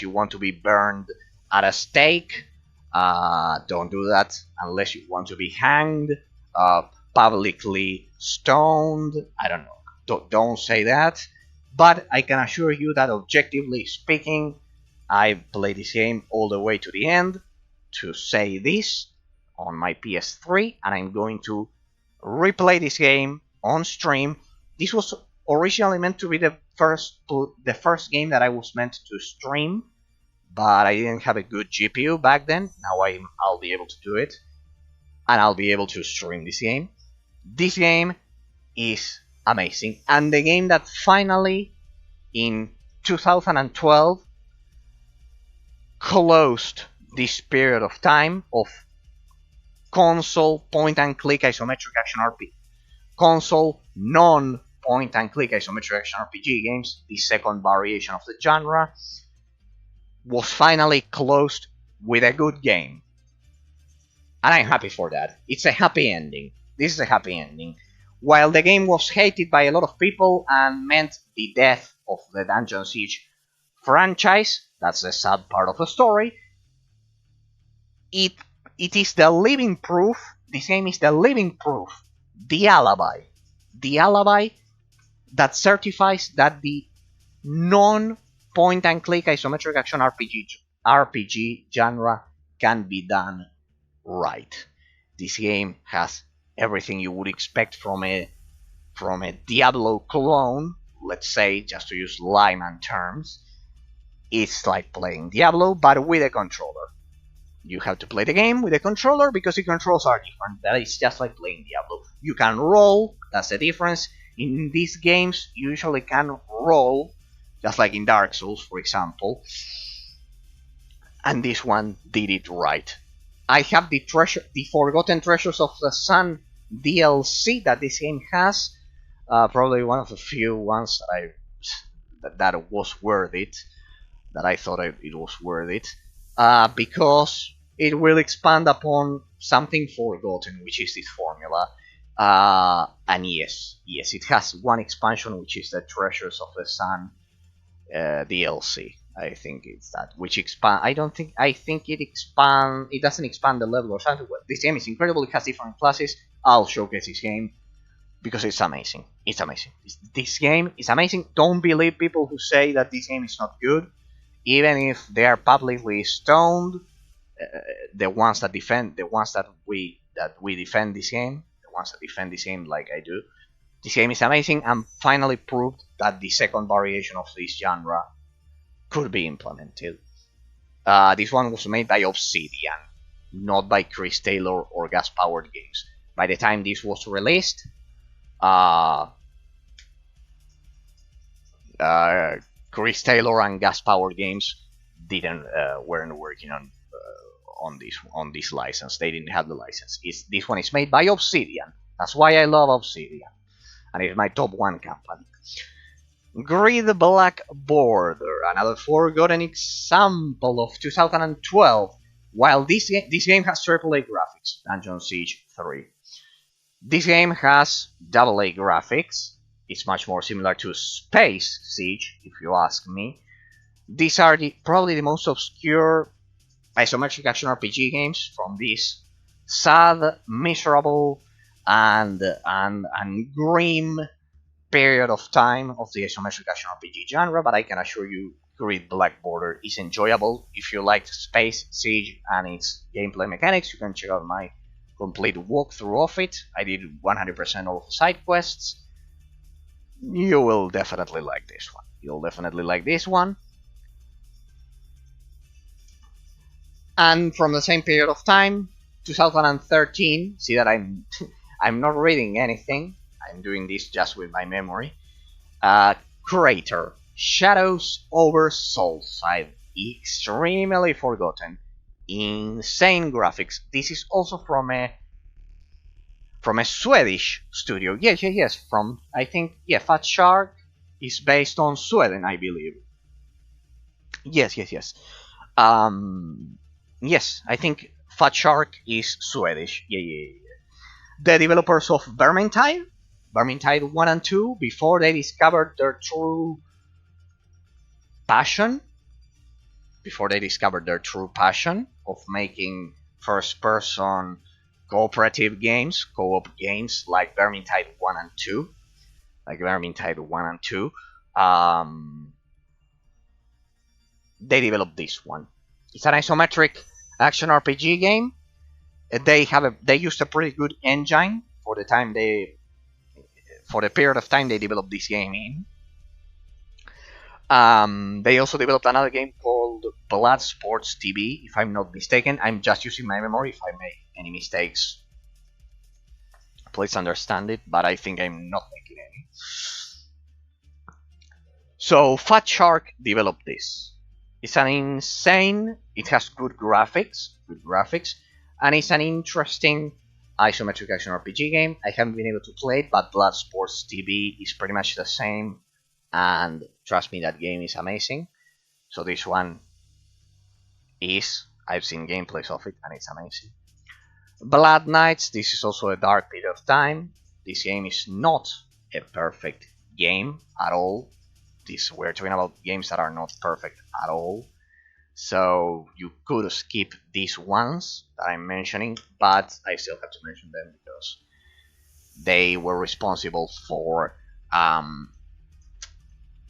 you want to be burned at a stake. Don't do that unless you want to be hanged, publicly stoned. I don't know. Don't say that. But I can assure you that objectively speaking, I played this game all the way to the end to say this on my PS3, and I'm going to replay this game on stream. This was originally meant to be the first game that I was meant to stream, but I didn't have a good GPU back then. Now I'll be able to do it, and I'll be able to stream this game. This game is amazing, and the game that finally in 2012 closed this period of time of console point and click isometric action RPG, console non point and click isometric action RPG games, the second variation of the genre, was finally closed with a good game. And I'm happy for that. It's a happy ending. This is a happy ending. While the game was hated by a lot of people and meant the death of the Dungeon Siege franchise, that's the sad part of the story, it is the living proof, this game is the living proof, the alibi that certifies that the non-point and click isometric action RPG genre can be done right. This game has everything you would expect from a Diablo clone, let's say, just to use layman terms. It's like playing Diablo, but with a controller. You have to play the game with a controller because the controls are different. That is just like playing Diablo. You can roll, that's the difference. In these games, you usually can roll, just like in Dark Souls, for example. And this one did it right. I have the Forgotten Treasures of the Sun DLC that this game has. Probably one of the few ones that was worth it. That I thought it was worth it. Because it will expand upon something forgotten, which is this formula. And yes, it has one expansion, which is the Treasures of the Sun DLC. I think it's that, which expand. I think it expand. It doesn't expand the level or something. Well, this game is incredible. It has different classes. I'll showcase this game because it's amazing. It's amazing. This game is amazing. Don't believe people who say that this game is not good, even if they are publicly stoned. The ones that we defend this game, the ones that defend this game like I do. This game is amazing and finally proved that the second variation of this genre could be implemented. This one was made by Obsidian, not by Chris Taylor or Gas Powered Games. By the time this was released, Chris Taylor and Gas Powered Games weren't working on this license. They didn't have the license. This one is made by Obsidian. That's why I love Obsidian, and it's my top one company. Grid Black Border, another forgotten example of 2012. While this game has AAA graphics, Dungeon Siege 3. This game has AA graphics. It's much more similar to Space Siege, if you ask me. These are probably the most obscure isometric action RPG games from this sad, miserable, and grim period of time of the isometric action RPG genre, but I can assure you Grid Black Border is enjoyable. If you liked Space Siege and its gameplay mechanics, you can check out my complete walkthrough of it. I did 100% of the side quests. You will definitely like this one. You'll definitely like this one. And from the same period of time, 2013, see that I'm not reading anything. I'm doing this just with my memory. Crater, Shadows over Soulside, extremely forgotten, insane graphics. This is also from a Swedish studio. Yes. From I think Fat Shark is based on Sweden, I believe. Yes. Yes, I think Fat Shark is Swedish. Yeah. The developers of Vermintide 1 and 2, before they discovered their true passion, of making first-person cooperative games, co-op games like Vermintide 1 and 2, they developed this one. It's an isometric action RPG game. They used a pretty good engine for the time for the period of time they developed this game in. They also developed another game called Blood Sports TV, if I'm not mistaken. I'm just using my memory. If I make any mistakes, please understand it, but I think I'm not making any. So Fat Shark developed this. It's an insane, it has good graphics, and it's an interesting isometric action RPG game. I haven't been able to play it, but Blood Sports TV is pretty much the same, and trust me, that game is amazing. So this one is, I've seen gameplays of it, and it's amazing. Blood Knights, this is also a dark period of time. This game is not a perfect game at all. We're talking about games that are not perfect at all. So you could skip these ones that I'm mentioning, but I still have to mention them because they were responsible for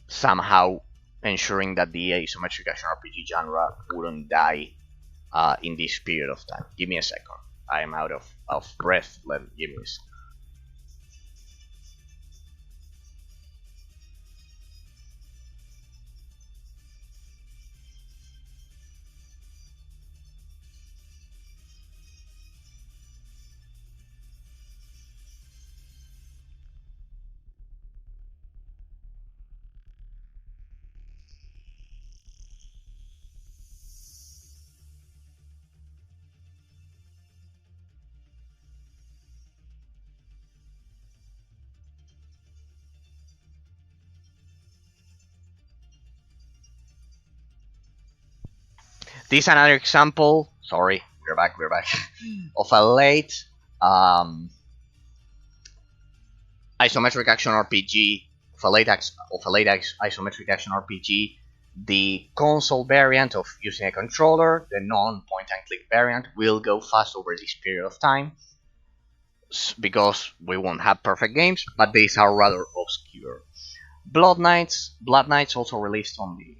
somehow ensuring that the isometric action RPG genre wouldn't die in this period of time. Give me a second. I am out of breath. Give me a second. This is another example. Sorry, we're back. Of a late isometric action RPG. Of a late isometric action RPG. The console variant of using a controller, the non-point and click variant, will go fast over this period of time because we won't have perfect games, but these are rather obscure. Blood Knights also released on the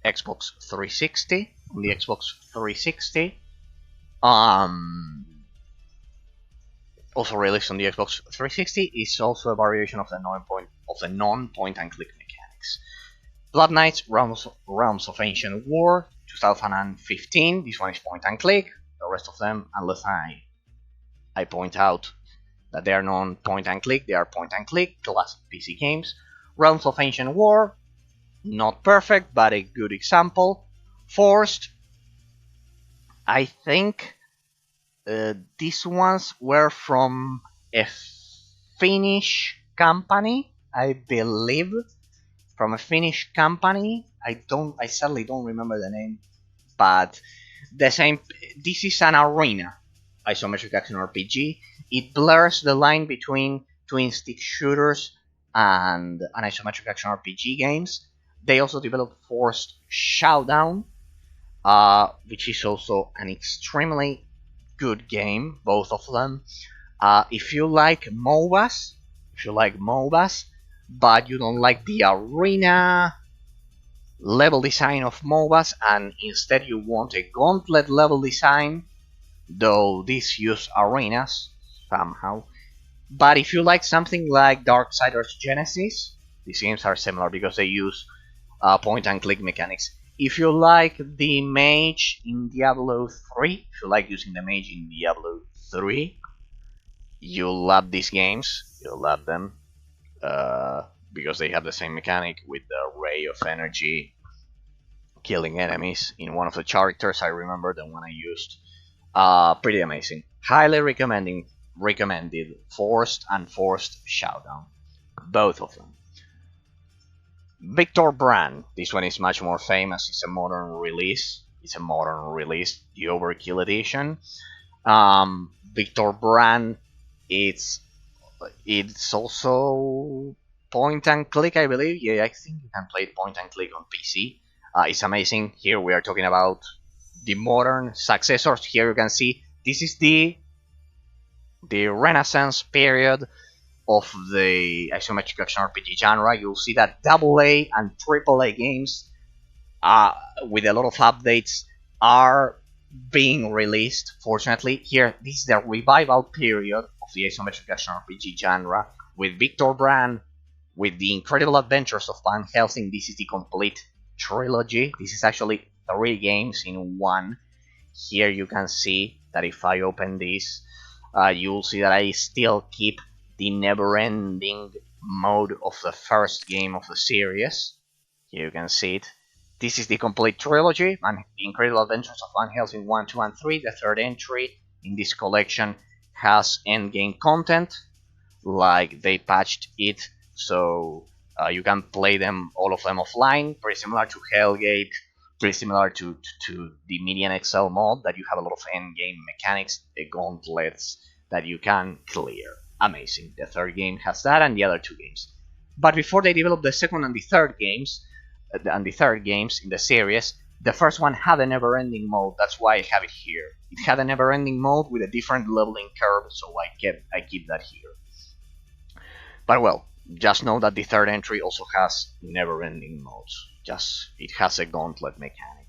Xbox 360. On the Xbox 360. Also released on the Xbox 360 is also a variation of the non-point and click mechanics. Blood Knights Realms of Ancient War 2015. This one is point and click. The rest of them, unless I point out that they are non-point and click, they are point and click classic PC games. Realms of Ancient War, not perfect, but a good example. Forced, I think these ones were from a Finnish company, I believe. From a Finnish company. I sadly don't remember the name, but the same. This is an arena isometric action RPG. It blurs the line between twin stick shooters and an isometric action RPG games. They also developed Forced Showdown, which is also an extremely good game, both of them. If you like MOBAs, but you don't like the arena level design of MOBAs, and instead you want a gauntlet level design, though these use arenas somehow. But if you like something like Darksiders Genesis, these games are similar because they use point and click mechanics. If you like the mage in Diablo 3, if you like using the mage in Diablo 3, you'll love these games. You'll love them because they have the same mechanic with the ray of energy killing enemies in one of the characters. I remember the one I used. Pretty amazing. Highly recommended Forced and Forced Showdown. Both of them. Victor Brand. This one is much more famous. It's a modern release. The Overkill edition. Victor Brand. It's also point and click, I believe. Yeah, I think you can play point and click on PC. It's amazing. Here we are talking about the modern successors. Here you can see this is the Renaissance period of the isometric action RPG genre. You'll see that AA and AAA games with a lot of updates are being released. Fortunately, here this is the revival period of of the isometric action RPG genre with Victor Brand, with the Incredible Adventures of Van Helsing. This is the complete trilogy. This is actually 3 games in one. Here you can see that if I open this, you'll see that I still keep the never-ending mode of the first game of the series. Here you can see it. This is the complete trilogy, and the Incredible Adventures of Van Helsing 1, 2, and 3. The third entry in this collection has endgame content, like they patched it, so you can play them, all of them, offline, pretty similar to Hellgate, pretty similar to the Median XL mod, that you have a lot of endgame mechanics, the gauntlets that you can clear. Amazing. The third game has that, and the other 2 games. But before they developed the second and the third games, in the series, the first one had a never-ending mode. That's why I have it here. It had a never-ending mode with a different leveling curve, so I keep that here. But well, just know that the third entry also has never-ending modes. It has a gauntlet mechanic.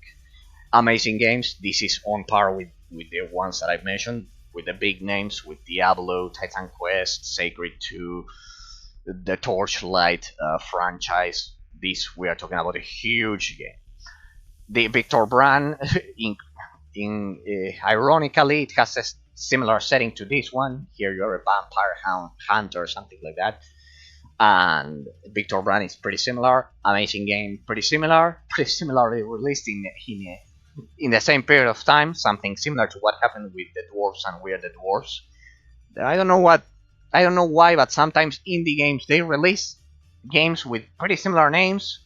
Amazing games. This is on par with the ones that I've mentioned, with the big names, with Diablo, Titan Quest, Sacred 2, the Torchlight franchise. We are talking about a huge game. The Victor Brand, ironically, it has a similar setting to this one. Here you're a vampire hunter or something like that. And Victor Brand is pretty similar. Amazing game, pretty similarly released in the same period of time. Something similar to what happened with the dwarves and We're the Dwarves. I don't know why, but sometimes indie games, they release games with pretty similar names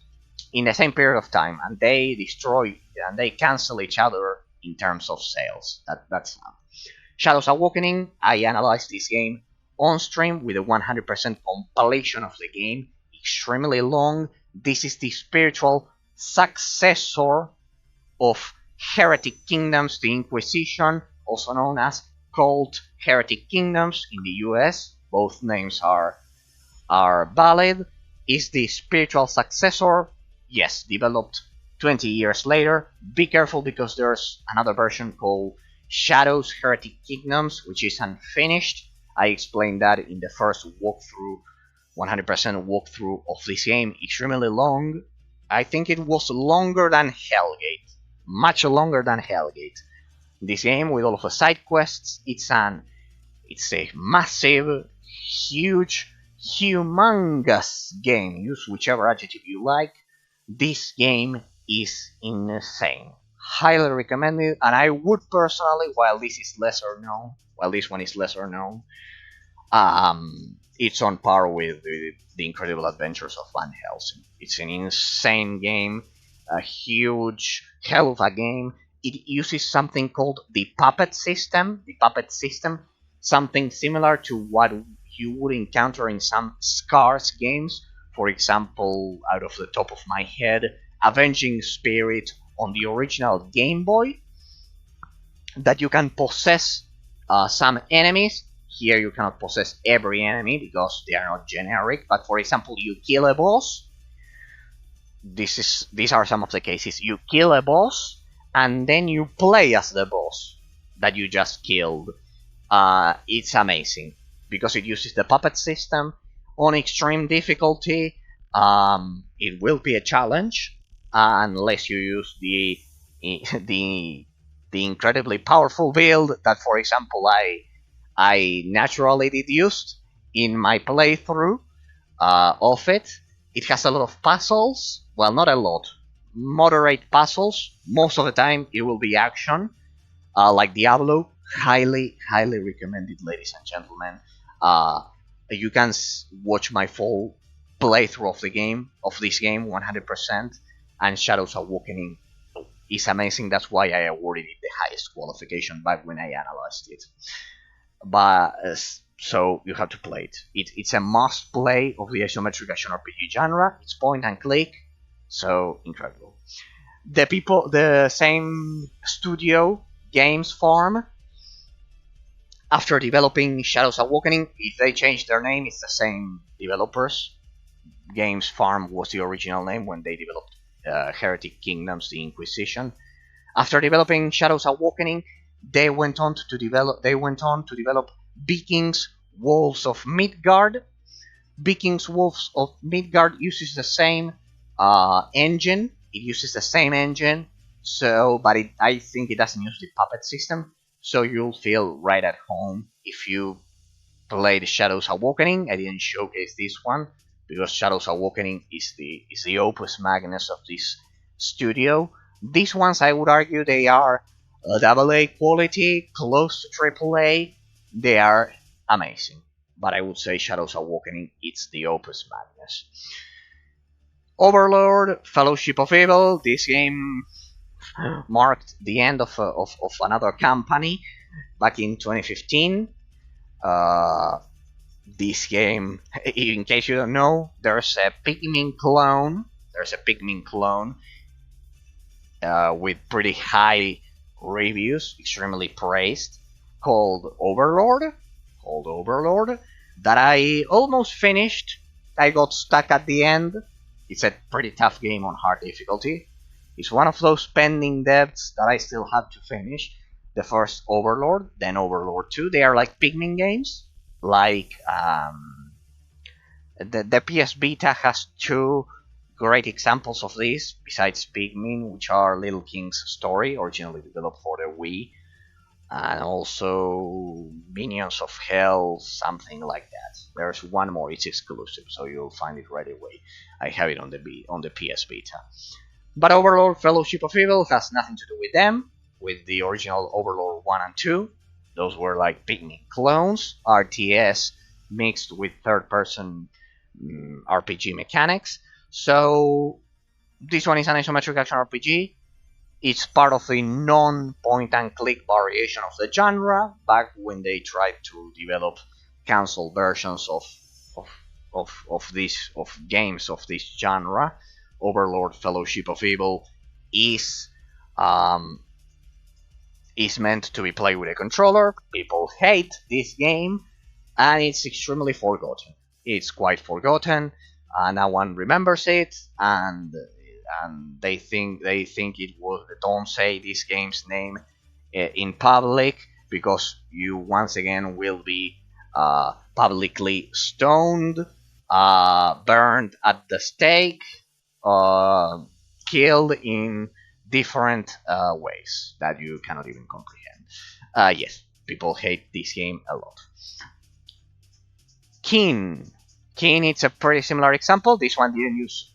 in the same period of time, and they destroy and they cancel each other in terms of sales. That's Shadows Awakening. I analyzed this game on stream with a 100% completion of the game. Extremely long. This is the spiritual successor of Heretic Kingdoms, the Inquisition, also known as Cult Heretic Kingdoms in the US. Both names are valid. Is the spiritual successor? Yes, developed 20 years later. Be careful, because there's another version called Shadows Heretic Kingdoms, which is unfinished. I explained that in the first walkthrough, 100% walkthrough of this game. Extremely long. I think it was longer than Hellgate. Much longer than Hellgate. This game, with all of the side quests, it's a massive, huge, humongous game. Use whichever adjective you like. This game is insane. Highly recommended, and I would personally, while this one is lesser known, it's on par with the Incredible Adventures of Van Helsing. It's an insane game, a huge hell of a game. It uses something called the puppet system. Something similar to what you would encounter in some Scars games. For example, out of the top of my head, Avenging Spirit on the original Game Boy, that you can possess some enemies. Here you cannot possess every enemy because they are not generic, but for example, you kill a boss. These are some of the cases. You kill a boss, and then you play as the boss that you just killed. It's amazing, because it uses the puppet system on extreme difficulty. It will be a challenge unless you use the incredibly powerful build that, for example, I naturally deduced in my playthrough of it. It has a lot of puzzles. Well, not a lot. Moderate puzzles. Most of the time it will be action. Like Diablo. Highly recommended, ladies and gentlemen. You can watch my full playthrough of this game 100%. And Shadows Awakening is amazing. That's why I awarded it the highest qualification back when I analyzed it. But so you have to play it. It's a must play of the isometric action RPG genre. It's point and click, so incredible. The same studio, Games Farm, after developing Shadows Awakening, if they changed their name, it's the same developers. Games Farm was the original name when they developed Heretic Kingdoms, the Inquisition. After developing Shadows Awakening, they went on to develop Vikings Wolves of Midgard. Vikings Wolves of Midgard uses the same engine. It uses the same engine, so but I think it doesn't use the puppet system. So you'll feel right at home if you play the Shadows Awakening. I didn't showcase this one because Shadows Awakening is the opus magnus of this studio. These ones, I would argue, they are AA quality, close to AAA. They are amazing, but I would say Shadows Awakening it's the opus magnus. Overlord, Fellowship of Evil. This game marked the end of another company back in 2015. Uh, this game, in case you don't know, there's a Pikmin clone. There's a Pikmin clone with pretty high reviews, extremely praised, called Overlord. Called Overlord. That I almost finished. I got stuck at the end. It's a pretty tough game on hard difficulty. It's one of those pending devs that I still have to finish. The first Overlord, then Overlord 2. They are like Pikmin games. Like the PS Vita has two great examples of this, besides Pikmin, which are Little King's Story, originally developed for the Wii, and also Minions of Hell, something like that. There's one more, it's exclusive, so you'll find it right away. I have it on the PS Vita. But Overlord Fellowship of Evil has nothing to do with them, with the original Overlord 1 and 2. Those were like Pikmin clones, RTS mixed with third-person RPG mechanics. So this one is an isometric action RPG. It's part of a non-point-and-click variation of the genre, back when they tried to develop console versions of games of this genre. Overlord Fellowship of Evil is meant to be played with a controller. People hate this game, and it's extremely forgotten. It's quite forgotten. No one remembers it, and they think it was. Don't say this game's name in public, because you once again will be publicly stoned, burned at the stake, killed in different ways that you cannot even comprehend. Yes, people hate this game a lot. Keen. Keen, it's a pretty similar example. This one didn't use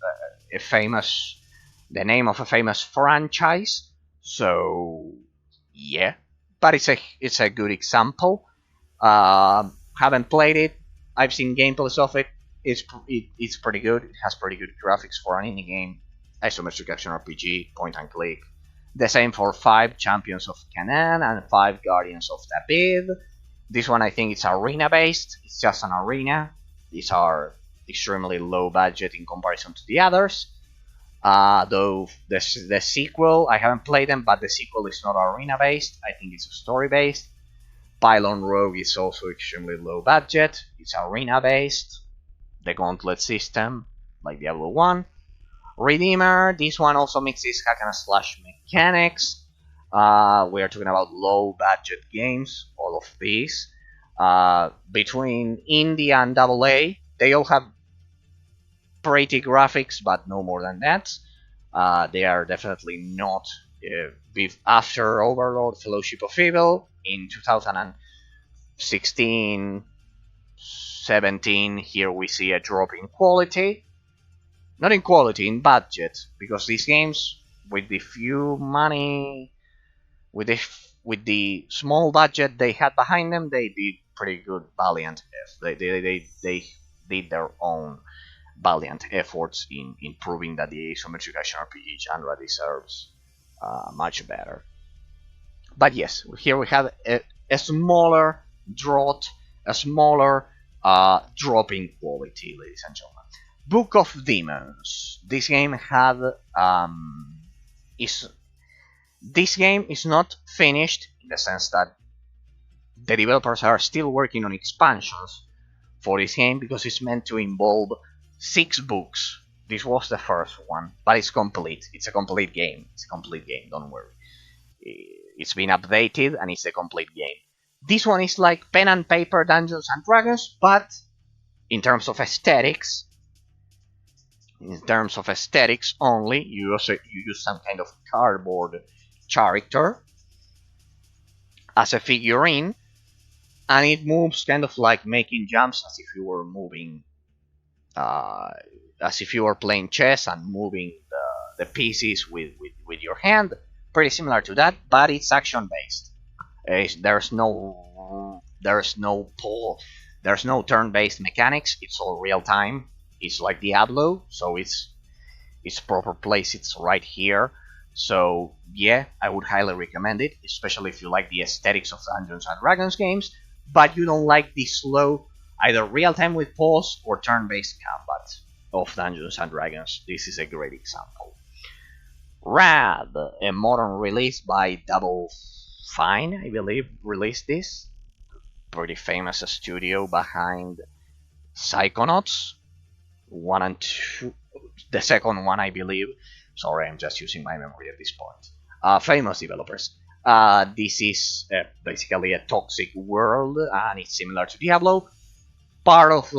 the name of a famous franchise, so yeah, but it's a good example. Haven't played it. I've seen gameplays of it. It's pretty good. It has pretty good graphics for an indie game. Isometric action RPG, point and click. The same for 5 Champions of Canaan and 5 Guardians of David. This one I think it's arena based. It's just an arena. These are extremely low budget in comparison to the others. Though the sequel, I haven't played them, but the sequel is not arena based. I think it's story based. Pylon Rogue is also extremely low budget. It's arena based. The gauntlet system, like Diablo 1. Redeemer, this one also mixes hack and slash mechanics. We are talking about low budget games, all of these. Between indie and AA, they all have pretty graphics, but no more than that. They are definitely not after Overlord Fellowship of Evil in 2016, 17. Here we see a drop in quality. Not in quality, in budget, because these games, with the few money, with the small budget they had behind them, they did pretty good valiant. They did their own valiant efforts in proving that the isometric action RPG genre deserves much better. But yes, here we have a smaller drop in quality, ladies and gentlemen. Book of Demons. This game is not finished, in the sense that the developers are still working on expansions for this game, because it's meant to involve 6 books. This was the first one, but it's complete. It's a complete game. Don't worry. It's been updated and it's a complete game. This one is like pen and paper Dungeons and Dragons, but in terms of aesthetics, only, you use some kind of cardboard character as a figurine, and it moves kind of like making jumps as if you were moving, as if you were playing chess and moving the pieces with your hand. Pretty similar to that, but it's action based. There's no turn-based mechanics. It's all real time. It's like Diablo, so its proper place. It's right here. So yeah, I would highly recommend it, especially if you like the aesthetics of Dungeons and Dragons games, but you don't like the slow, either real time with pause or turn-based combat of Dungeons and Dragons. This is a great example. Rad, a modern release by Double Fine, I believe, released this. Pretty famous studio behind Psychonauts 1 and 2. The second one, I believe. Sorry, I'm just using my memory at this point. Famous developers. This is basically a toxic world, and it's similar to Diablo. Part of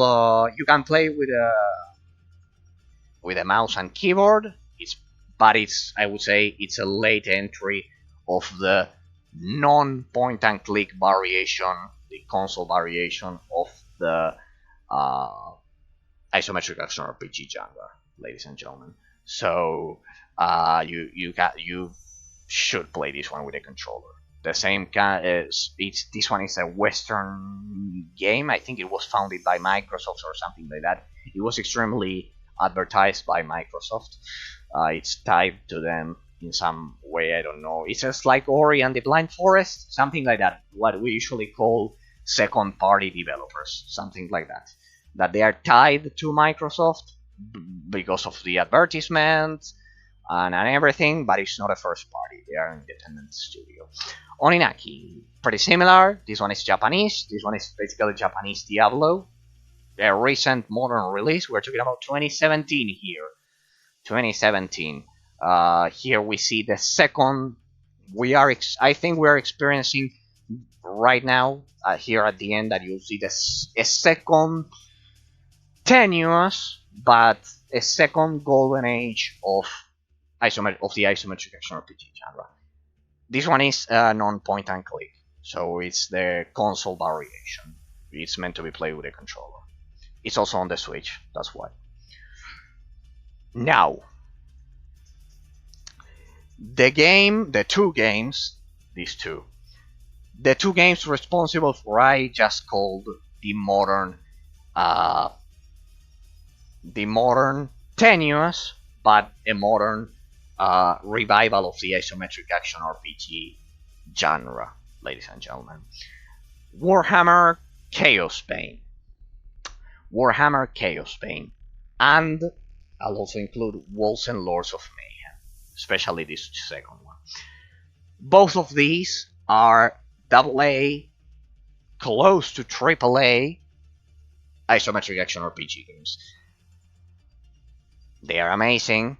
you can play with a mouse and keyboard. It's I would say it's a late entry of the non-point and click variation, the console variation of the isometric action RPG genre, ladies and gentlemen. So you should play this one with a controller. The same kind as this one is a Western game. I think it was founded by Microsoft or something like that. It was extremely advertised by Microsoft. It's tied to them in some way, I don't know. It's just like Ori and the Blind Forest, something like that. What we usually call second-party developers, something like that. That they are tied to Microsoft because of the advertisement and everything, but it's not a first party. They are an independent studio. Oninaki, pretty similar. This one is Japanese. This one is basically Japanese Diablo. A recent modern release. We're talking about 2017 here. 2017. Here we see the second. I think we are experiencing right now here at the end that you'll see a second tenuous, but a second golden age of the isometric action RPG genre. This one is non-point and click, so it's the console variation. It's meant to be played with a controller. It's also on the Switch, that's why. Now, the two games responsible for I just called the modern tenuous, but a modern revival of the isometric action RPG genre, ladies and gentlemen. Warhammer Chaos Bane. And I'll also include Wolves and Lords of Mayhem, especially this second one. Both of these are AA, close to AAA isometric action RPG games. They are amazing,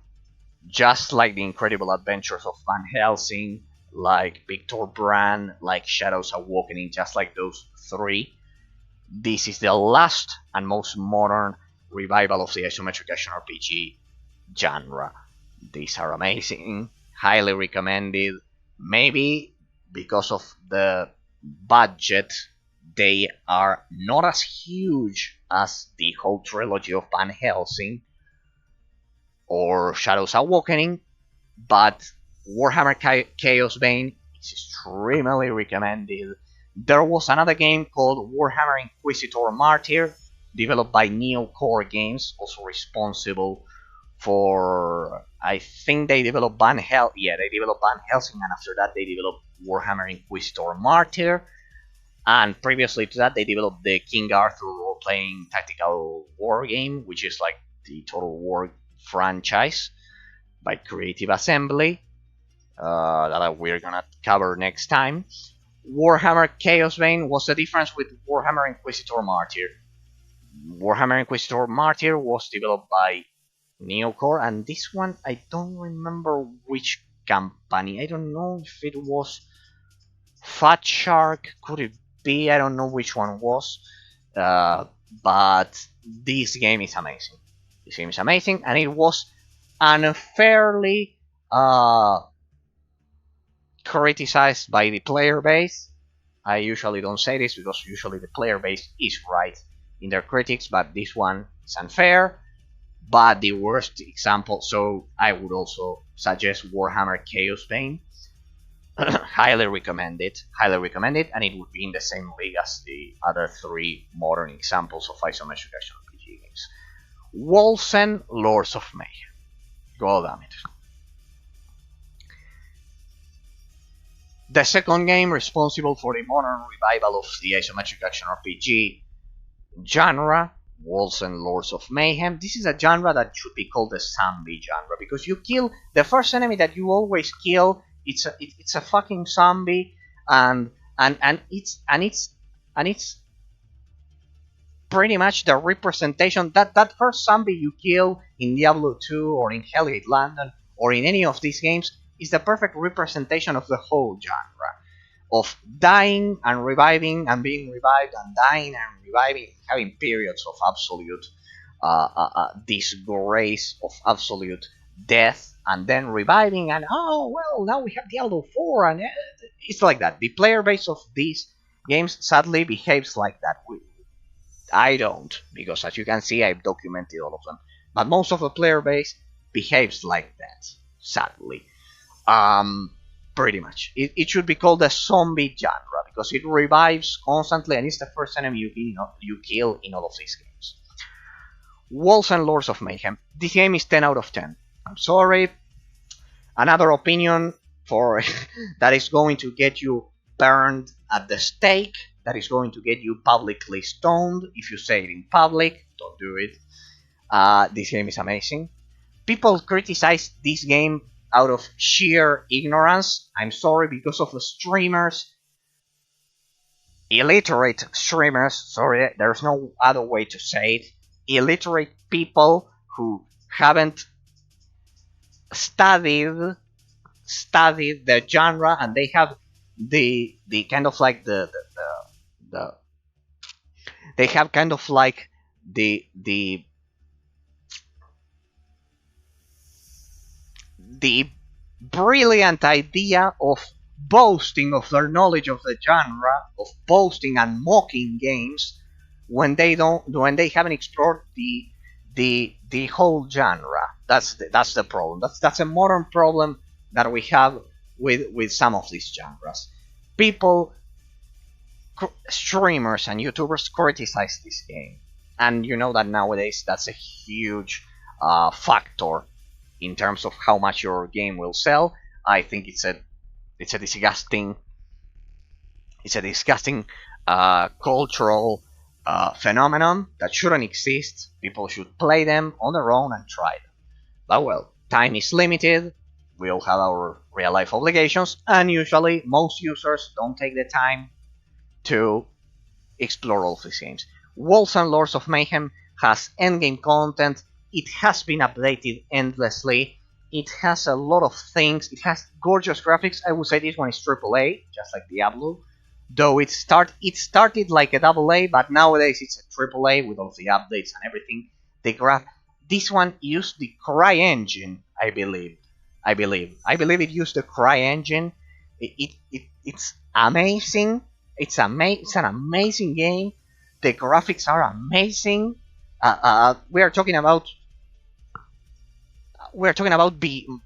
just like the incredible adventures of Van Helsing, like Victor Brand, like Shadows Awakening, just like those three. This is the last and most modern revival of the isometric action RPG genre. These are amazing, highly recommended. Maybe because of the budget, they are not as huge as the whole trilogy of Van Helsing or Shadows Awakening, but Warhammer Chaos Bane is extremely recommended. There was another game called Warhammer Inquisitor Martyr, developed by Neocore Games, also responsible for, I think they developed Van Helsing, and after that they developed Warhammer Inquisitor Martyr, and previously to that they developed the King Arthur role-playing tactical war game, which is like the Total War franchise by Creative Assembly, that we're gonna cover next time. Warhammer Chaos Bane was the difference with Warhammer Inquisitor Martyr. Warhammer Inquisitor Martyr was developed by Neocore, and this one I don't remember which company. I don't know if it was Fat Shark. Could it be. I don't know which one was, but this game is amazing. This game is amazing, and it was unfairly criticized by the player base. I usually don't say this because usually the player base is right in their critics, but this one is unfair. But the worst example, so I would also suggest Warhammer Chaos Bane. Highly recommend it, and it would be in the same league as the other three modern examples of isometric action RPG games. Wolsen Lords of Mayhem. God damn it. The second game responsible for the modern revival of the isometric action RPG genre, Wolsen Lords of Mayhem. This is a genre that should be called the zombie genre, because you kill the first enemy that you always kill. It's a fucking zombie, and it's pretty much the representation that first zombie you kill in Diablo 2 or in Hellgate London or in any of these games is the perfect representation of the whole genre of dying and reviving and being revived and dying and reviving, having periods of absolute disgrace, of absolute death, and then reviving, and oh well, now we have Diablo 4, and it's like that. The player base of these games sadly behaves like that. I don't, because as you can see, I've documented all of them, but most of the player base behaves like that, sadly. Pretty much. It should be called the zombie genre, because it revives constantly, and it's the first enemy you kill in all of these games. Wolsen Lords of Mayhem. This game is 10 out of 10. I'm sorry. Another opinion for that is going to get you burned at the stake, that is going to get you publicly stoned if you say it in public. Don't do it. This game is amazing. People criticize this game out of sheer ignorance. I'm sorry, because of the streamers, illiterate streamers, sorry, there's no other way to say it, illiterate people who haven't studied the genre, and they have the kind of like the they have kind of like the brilliant idea of boasting of their knowledge of the genre, of boasting and mocking games when they haven't explored the whole genre. That's the problem. That's a modern problem that we have with some of these genres. People, streamers and YouTubers criticize this game, and you know that nowadays that's a huge factor in terms of how much your game will sell. I think it's a disgusting cultural phenomenon that shouldn't exist. People should play them on their own and try them. But well, time is limited. We all have our real life obligations, and usually most users don't take the time to explore all these games. Wolsen Lords of Mayhem has endgame content. It has been updated endlessly. It has a lot of things. It has gorgeous graphics. I would say this one is AAA, just like Diablo. Though it started like a AA, but nowadays it's a AAA with all the updates and everything. This one used the CryEngine, I believe it used the CryEngine. It's amazing. It's an amazing game. The graphics are amazing. We are talking about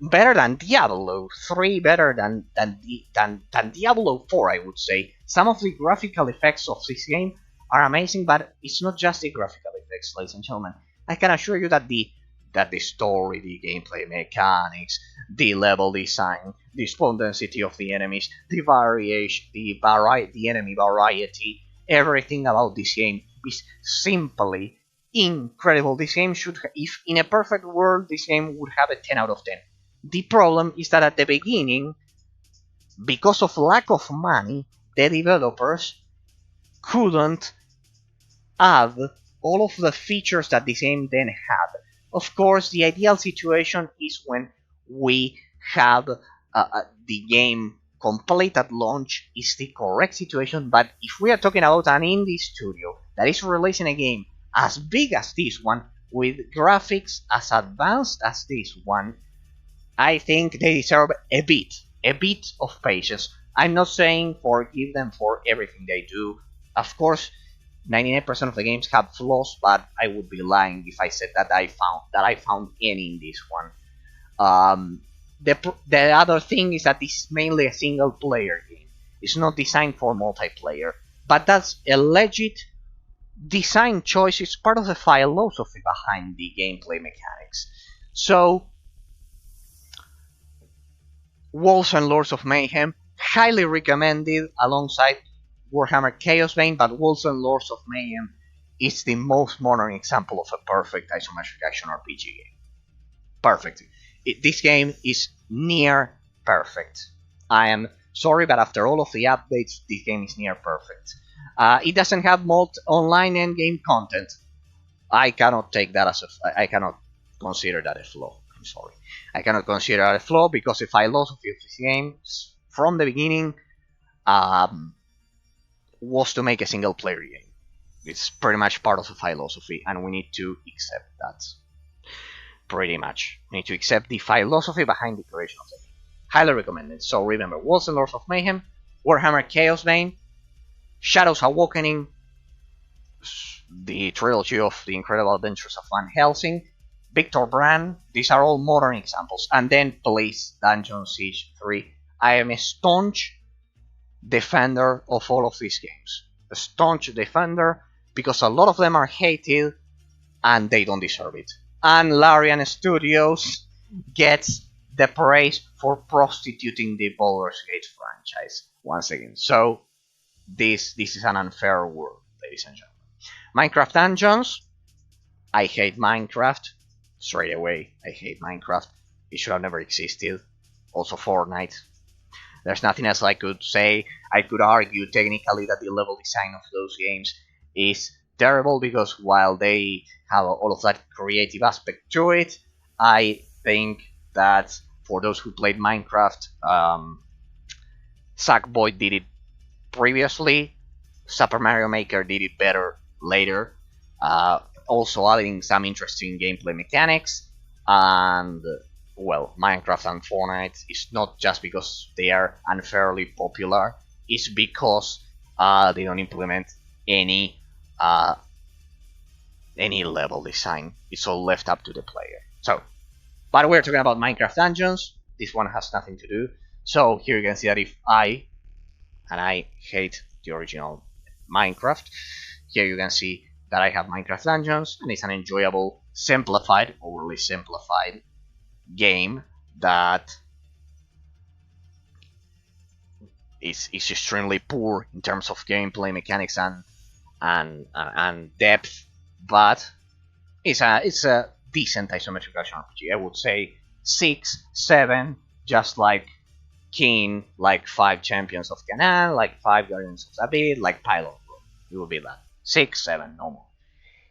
better than Diablo 3, better than Diablo 4, I would say. Some of the graphical effects of this game are amazing, but it's not just the graphical effects, ladies and gentlemen. I can assure you that the story, the gameplay mechanics, the level design, the spawn density of the enemies, the variation, the enemy variety, everything about this game is simply incredible. This game should, if in a perfect world, this game would have a 10 out of 10. The problem is that at the beginning, because of lack of money, the developers couldn't add all of the features that this game then had. Of course, the ideal situation is when we have the game complete at launch is the correct situation, but if we are talking about an indie studio that is releasing a game as big as this one, with graphics as advanced as this one, I think they deserve a bit of patience. I'm not saying forgive them for everything they do. Of course, 99% of the games have flaws, but I would be lying if I said that I found any in this one. The other thing is that this is mainly a single player game. It's not designed for multiplayer, but that's a legit design choice. It's part of the philosophy behind the gameplay mechanics. So, Wolves and Lords of Mayhem, highly recommended alongside Warhammer Chaos Bane, but Wolves and Lords of Mayhem is the most modern example of a perfect isometric action RPG game. Perfect. This game is near perfect. I am sorry, but after all of the updates, this game is near perfect. It doesn't have online endgame content. I cannot take that as I cannot consider that a flaw. I'm sorry. I cannot consider that a flaw because the philosophy of this game from the beginning was to make a single player game. It's pretty much part of the philosophy, and we need to accept that. Pretty much. We need to accept the philosophy behind the creation of the game. Highly recommended. So remember, Wolves and Lords of Mayhem, Warhammer Chaos Bane, Shadows Awakening, the trilogy of The Incredible Adventures of Van Helsing, Victor Brand. These are all modern examples. And then please, Dungeon Siege 3. I am a staunch defender of all of these games. A staunch defender because a lot of them are hated and they don't deserve it. And Larian Studios gets the praise for prostituting the Baldur's Gate franchise once again. So this is an unfair world, ladies and gentlemen. Minecraft Dungeons. I hate Minecraft. Straight away, I hate Minecraft. It should have never existed. Also Fortnite. There's nothing else I could say. I could argue technically that the level design of those games is terrible because while they have all of that creative aspect to it, I think that for those who played Minecraft, Sackboy did it previously. Super Mario Maker did it better later. Also adding some interesting gameplay mechanics, and well, Minecraft and Fortnite is not just because they are unfairly popular, it's because they don't implement any level design. It's all left up to the player. So, but we're talking about Minecraft Dungeons. This one has nothing to do. So here you can see that if I hate the original Minecraft, here you can see that I have Minecraft Dungeons, and it's an enjoyable, simplified, overly simplified game that is extremely poor in terms of gameplay mechanics and depth, but it's a decent isometric action RPG. I would say 6, 7, just like Keen, like 5 Champions of Canaan, like 5 Guardians of David, like Pylon Bro. It would be that. 6, 7, no more.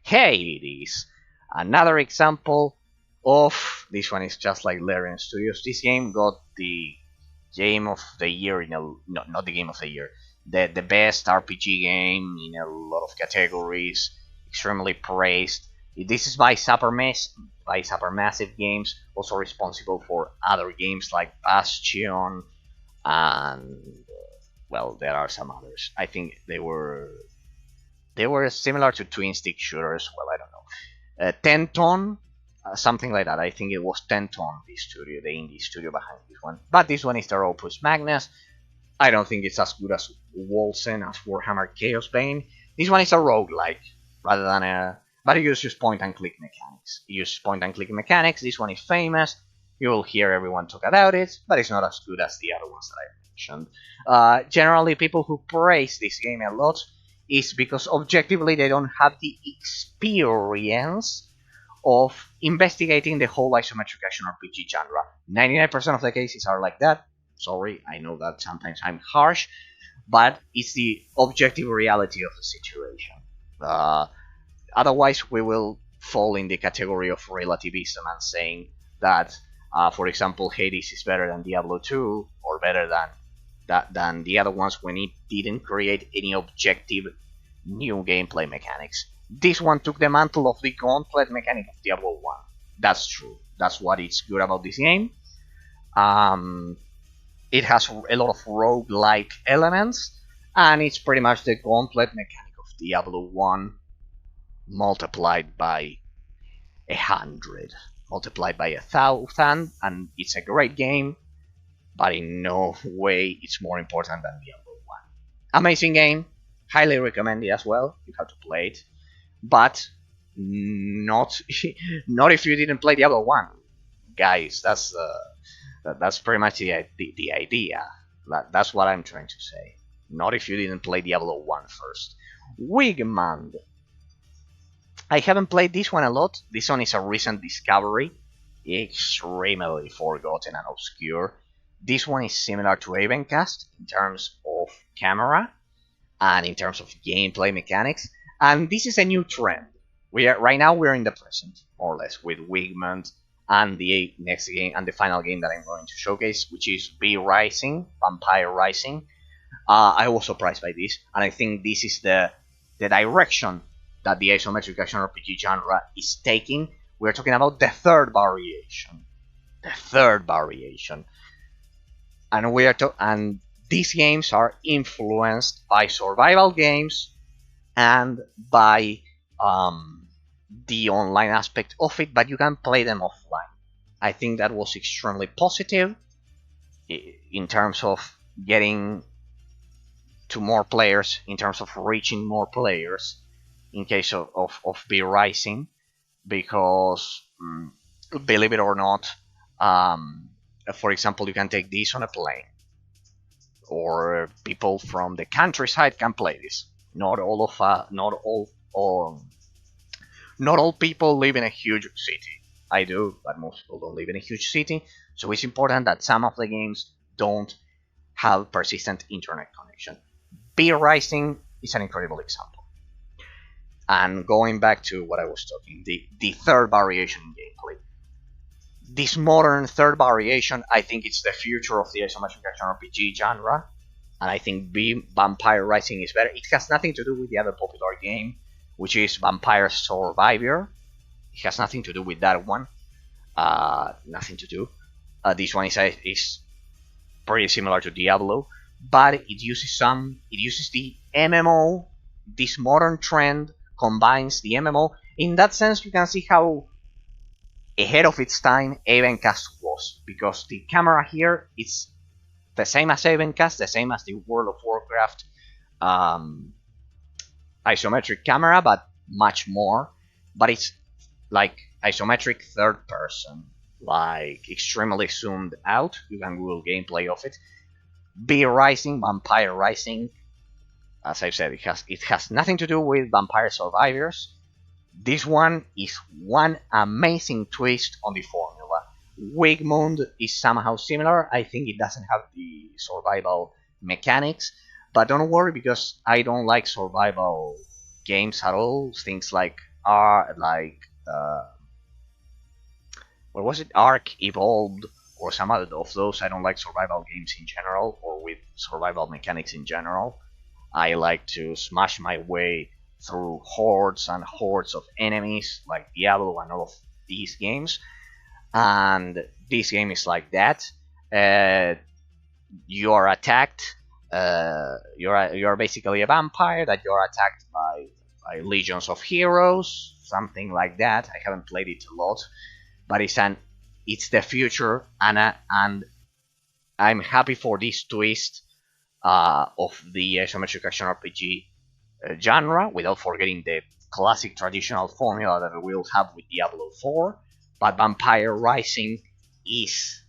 Hey, it is another example of this one is just like Larian Studios. This game got the game of the year not the game of the year, the best RPG game in a lot of categories, extremely praised. This is by Supermassive Games, also responsible for other games like Bastion, and well, there are some others. I think they were similar to twin stick shooters. Well, I don't know. Tenton, something like that. I think it was Tenton, the indie studio behind this one. But this one is their Opus Magnus. I don't think it's as good as Wolsen, as Warhammer Chaos Bane. This one is a roguelike rather than a. But it uses point and click mechanics. This one is famous. You will hear everyone talk about it, but it's not as good as the other ones that I mentioned. Generally, people who praise this game a lot is because objectively they don't have the experience of investigating the whole isometric action RPG genre. 99% of the cases are like that. Sorry, I know that sometimes I'm harsh, but it's the objective reality of the situation. Otherwise, we will fall in the category of relativism and saying that, for example, Hades is better than Diablo 2 or better than than the other ones when it didn't create any objective new gameplay mechanics. This one took the mantle of the gauntlet mechanic of Diablo 1. That's true. That's what is good about this game. It has a lot of roguelike elements, and it's pretty much the gauntlet mechanic of Diablo 1 multiplied by 100, multiplied by 1,000, and it's a great game, but in no way it's more important than Diablo 1. Amazing game, highly recommend it as well. You have to play it, but not not if you didn't play Diablo 1, guys. That's pretty much the idea. That's what I'm trying to say. Not if you didn't play Diablo 1 first. Wigmand. I haven't played this one a lot. This one is a recent discovery. Extremely forgotten and obscure. This one is similar to Avencast in terms of camera and in terms of gameplay mechanics. And this is a new trend. Right now we're in the present, more or less, with Wigmand and the next game and the final game that I'm going to showcase, which is Vampire Rising. I was surprised by this, and I think this is the direction that the isometric action RPG genre is taking. We're talking about the third variation, and these games are influenced by survival games and by the online aspect of it, but you can play them offline. I think that was extremely positive in terms of getting to more players, in terms of reaching more players in case of V Rising, because believe it or not, for example, you can take this on a plane, or people from the countryside can play this. Not all people live in a huge city. I do, but most people don't live in a huge city. So it's important that some of the games don't have persistent internet connection. V Rising is an incredible example. And going back to what I was talking, the third variation in gameplay. This modern third variation, I think it's the future of the isometric action RPG genre. And I think Vampire Rising is better. It has nothing to do with the other popular game, which is Vampire Survivor. It has nothing to do with that one. Nothing to do. This one is pretty similar to Diablo, but it uses the MMO. This modern trend combines the MMO. In that sense, you can see how ahead of its time Avencast was, because the camera here is the same as Avencast, the same as the World of Warcraft isometric camera, but much more. But it's like isometric third person, like extremely zoomed out. You can Google gameplay of it. Vampire Rising, as I've said, it has nothing to do with Vampire Survivors. This one is one amazing twist on the formula. Wigmund is somehow similar. I think it doesn't have the survival mechanics, but don't worry, because I don't like survival games at all. Things like what was it? Ark Evolved or some other of those. I don't like survival games in general, or with survival mechanics in general. I like to smash my way through hordes and hordes of enemies, like Diablo and all of these games. And this game is like that. You are attacked. You're basically a vampire that you're attacked by legions of heroes, something like that. I haven't played it a lot, but it's the future, and I'm happy for this twist of the isometric action RPG genre, without forgetting the classic traditional formula that we will have with Diablo 4. But Vampire Rising is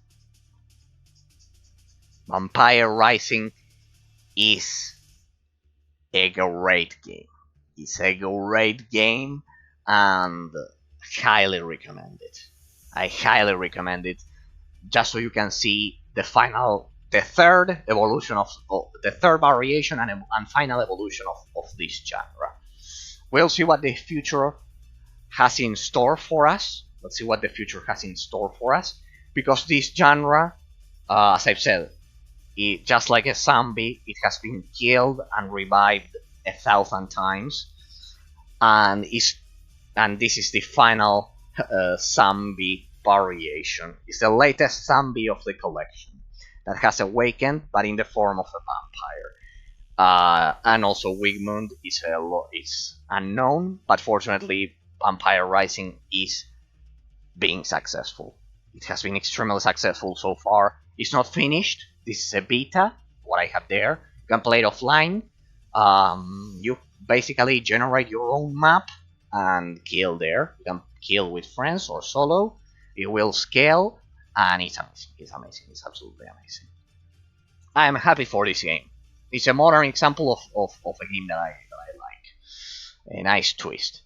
a great game. It's a great game, and highly recommend it. I highly recommend it, just so you can see the third evolution of the third variation and final evolution of this genre. We'll see what the future has in store for us. Let's see what the future has in store for us, because this genre, as I've said, just like a zombie, it has been killed and revived 1,000 times, and this is the final zombie variation. It's the latest zombie of the collection that has awakened, but in the form of a vampire. And also Wigmund is unknown, but fortunately Vampire Rising is being successful. It has been extremely successful so far. It's not finished. This is a beta, what I have there. You can play it offline. You basically generate your own map and kill there. You can kill with friends or solo. It will scale, and it's amazing. It's amazing. It's absolutely amazing. I am happy for this game. It's a modern example of a game that I like. A nice twist.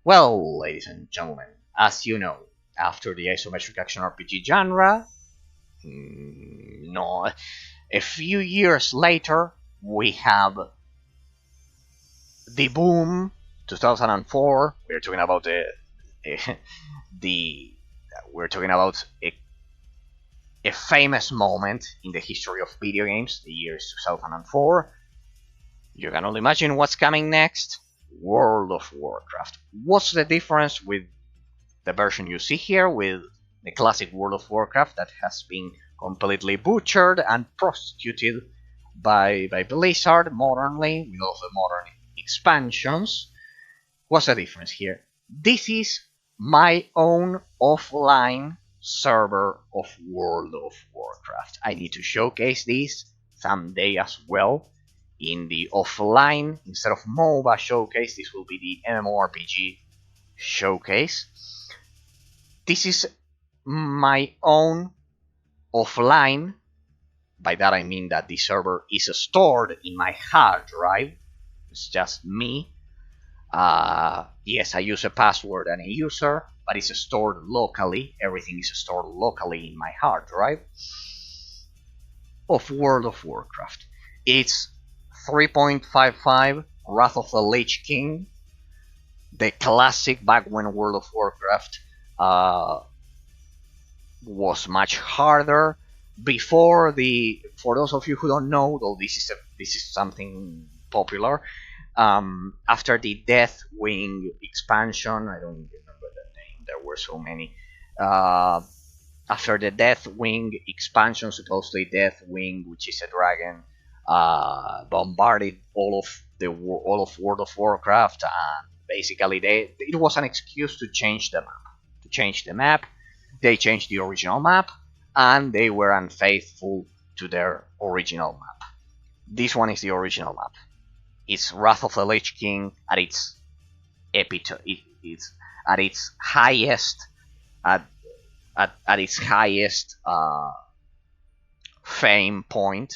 Well, ladies and gentlemen, as you know, after the Isometric Action RPG genre, no, a few years later, we have the boom, 2004. We're talking about we're talking about a famous moment in the history of video games, the year 2004. You can only imagine what's coming next. World of Warcraft. What's the difference with the version you see here with the classic World of Warcraft that has been completely butchered and prostituted by Blizzard modernly with all the modern expansions? What's the difference here? This is my own offline server of World of Warcraft. I need to showcase this someday as well in the offline, instead of MOBA showcase. This will be the MMORPG showcase. This is my own offline. By that I mean that the server is stored in my hard drive. It's just me. Yes, I use a password and a user, but it's stored locally. Everything is stored locally in my hard drive of World of Warcraft. It's 3.55 Wrath of the Lich King, the classic back when World of Warcraft was much harder. Before for those of you who don't know, though this is something popular, after the Deathwing expansion, I don't remember the name, there were so many. After the Deathwing expansion, supposedly Deathwing, which is a dragon, bombarded all of World of Warcraft, and basically it was an excuse to change the map. They changed the original map, and they were unfaithful to their original map. This one is the original map. It's Wrath of the Lich King at its it's at its highest at its highest fame point.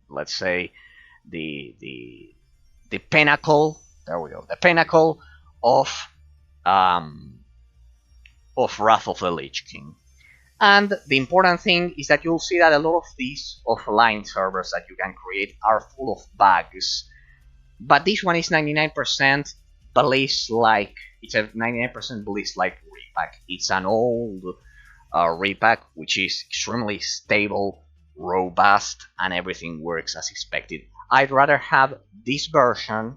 Let's say the pinnacle. There we go. The pinnacle of Wrath of the Lich King. And the important thing is that you'll see that a lot of these offline servers that you can create are full of bugs. But this one is 99% Bliss-like. It's a 99% Bliss-like repack. It's an old repack which is extremely stable, robust, and everything works as expected. I'd rather have this version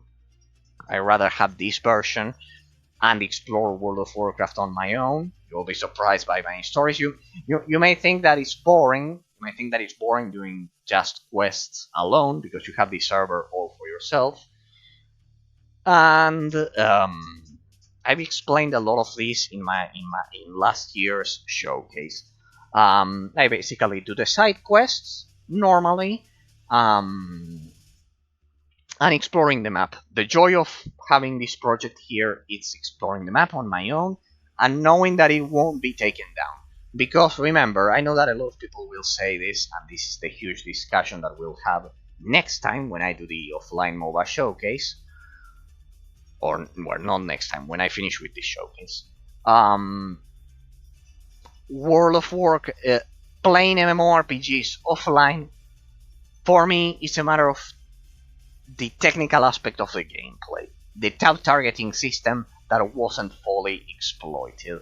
and explore World of Warcraft on my own. You'll be surprised by my stories. You may think that it's boring. You may think that it's boring doing just quests alone because you have the server all for yourself. And I've explained a lot of this in last year's showcase. I basically do the side quests normally, and exploring the map. The joy of having this project here is exploring the map on my own and knowing that it won't be taken down. Because remember, I know that a lot of people will say this, and this is the huge discussion that we'll have next time when I do the offline MOBA showcase. Or, well, not next time, when I finish with this showcase. World of Warcraft, playing MMORPGs offline, for me, it's a matter of the technical aspect of the gameplay. The tab targeting system that wasn't fully exploited.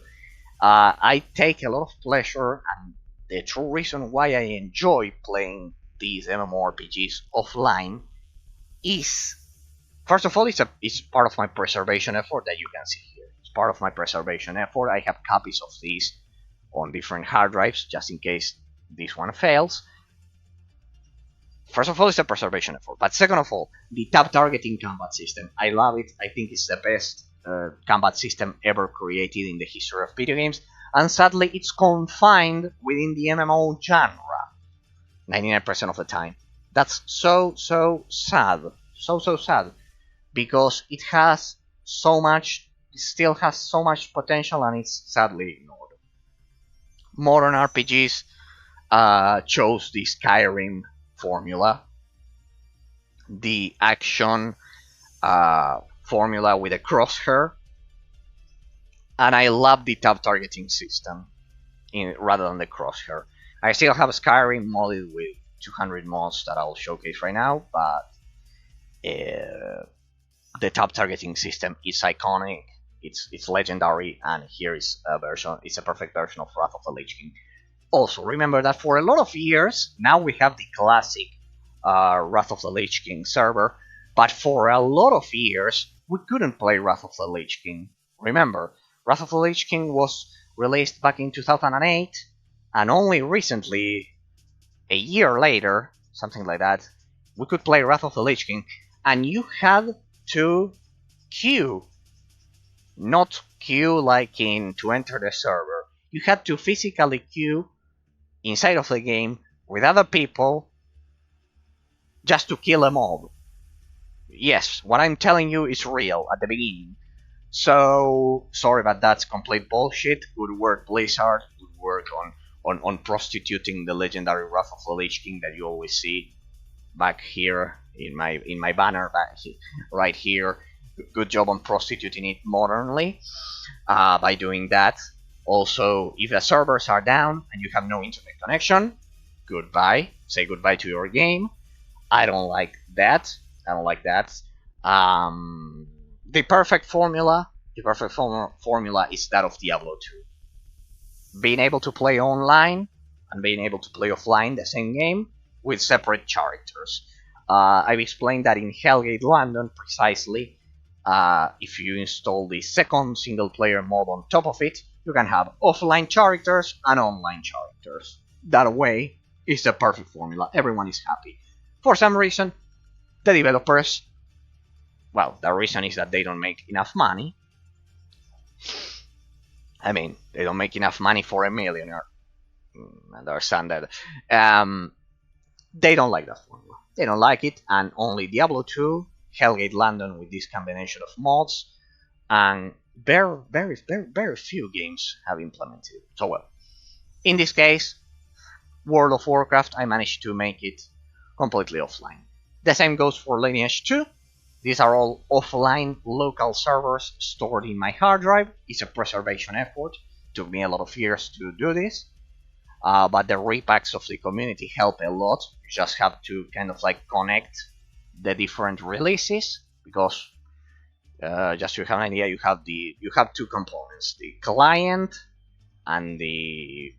I take a lot of pleasure, and the true reason why I enjoy playing these MMORPGs offline is, first of all, it's part of my preservation effort that you can see here. It's part of my preservation effort. I have copies of these on different hard drives just in case this one fails. First of all, it's a preservation effort. But second of all, the tab targeting combat system. I love it. I think it's the best combat system ever created in the history of video games. And sadly, it's confined within the MMO genre 99% of the time. That's so sad. So sad. Because it has so much, it still has so much potential and it's sadly ignored. Modern RPGs chose the Skyrim formula, the action formula with a crosshair, and I love the tab targeting system rather than the crosshair. I still have Skyrim modded with 200 mods that I'll showcase right now, but the tab targeting system is iconic. It's legendary, and here is a version. It's a perfect version of Wrath of the Lich King. Also, remember that for a lot of years, now we have the classic Wrath of the Lich King server, but for a lot of years, we couldn't play Wrath of the Lich King. Remember, Wrath of the Lich King was released back in 2008, and only recently, a year later, something like that, we could play Wrath of the Lich King, and you had to queue. Not queue like in to enter the server. You had to physically queue inside of the game with other people just to kill a mob. Yes, what I'm telling you is real at the beginning. So, sorry, but that's complete bullshit. Good work, Blizzard. Good work on prostituting the legendary Wrath of the Lich King that you always see back here in my banner, right here. Good job on prostituting it modernly by doing that. Also, if the servers are down and you have no internet connection, goodbye. Say goodbye to your game. I don't like that. The perfect formula is that of Diablo 2. Being able to play online and being able to play offline the same game with separate characters. I've explained that in Hellgate London precisely. If you install the second single-player mode on top of it, you can have offline characters and online characters. That way is the perfect formula. Everyone is happy. For some reason, the developers, well, the reason is that they don't make enough money. I mean, they don't make enough money for a millionaire. Understand that. They don't like that formula. They don't like it, and only Diablo 2, Hellgate London with this combination of mods, and very few games have implemented it. So well, in this case, World of Warcraft, I managed to make it completely offline. The same goes for Lineage 2. These are all offline local servers stored in my hard drive. It's a preservation effort. Took me a lot of years to do this. But the repacks of the community help a lot. You just have to kind of like connect the different releases, because just to have an idea, you have two components: the client and the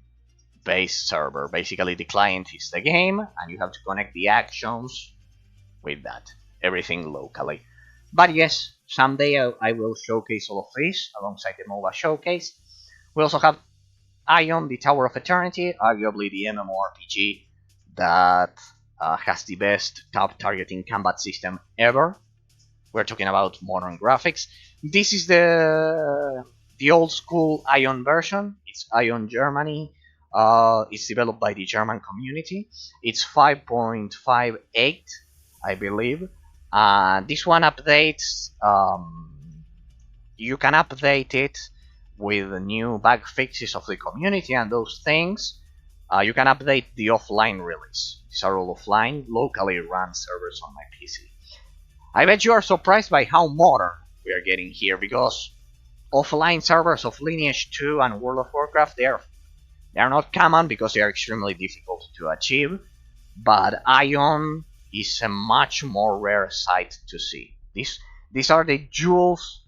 base server. Basically, the client is the game, and you have to connect the actions with that. Everything locally. But yes, someday I will showcase all of this alongside the MOBA showcase. We also have Ion, the Tower of Eternity, arguably the MMORPG that has the best tab targeting combat system ever. We're talking about modern graphics. This is the old school Ion version. It's Ion Germany. It's developed by the German community. It's 5.58, I believe. This one updates. You can update it with new bug fixes of the community and those things. You can update the offline release. These are all offline, locally run servers on my PC. I bet you are surprised by how modern we are getting here, because offline servers of Lineage 2 and World of Warcraft, they are not common because they are extremely difficult to achieve, but Ion is a much more rare sight to see. These are the jewels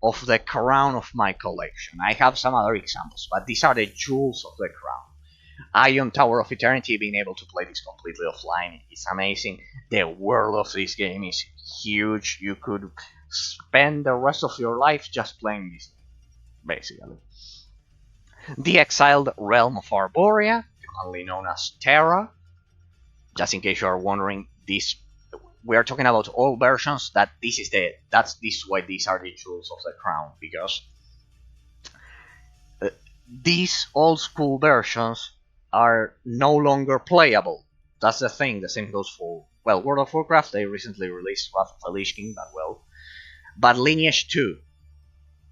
of the crown of my collection. I have some other examples, but these are the jewels of the crown. Ion Tower of Eternity, being able to play this completely offline is amazing. The world of this game is huge. You could spend the rest of your life just playing this game, basically. The Exiled Realm of Arborea, commonly known as Terra. Just in case you are wondering, this we are talking about all versions. This is why these are the jewels of the crown, because these old school versions are no longer playable. That's the thing. The same goes for, well, World of Warcraft. They recently released Wrath of the Lich King, but Lineage 2,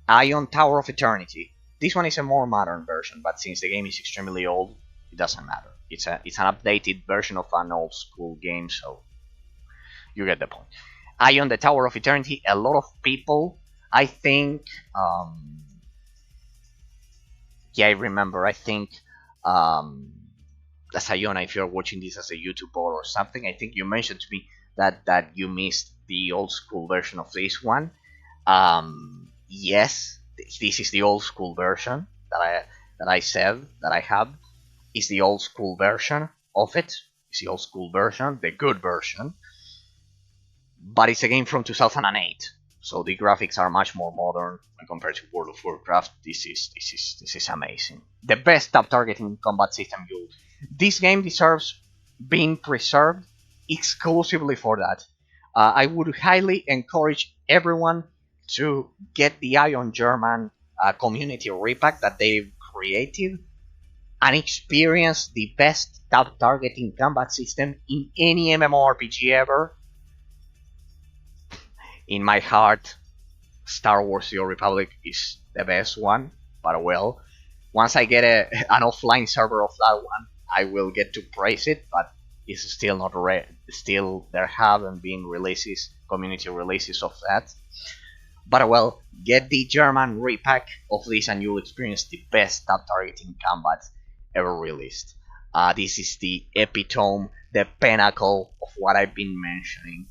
Ion Tower of Eternity. This one is a more modern version, but since the game is extremely old, it doesn't matter. It's an updated version of an old school game, so you get the point. Ion the Tower of Eternity. A lot of people, I think, yeah, I remember. I think, Sayona, if you're watching this as a YouTuber or something, I think you mentioned to me that you missed the old school version of this one. Yes, this is the old school version that I said that I have. Is the old school version of it. It's the old school version, the good version. But it's a game from 2008, so the graphics are much more modern when compared to World of Warcraft. This is amazing. The best tab targeting combat system. This game deserves being preserved exclusively for that. I would highly encourage everyone to get the Ion German community repack that they've created and experience the best tab targeting combat system in any MMORPG ever. In my heart, Star Wars The Old Republic is the best one, but well, once I get an offline server of that one, I will get to praise it, but it's still not ready. Still, there haven't been community releases of that. But well, get the German repack of this and you'll experience the best tab targeting combat ever released. This is the epitome, the pinnacle of what I've been mentioning.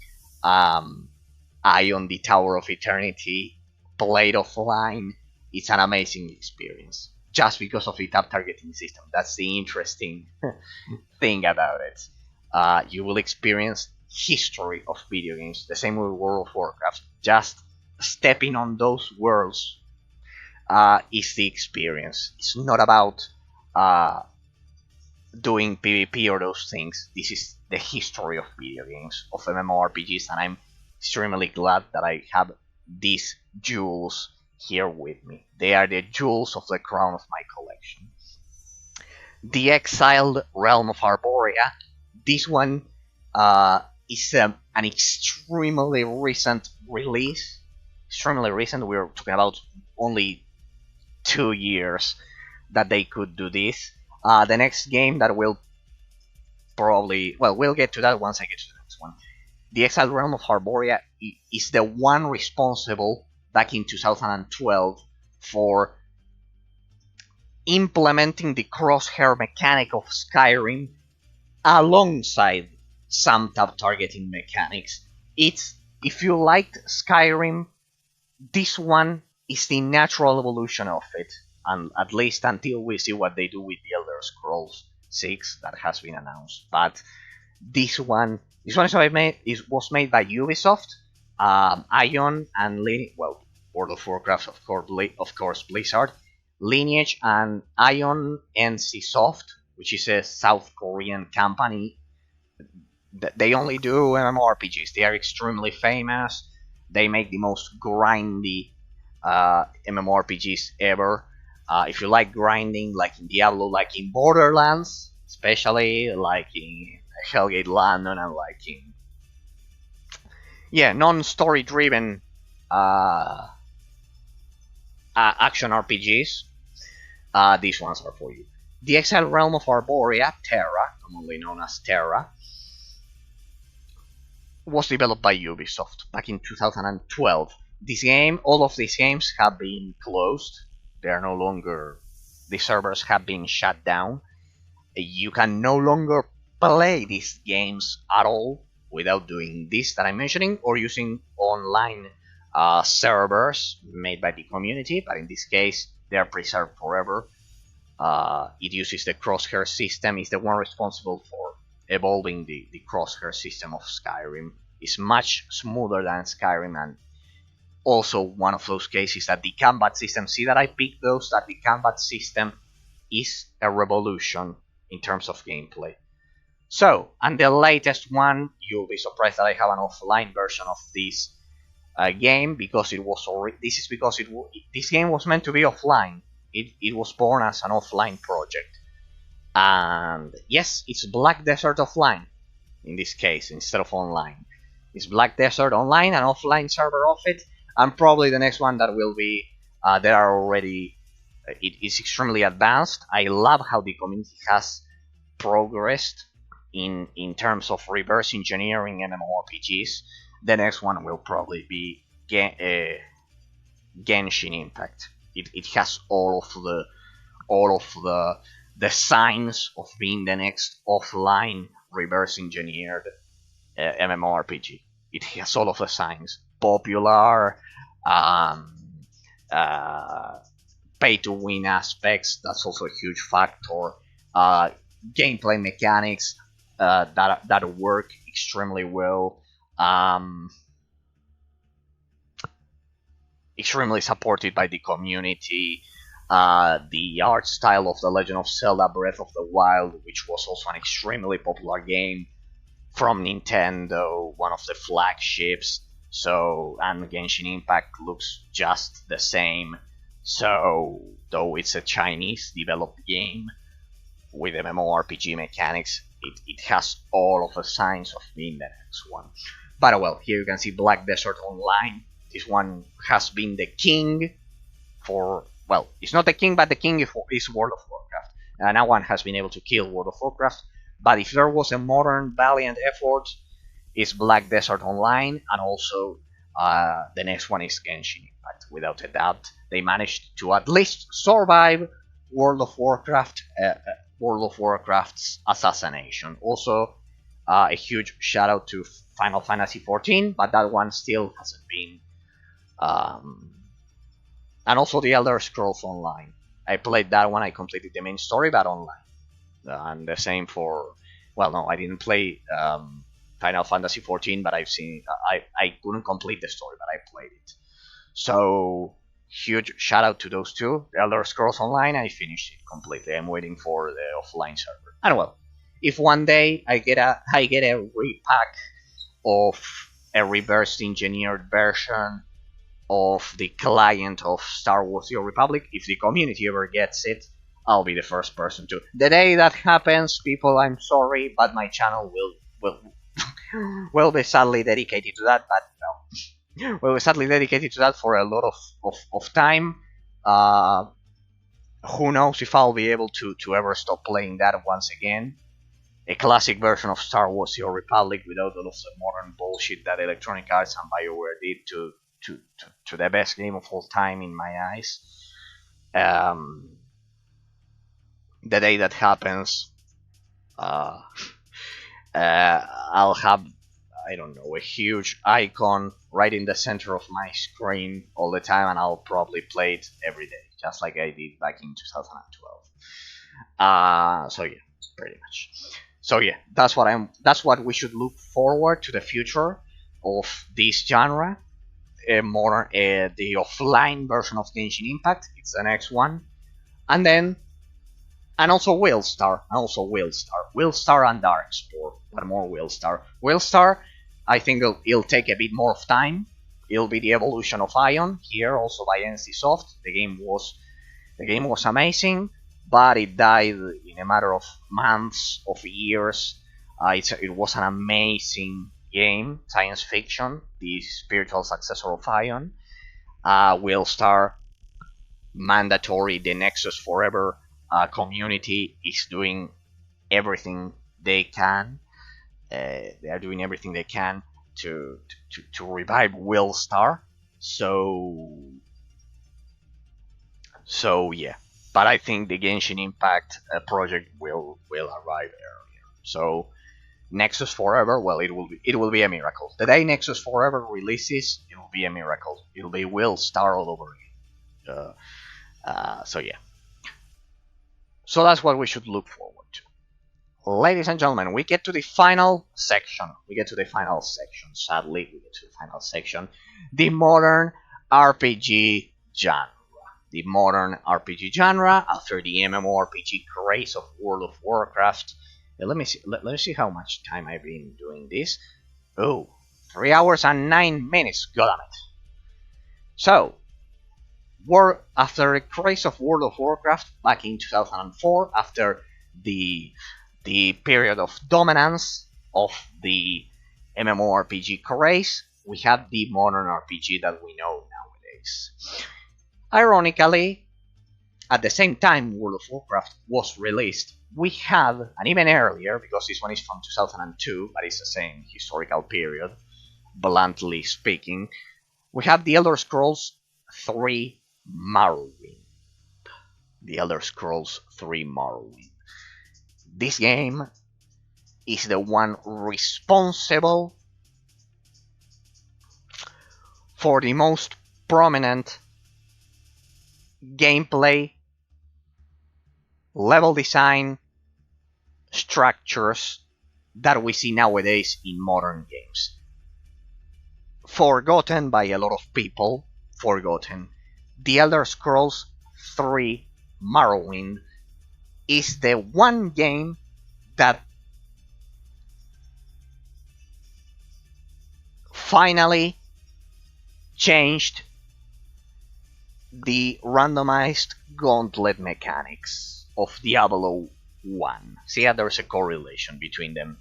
Ion the Tower of Eternity, played offline, it's an amazing experience. Just because of the tab targeting system. That's the interesting thing about it. You will experience history of video games, the same with World of Warcraft. Just stepping on those worlds is the experience. It's not about doing PvP or those things. This is the history of video games, of MMORPGs, and I'm extremely glad that I have these jewels here with me. They are the jewels of the crown of my collection. The Exiled Realm of Arborea. This one is an extremely recent release. Extremely recent. We're talking about only 2 years that they could do this. The next game that will probably, well, we'll get to that once I get to the next one. The Exiled Realm of Arborea is the one responsible back in 2012 for implementing the crosshair mechanic of Skyrim alongside some tab targeting mechanics. If you liked Skyrim, this one is the natural evolution of it, and at least until we see what they do with the Elder Scrolls 6 that has been announced. But this one was made by Ubisoft, Ion, and World of Warcraft, of course, Blizzard, Lineage, and Ion NCSoft, which is a South Korean company. They only do MMORPGs. They are extremely famous. They make the most grindy MMORPGs ever. If you like grinding, like in Diablo, like in Borderlands, especially like in Hellgate London, and like in non-story driven action RPGs, these ones are for you. The Exiled Realm of Arborea, Terra, commonly known as Terra, was developed by Ubisoft back in 2012. All of these games have been closed. They are no longer, the servers have been shut down. You can no longer play these games at all without doing this that I'm mentioning, or using online servers made by the community, but in this case they are preserved forever. It uses the crosshair system. It's the one responsible for evolving the crosshair system of Skyrim. It's much smoother than Skyrim, and also one of those cases that the combat system, see that I picked those, that the combat system is a revolution in terms of gameplay. So, and the latest one, you'll be surprised that I have an offline version of this game, because it was already, this is because this game was meant to be offline. It was born as an offline project. And yes, it's Black Desert Offline in this case instead of online. It's Black Desert Online, an offline server of it, and probably the next one that will be, there are already, it is extremely advanced. I love how the community has progressed in terms of reverse engineering MMORPGs. The next one will probably be Genshin Impact. It has all of the signs of being the next offline reverse engineered MMORPG. It has all of the signs: popular, um, pay to win aspects. That's also a huge factor. Gameplay mechanics that work extremely well. Extremely supported by the community. The art style of The Legend of Zelda Breath of the Wild, which was also an extremely popular game from Nintendo, one of the flagships. So, and Genshin Impact looks just the same. So, though it's a Chinese developed game with MMORPG mechanics, it has all of the signs of being the next one. But well, here you can see Black Desert Online. This one has been the king for, well, it's not the king, but the king is World of Warcraft. No one has been able to kill World of Warcraft. But if there was a modern valiant effort, it's Black Desert Online, and also the next one is Genshin Impact. Without a doubt, they managed to at least survive World of Warcraft, World of Warcraft's assassination. Also, a huge shout out to Final Fantasy XIV, but that one still hasn't been. And also the Elder Scrolls Online. I played that one. I completed the main story, but online. And the same for, well, no, I didn't play Final Fantasy XIV, but I've seen. I couldn't complete the story, but I played it. So huge shout out to those two. The Elder Scrolls Online, I finished it completely. I'm waiting for the offline server. And well, if one day I get a repack of a reverse engineered version of the client of Star Wars: The Old Republic, if the community ever gets it, I'll be the first person to. The day that happens, people, I'm sorry, but my channel will be sadly dedicated to that. But no, will be sadly dedicated to that for a lot of time. Who knows if I'll be able to ever stop playing that once again. A classic version of Star Wars: The Old Republic without all of the modern bullshit that Electronic Arts and BioWare did to the best game of all time in my eyes. The day that happens, I'll have, I don't know, a huge icon right in the center of my screen all the time, and I'll probably play it every day, just like I did back in 2012. So yeah, pretty much. So yeah, that's what we should look forward to the future of this genre. The offline version of Genshin Impact, it's the next one, and also Willstar, and Darkspore, but more Willstar. Willstar, I think it'll take a bit more of time. It'll be the evolution of Ion here, also by NCSoft. The game was amazing, but it died in a matter of months, of years. It was an amazing game, science fiction, the spiritual successor of Ion. Willstar, mandatory, the Nexus Forever community is doing everything they can. They are doing everything they can to revive Willstar. So yeah, but I think the Genshin Impact project will arrive earlier. So Nexus Forever, well, it will be a miracle. The day Nexus Forever releases, it will be a miracle. It'll be Willstar all over again. So yeah. So that's what we should look forward to. Ladies and gentlemen, we get to the final section. Sadly, we get to the final section. The modern RPG genre. The modern RPG genre after the MMORPG craze of World of Warcraft. Let me see. Let me see how much time I've been doing this. Oh, 3 hours and 9 minutes. Goddammit. So, after the craze of World of Warcraft back in 2004, after the period of dominance of the MMORPG craze, we have the modern RPG that we know nowadays. Ironically, at the same time World of Warcraft was released, we had, and even earlier, because this one is from 2002, but it's the same historical period, bluntly speaking, we have the Elder Scrolls 3 Morrowind. The Elder Scrolls 3 Morrowind. This game is the one responsible for the most prominent gameplay, level design, structures that we see nowadays in modern games. Forgotten by a lot of people, the Elder Scrolls 3 Morrowind is the one game that finally changed the randomized gauntlet mechanics of Diablo 1. See, there's a correlation between them.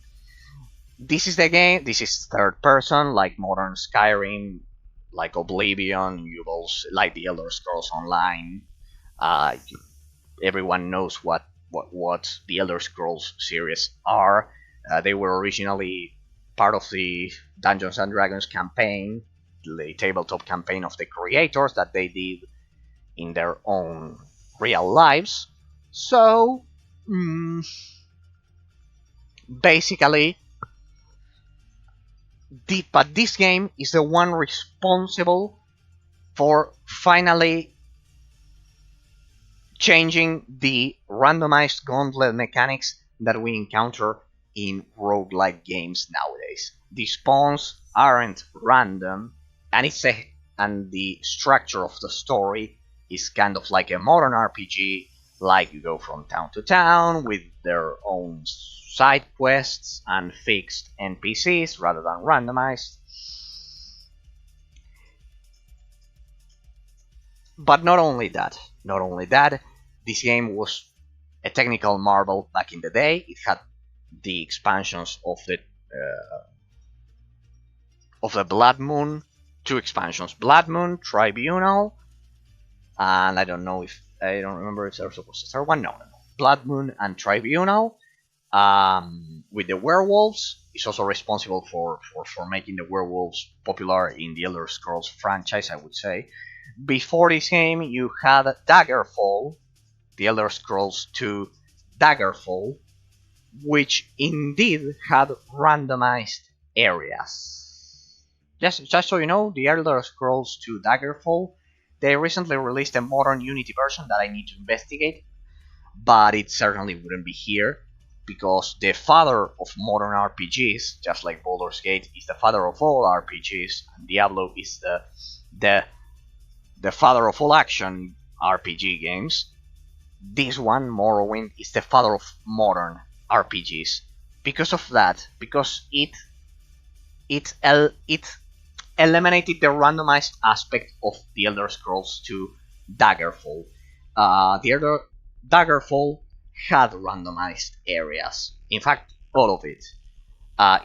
This is the game, this is third person, like modern Skyrim, like Oblivion, like the Elder Scrolls Online. Everyone knows what the Elder Scrolls series are. They were originally part of the Dungeons and Dragons campaign, the tabletop campaign of the creators that they did in their own real lives. So, basically, but this game is the one responsible for finally changing the randomized gauntlet mechanics that we encounter in roguelike games nowadays. The spawns aren't random, and the structure of the story is kind of like a modern RPG, like you go from town to town with their own side quests and fixed NPCs rather than randomized. But not only that, this game was a technical marvel back in the day. It had the expansions of the Blood Moon, 2 expansions, Blood Moon, Tribunal, and I don't remember if there's supposed to start one. No. Blood Moon and Tribunal. With the werewolves, is also responsible for making the werewolves popular in the Elder Scrolls franchise, I would say. Before this game, you had Daggerfall, the Elder Scrolls 2 Daggerfall, which indeed had randomized areas. Just so you know, the Elder Scrolls 2 Daggerfall, they recently released a modern Unity version that I need to investigate, but it certainly wouldn't be here, because the father of modern RPGs, just like Baldur's Gate is the father of all RPGs, and Diablo is the father of all action RPG games, this one, Morrowind, is the father of modern RPGs. Because of that, because it eliminated the randomized aspect of the Elder Scrolls 2 Daggerfall. The Daggerfall had randomized areas. In fact, all of it.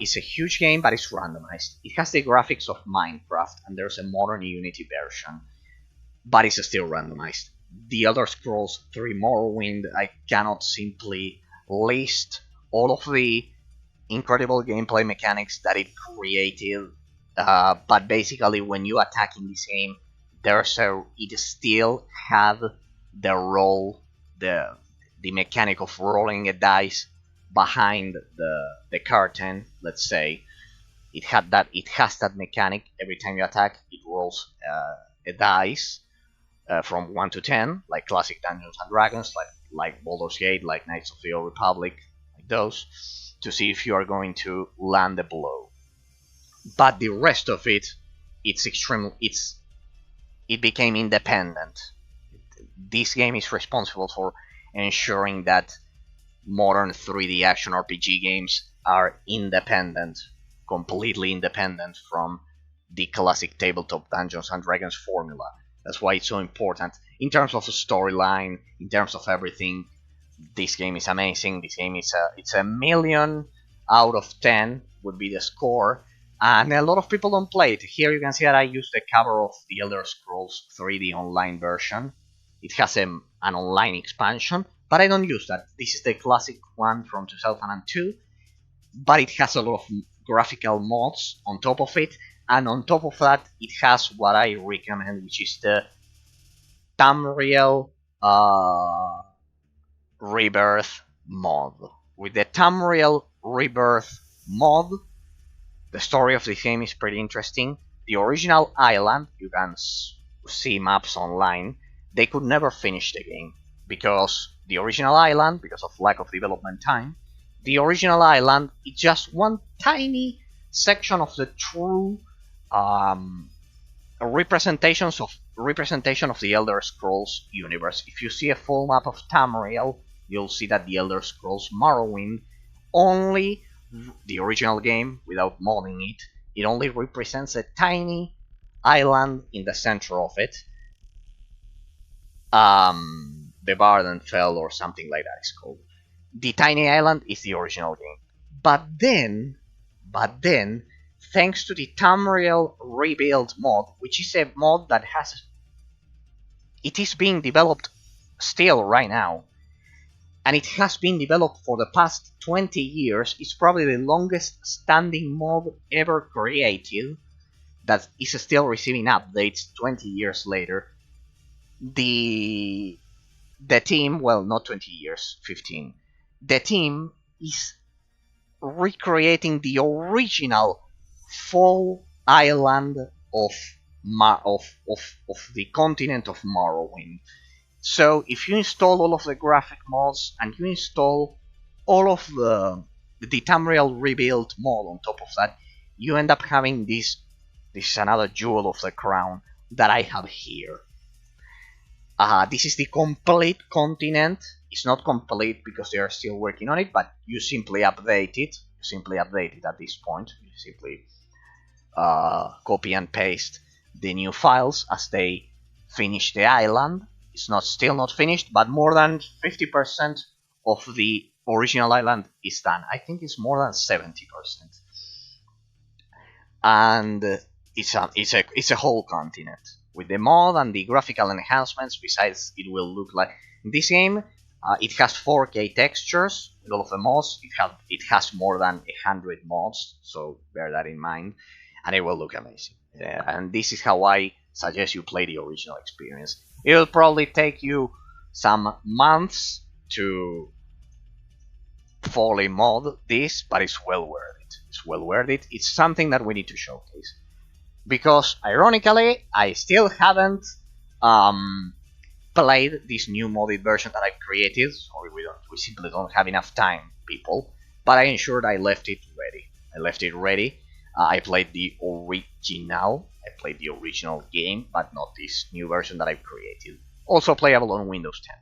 It's a huge game, but it's randomized. It has the graphics of Minecraft, and there's a modern Unity version, but it's still randomized. The Elder Scrolls 3 Morrowind, I cannot simply list all of the incredible gameplay mechanics that it created, but basically when you attack in this game, it still had the mechanic of rolling a dice behind the curtain, let's say. It has that mechanic. Every time you attack, it rolls a dice from 1 to 10, like classic Dungeons and Dragons, like Baldur's Gate, like Knights of the Old Republic, like those, to see if you are going to land the blow. But the rest of it, it became independent. This game is responsible for ensuring that modern 3D action RPG games are independent, completely independent from the classic tabletop Dungeons and Dragons formula. That's why it's so important. In terms of storyline, in terms of everything, this game is amazing. This game is it's a million out of 10 would be the score, and a lot of people don't play it. Here you can see that I used the cover of the Elder Scrolls 3D online version. It has an online expansion, but I don't use that. This is the classic one from 2002, but it has a lot of graphical mods on top of it, and on top of that, it has what I recommend, which is the Tamriel Rebirth mod. With the Tamriel Rebirth mod, the story of the game is pretty interesting. The original island, you can see maps online, they could never finish the game because the original island, because of lack of development time, the original island is just one tiny section of the true representation of the Elder Scrolls universe. If you see a full map of Tamriel, you'll see that the Elder Scrolls Morrowind, only the original game, without modding it, it only represents a tiny island in the center of it. The Bardenfell or something like that is called. The tiny island is the original game. But then, thanks to the Tamriel Rebuild mod, which is a mod that it is being developed still right now, and it has been developed for the past 20 years. It's probably the longest standing mod ever created that is still receiving updates 20 years later. The team, well, not 20 years, 15. The team is recreating the original full island of the continent of Morrowind. So if you install all of the graphic mods and you install all of the Tamriel Rebuild mod on top of that, you end up having this is another jewel of the crown that I have here. This is the complete continent. It's not complete because they are still working on it, but you simply update it. At this point. You simply copy and paste the new files as they finish the island. It's still not finished, but more than 50% of the original island is done. I think it's more than 70%. And it's a whole continent. With the mod and the graphical enhancements, besides it will look like in this game, it has 4K textures with all of the mods. It has more than 100 mods, so bear that in mind, and it will look amazing. And this is how I suggest you play the original experience. It will probably take you some months to fully mod this, but it's well worth it. It's well worth it. It's something that we need to showcase. Because, ironically, I still haven't played this new modded version that I've created. Sorry, we simply don't have enough time, people. But I ensured I left it ready. I played the original. I played the original game, but not this new version that I've created. Also playable on Windows 10.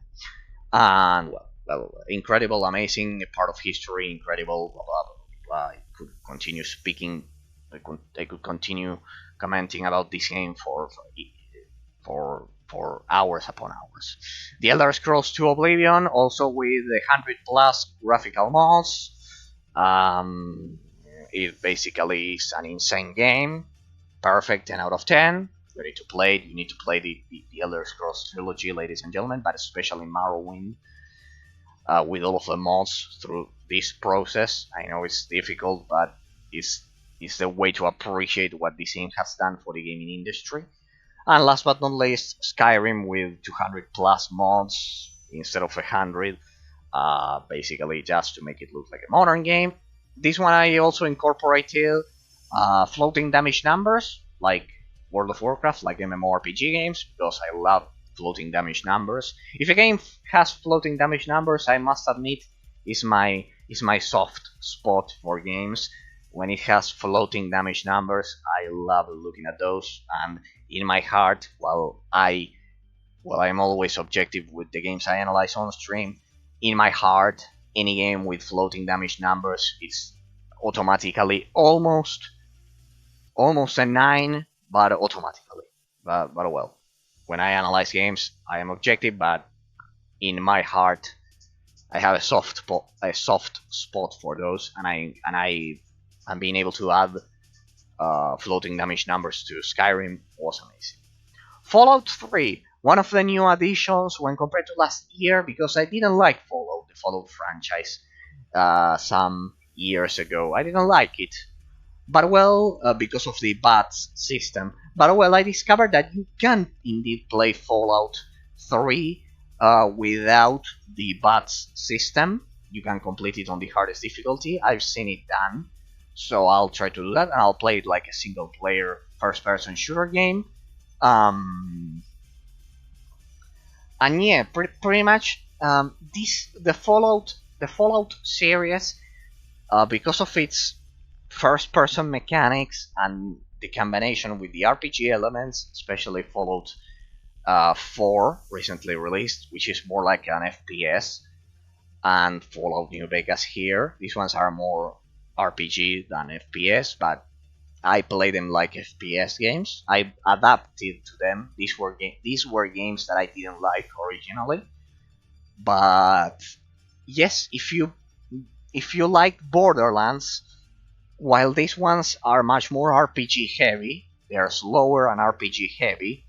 And, well, incredible, amazing, part of history, incredible, blah, blah, blah, blah. I could continue speaking. I could continue commenting about this game for hours upon hours. The Elder Scrolls 2 Oblivion, also with 100+ graphical mods. It basically is an insane game. Perfect 10 out of 10. You need to play it. You need to play the Elder Scrolls trilogy, ladies and gentlemen, but especially Morrowind. With all of the mods through this process. I know it's difficult, but it's the way to appreciate what this game has done for the gaming industry. And last but not least, Skyrim with 200+ mods instead of 100, basically just to make it look like a modern game. This one I also incorporated floating damage numbers, like World of Warcraft, like MMORPG games, because I love floating damage numbers. If a game has floating damage numbers, I must admit, is my soft spot for games. When it has floating damage numbers, I love looking at those, and in my heart, I'm always objective with the games I analyze on stream. In my heart, any game with floating damage numbers is automatically almost a 9, but automatically. But well, when I analyze games, I am objective, but in my heart, I have a soft spot for those, and I'm being able to add floating damage numbers to Skyrim was amazing. Fallout 3, one of the new additions when compared to last year, because I didn't like the Fallout franchise some years ago. I didn't like it. But well, because of the bats system. But well, I discovered that you can indeed play Fallout 3 without the bats system. You can complete it on the hardest difficulty. I've seen it done. So I'll try to do that, and I'll play it like a single player first person shooter game. And yeah, pretty much the Fallout series, because of its first person mechanics and the combination with the RPG elements, especially Fallout 4 recently released, which is more like an FPS, and Fallout New Vegas here. These ones are more RPG than FPS, but I play them like FPS games. I adapted to them. These were games that I didn't like originally, but yes, if you like Borderlands, while these ones are much more RPG heavy, they are slower and RPG heavy.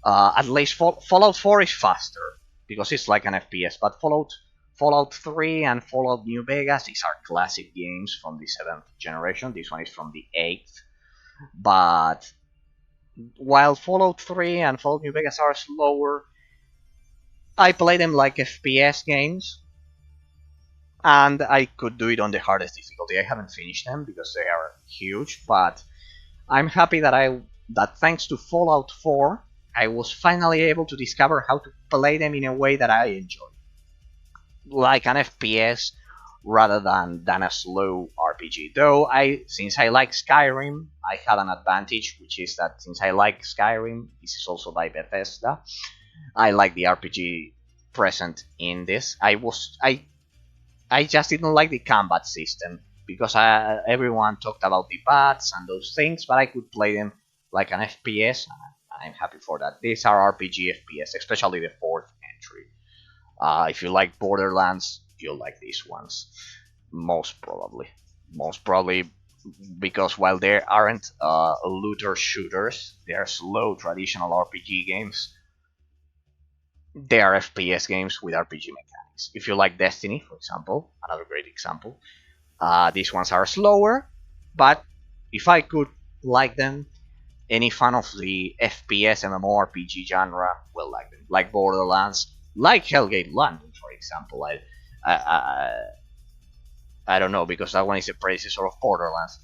At least Fallout 4 is faster because it's like an FPS, but Fallout 3 and Fallout New Vegas, these are classic games from the 7th generation. This one is from the 8th. But while Fallout 3 and Fallout New Vegas are slower, I play them like FPS games. And I could do it on the hardest difficulty. I haven't finished them because they are huge, but I'm happy that thanks to Fallout 4, I was finally able to discover how to play them in a way that I enjoy. Like an FPS rather than a slow RPG. Though since I like Skyrim, I had an advantage, which is that since I like Skyrim, this is also by Bethesda, I like the RPG present in this. I just didn't like the combat system because everyone talked about the bats and those things, but I could play them like an FPS, and I'm happy for that. These are RPG FPS, especially the 4th entry. If you like Borderlands, you'll like these ones. Most probably because while they aren't looter shooters, they are slow traditional RPG games. They are FPS games with RPG mechanics. If you like Destiny, for example, another great example, these ones are slower, but if I could like them, any fan of the FPS MMORPG genre will like them. Like Borderlands, like Hellgate London, for example. I don't know, because that one is a predecessor of Borderlands.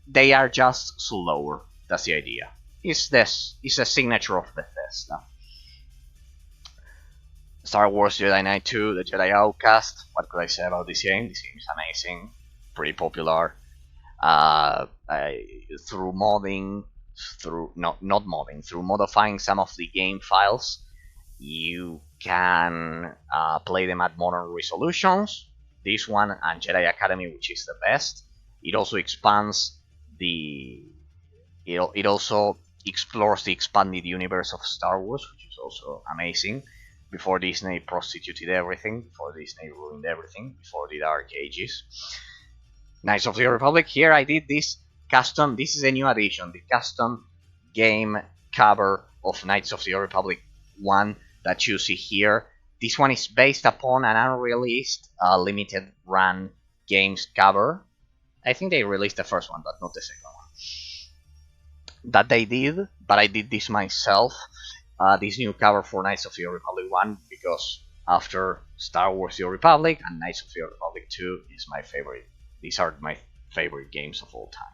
They are just slower. That's the idea. It's a signature of Bethesda. Star Wars Jedi Knight 2, the Jedi Outcast. What could I say about this game? This game is amazing, pretty popular. Through modding, through modifying some of the game files, you can play them at modern resolutions. This one and Jedi Academy, which is the best. It also expands it also explores the expanded universe of Star Wars, which is also amazing. Before Disney prostituted everything, before Disney ruined everything, before the Dark Ages. Knights of the Republic, here I did this custom, this is a new addition, the custom game cover of Knights of the Republic 1 that you see here. This one is based upon an unreleased limited run games cover. I think they released the first one, but not the second one. That they did, but I did this myself. This new cover for Knights of the Republic 1, because after Star Wars The Republic and Knights of the Republic 2 is my favorite. These are my favorite games of all time.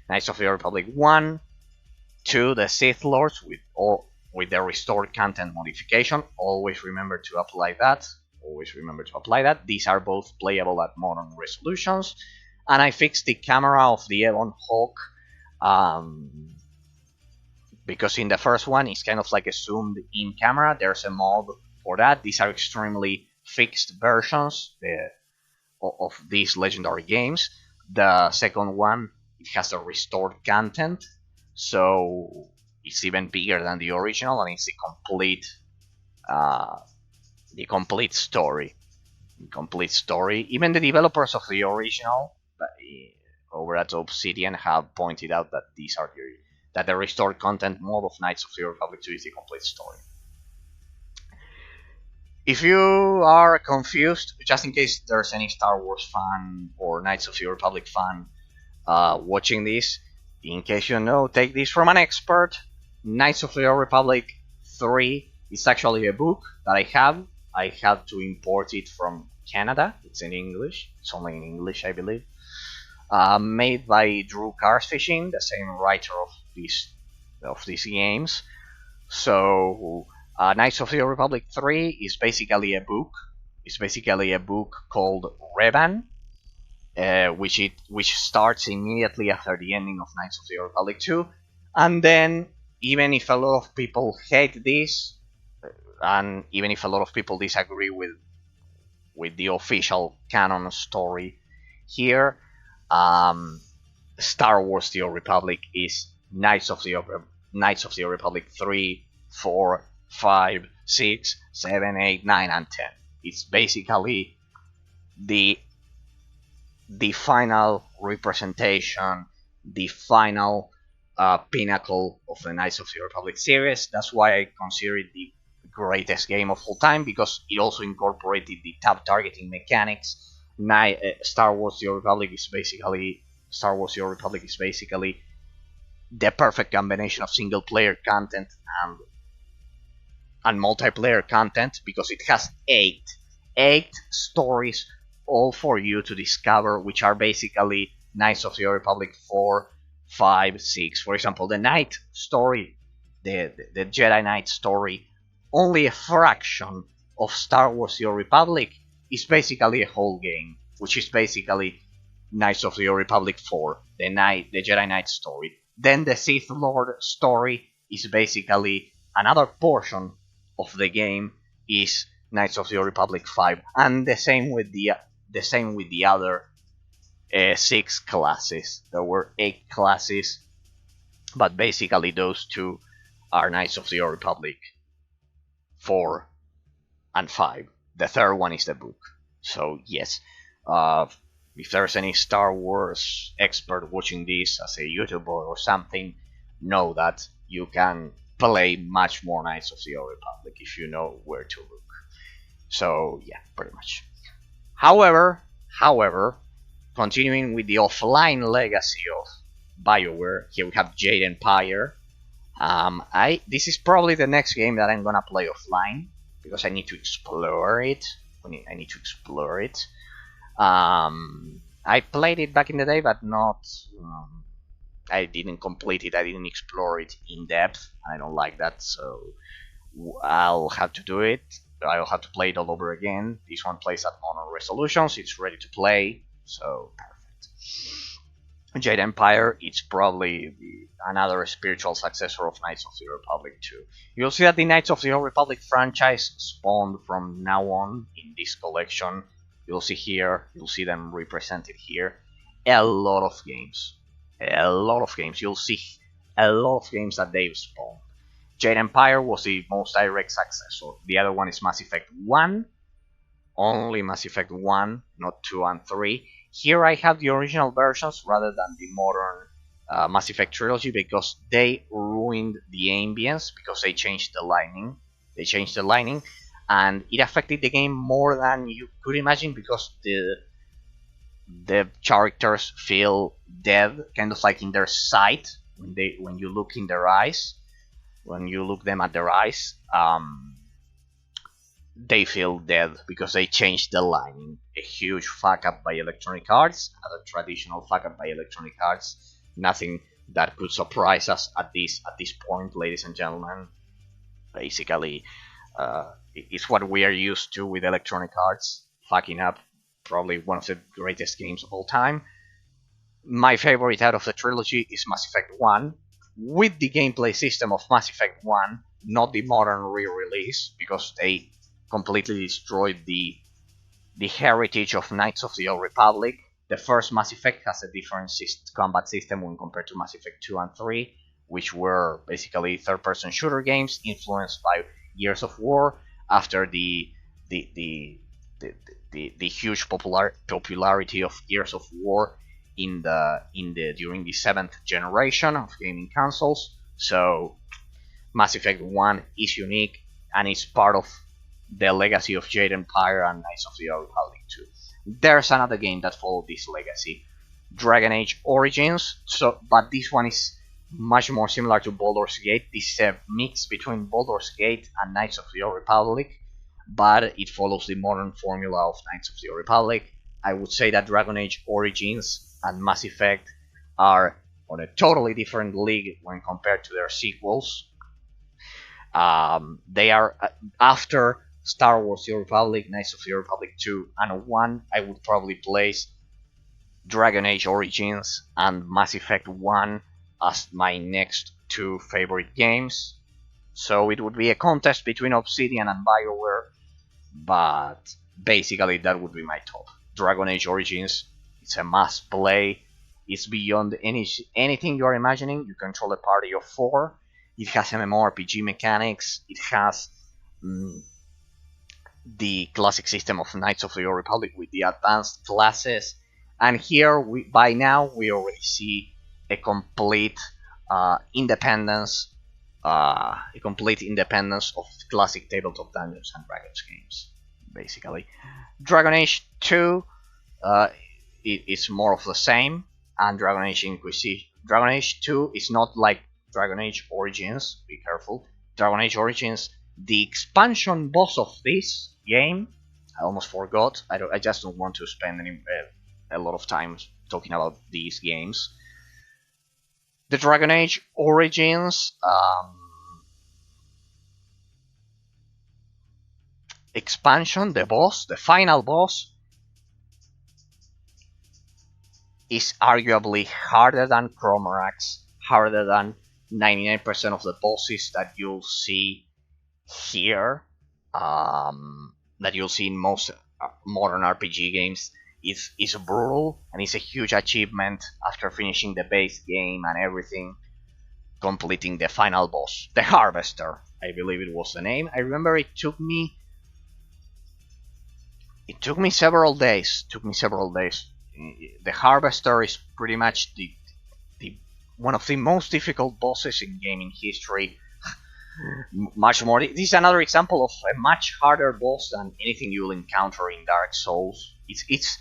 Knights of the Republic 1, 2, the Sith Lords with with the restored content modification. Always remember to apply that. Always remember to apply that. These are both playable at modern resolutions. And I fixed the camera of the Ebon Hawk, because in the first one it's kind of like a zoomed in camera. There's a mod for that. These are extremely fixed versions of these legendary games. The second one, it has the restored content, so it's even bigger than the original, and it's the complete story. Even the developers of the original over at Obsidian have pointed out that that the restored content mode of Knights of the Republic 2 is the complete story. If you are confused, just in case there's any Star Wars fan or Knights of the Republic fan watching this, in case you know, take this from an expert. Knights of the Republic 3 is actually a book that I have. I had to import it from Canada. It's in English. It's only in English, I believe. Made by Drew Carsfishing, the same writer of these games. So Knights of the Old Republic 3 is basically a book. It's basically a book called Revan, which starts immediately after the ending of Knights of the Old Republic 2. And then, even if a lot of people hate this, and even if a lot of people disagree with the official canon story here, Star Wars: The Old Republic is Knights of the Old Republic 3, 4, 5, 6, 7, 8, 9, and 10. It's basically the final representation, the final pinnacle of the Knights of the Republic series. That's why I consider it the greatest game of all time, because it also incorporated the tab targeting mechanics. Star Wars: The Old Republic is basically the perfect combination of single player content and multiplayer content, because it has eight stories, all for you to discover, which are basically Knights of the Old Republic 4, 5, 6. For example, the Knight story, the Jedi Knight story, only a fraction of Star Wars: The Old Republic is basically a whole game, which is basically Knights of the Old Republic 4, the Jedi Knight story. Then the Sith Lord story is basically another portion of the game, is Knights of the Old Republic 5, and the same with the other 6 classes. There were 8 classes, but basically those two are Knights of the Old Republic 4 and 5. The third one is the book. So yes, if there's any Star Wars expert watching this as a YouTuber or something, know that you can play much more Knights of the Old Republic if you know where to look. So yeah, pretty much. However, continuing with the offline legacy of BioWare, here we have Jade Empire. This is probably the next game that I'm gonna play offline, because I need to explore it. I played it back in the day, but not. I didn't complete it. I didn't explore it in depth. I don't like that, so I'll have to do it. I'll have to play it all over again. This one plays at modern resolutions. It's ready to play, so perfect. Jade Empire, it's probably another spiritual successor of Knights of the Republic 2. You'll see that the Knights of the Old Republic franchise spawned from now on in this collection. You'll see them represented here. A lot of games. You'll see a lot of games that they've spawned. Jade Empire was the most direct successor. The other one is Mass Effect 1. Only Mass Effect 1, not 2 and 3. Here I have the original versions rather than the modern Mass Effect trilogy, because they ruined the ambience, because they changed the lighting. And it affected the game more than you could imagine, because the characters feel dead, kind of like in their sight when you look in their eyes. When you look them at their eyes, they feel dead because they changed the lighting. A huge fuck up by Electronic Arts, a traditional fuck up by Electronic Arts. Nothing that could surprise us at this point, ladies and gentlemen. Basically, it's what we are used to with Electronic Arts, fucking up probably one of the greatest games of all time. My favorite out of the trilogy is Mass Effect 1, with the gameplay system of Mass Effect 1, not the modern re-release, because they completely destroyed the heritage of Knights of the Old Republic. The first Mass Effect has a different combat system when compared to Mass Effect 2 and 3, which were basically third-person shooter games influenced by Years of War after the the the, the huge popularity of Years of War in the during the seventh generation of gaming consoles. So Mass Effect 1 is unique and is part of the legacy of Jade Empire and Knights of the Old Republic 2. There's another game that followed this legacy, Dragon Age Origins. But this one is much more similar to Baldur's Gate. This is a mix between Baldur's Gate and Knights of the Old Republic, but it follows the modern formula of Knights of the Old Republic. I would say that Dragon Age Origins and Mass Effect are on a totally different league when compared to their sequels. They are after Star Wars: The Old Republic, Knights of the Old Republic 2, and 1. I would probably place Dragon Age Origins and Mass Effect 1 as my next two favorite games. So it would be a contest between Obsidian and BioWare, but basically that would be my top. Dragon Age Origins, it's a must play. It's beyond anything you're imagining. You control a party of 4. It has MMORPG mechanics. It has the classic system of Knights of the Old Republic with the advanced classes. And here, by now, we already see a complete independence, of classic tabletop Dungeons and Dragons games. Basically, Dragon Age 2 is more of the same, and Dragon Age Inquisition. Dragon Age 2 is not like Dragon Age Origins. Be careful. Dragon Age Origins, the expansion boss of this game, I almost forgot. I just don't want to spend a lot of time talking about these games. The Dragon Age Origins expansion, the final boss, is arguably harder than Chromorax, harder than 99% of the bosses that you'll see here, that you'll see in most modern RPG games. Is brutal, and it's a huge achievement after finishing the base game and everything, completing the final boss, the Harvester, I believe it was the name. I remember it took me several days. The Harvester is pretty much the one of the most difficult bosses in gaming history. Much more. This is another example of a much harder boss than anything you'll encounter in Dark Souls. It's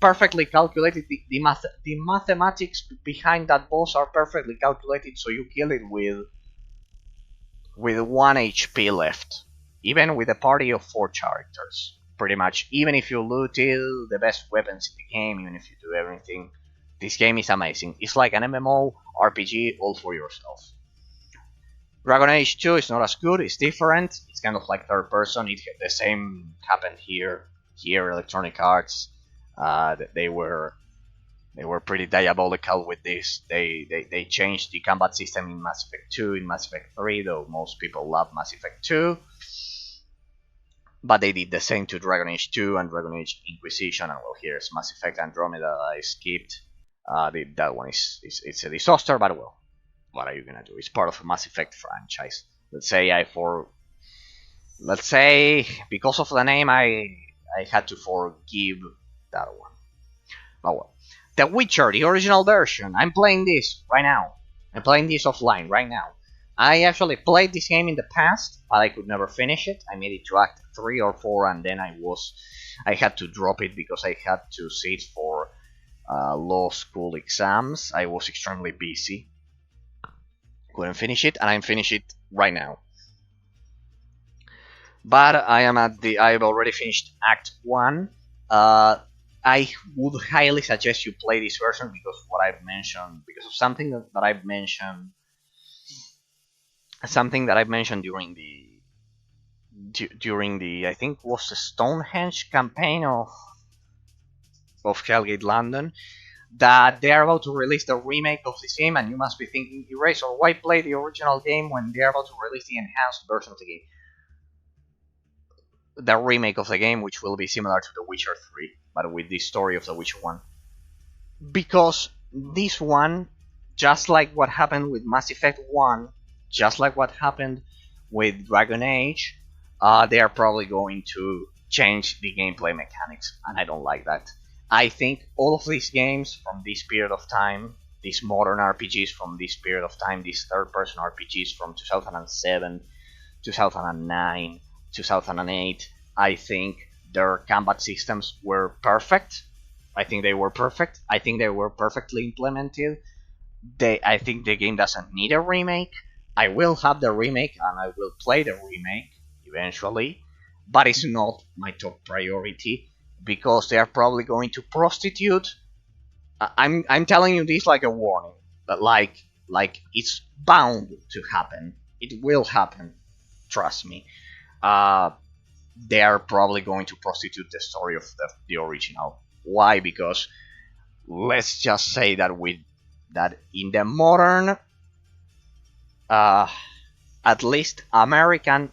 perfectly calculated. The mathematics behind that boss are perfectly calculated, so you kill it with 1 HP left, even with a party of 4 characters. Pretty much, even if you loot it, the best weapons in the game, even if you do everything, this game is amazing. It's like an MMORPG all for yourself. Dragon Age 2 is not as good, it's different, it's kind of like third person. The same happened here. Electronic Arts, they were pretty diabolical with this. They changed the combat system in Mass Effect 2, in Mass Effect 3, though most people love Mass Effect 2. But they did the same to Dragon Age 2 and Dragon Age Inquisition, and well, here's Mass Effect Andromeda. I skipped. That one it's a disaster, but well, what are you gonna do? It's part of a Mass Effect franchise. Let's say because of the name, I had to forgive that one. But well, The Witcher, the original version. I'm playing this right now. I'm playing this offline right now. I actually played this game in the past, but I could never finish it. I made it to Act 3 or 4, and then I had to drop it because I had to sit for law school exams. I was extremely busy. Couldn't finish it, and I'm finishing it right now. But I've already finished Act 1. I would highly suggest you play this version because of something that I've mentioned something that I mentioned during the I think was the Stonehenge campaign of Hellgate London, that they are about to release the remake of this game, and you must be thinking, Eraser, why play the original game when they are about to release the enhanced version of the game? The remake of the game, which will be similar to The Witcher 3, but with the story of The Witcher 1. Because this one, just like what happened with Mass Effect 1, just like what happened with Dragon Age, they are probably going to change the gameplay mechanics, and I don't like that. I think all of these games from this period of time, these modern RPGs from this period of time, these third-person RPGs from 2007, 2009, 2008, I think their combat systems were perfect. I think they were perfect. I think they were perfectly implemented. I think the game doesn't need a remake. I will have the remake and I will play the remake eventually, but it's not my top priority because they are probably going to prostitute. I'm telling you this like a warning, but like it's bound to happen. It will happen. Trust me. Uh, they are probably going to prostitute the story of the original. Why? Because let's just say that in the modern, uh, at least American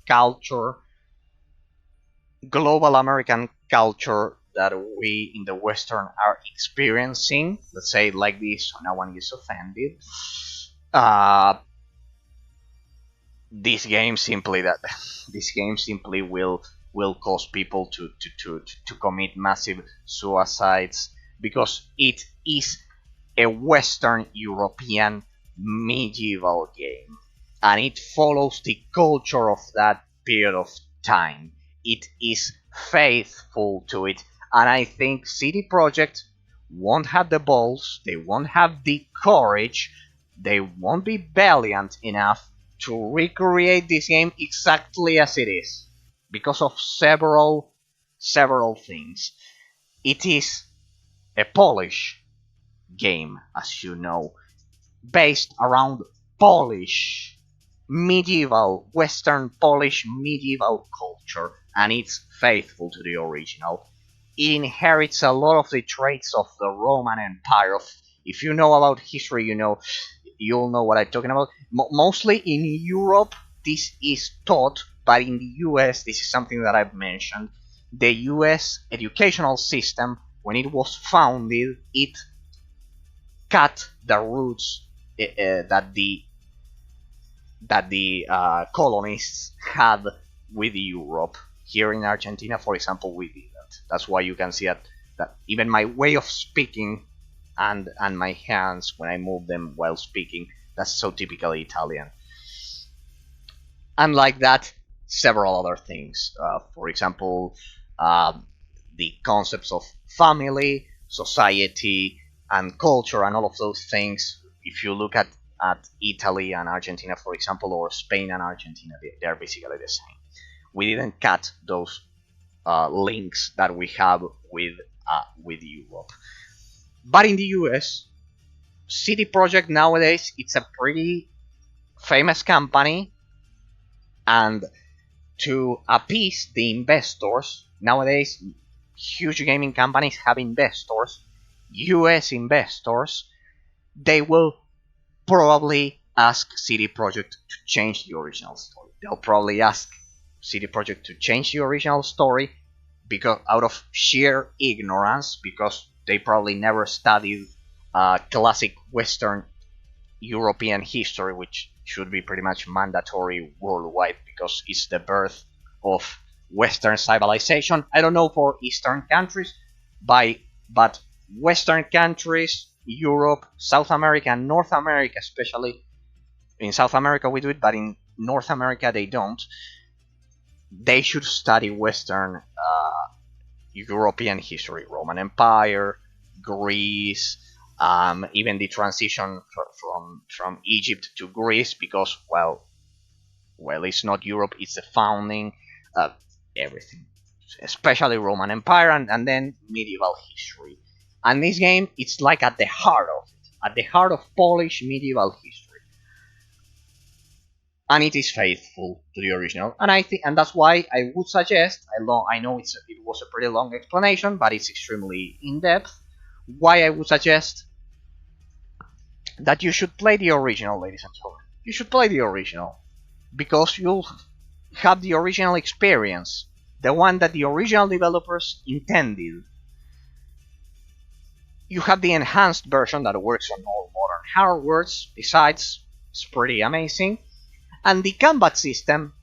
culture, global American culture that we in the Western are experiencing, let's say it like this, so no one is offended. Uh, this game simply that this game simply will cause people to commit massive suicides because it is a Western European medieval game, and it follows the culture of that period of time. It is faithful to it, and I think CD Projekt won't have the balls, they won't have the courage, they won't be valiant enough to recreate this game exactly as it is because of several things. It is a Polish game, as you know, based around Polish medieval, Western Polish medieval culture, and it's faithful to the original. It inherits a lot of the traits of the Roman Empire. If you know about history, you'll know what I'm talking about. Mostly in Europe, this is taught, but in the US, this is something that I've mentioned. The US educational system, when it was founded, it cut the roots that the colonists had with Europe. Here in Argentina, for example, we didn't. That's why you can see that even my way of speaking and my hands when I move them while speaking, that's so typically Italian. Unlike that, several other things. For example, the concepts of family, society, and culture, and all of those things. If you look at Italy and Argentina, for example, or Spain and Argentina, they're basically the same. We didn't cut those links that we have with Europe. But in the US, CD Projekt nowadays it's a pretty famous company, and to appease the investors, nowadays huge gaming companies have investors, US investors, they will probably ask CD Projekt to change the original story. They'll probably ask CD Projekt to change the original story because out of sheer ignorance, because they probably never studied classic Western European history, which should be pretty much mandatory worldwide because it's the birth of Western civilization. I don't know for Eastern countries, but Western countries, Europe, South America, and North America, especially in South America we do it, but in North America they don't. They should study Western European history, Roman Empire, Greece, even the transition from Egypt to Greece, because it's not Europe, it's the founding, everything, especially Roman Empire, and then medieval history. And this game, it's like at the heart of it, at the heart of Polish medieval history. and it is faithful to the original. And I think, and that's why I would suggest. I know it was a pretty long explanation, but it's extremely in depth. Why I would suggest that you should play the original, ladies and gentlemen. You should play the original because you'll have the original experience, the one that the original developers intended. You have the enhanced version that works on all modern hardwares. Besides, it's pretty amazing. And the combat system,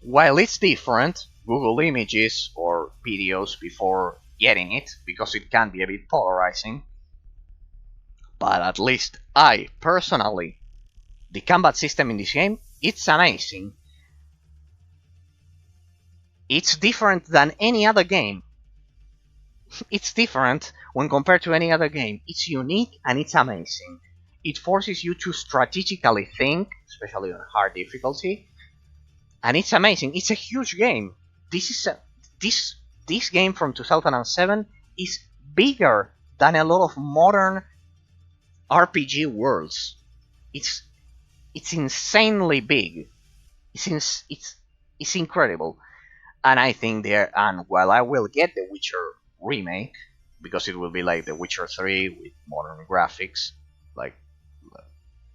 while it's different, Google images or videos before getting it, because it can be a bit polarizing. But at least I, personally, the combat system in this game, it's amazing. It's different than any other game. It's different when compared to any other game. It's unique and it's amazing. It forces you to strategically think, especially on hard difficulty, and it's amazing. It's a huge game. This game from 2007 is bigger than a lot of modern RPG worlds. It's insanely big. It's incredible. And I think and while I will get the Witcher remake, because it will be like The Witcher 3 with modern graphics, like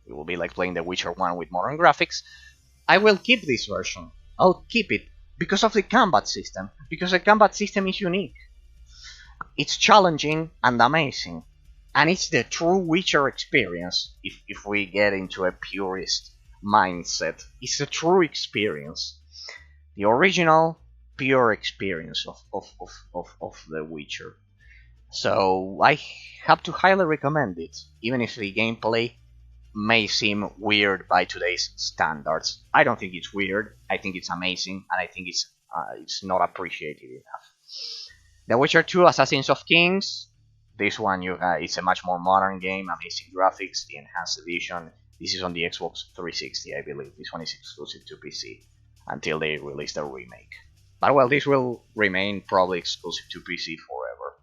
it will be like playing The Witcher 1 with modern graphics, I will keep this version. I'll keep it because of the combat system, because the combat system is unique. It's challenging and amazing, and it's the true Witcher experience. If we get into a purist mindset, it's a true experience, the original pure experience of The Witcher. So I have to highly recommend it, even if the gameplay may seem weird by today's standards. I don't think it's weird. I think it's amazing, and I think it's not appreciated enough. The Witcher 2: Assassins of Kings. This one, it's a much more modern game, amazing graphics, the enhanced edition. This is on the Xbox 360, I believe. This one is exclusive to PC until they release the remake. But well, this will remain probably exclusive to PC forever.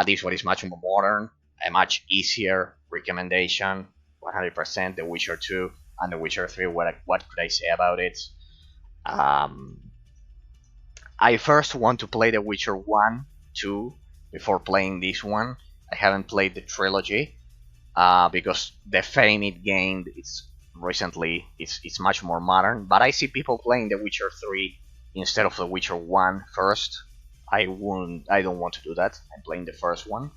This one is much more modern, a much easier recommendation. 100% The Witcher 2 and The Witcher 3. What could I say about it? I first want to play The Witcher 1, 2 before playing this one. I haven't played the trilogy because the fame it gained recently it's much more modern. But I see people playing The Witcher 3 instead of The Witcher 1 first. I don't want to do that. I'm playing the first one,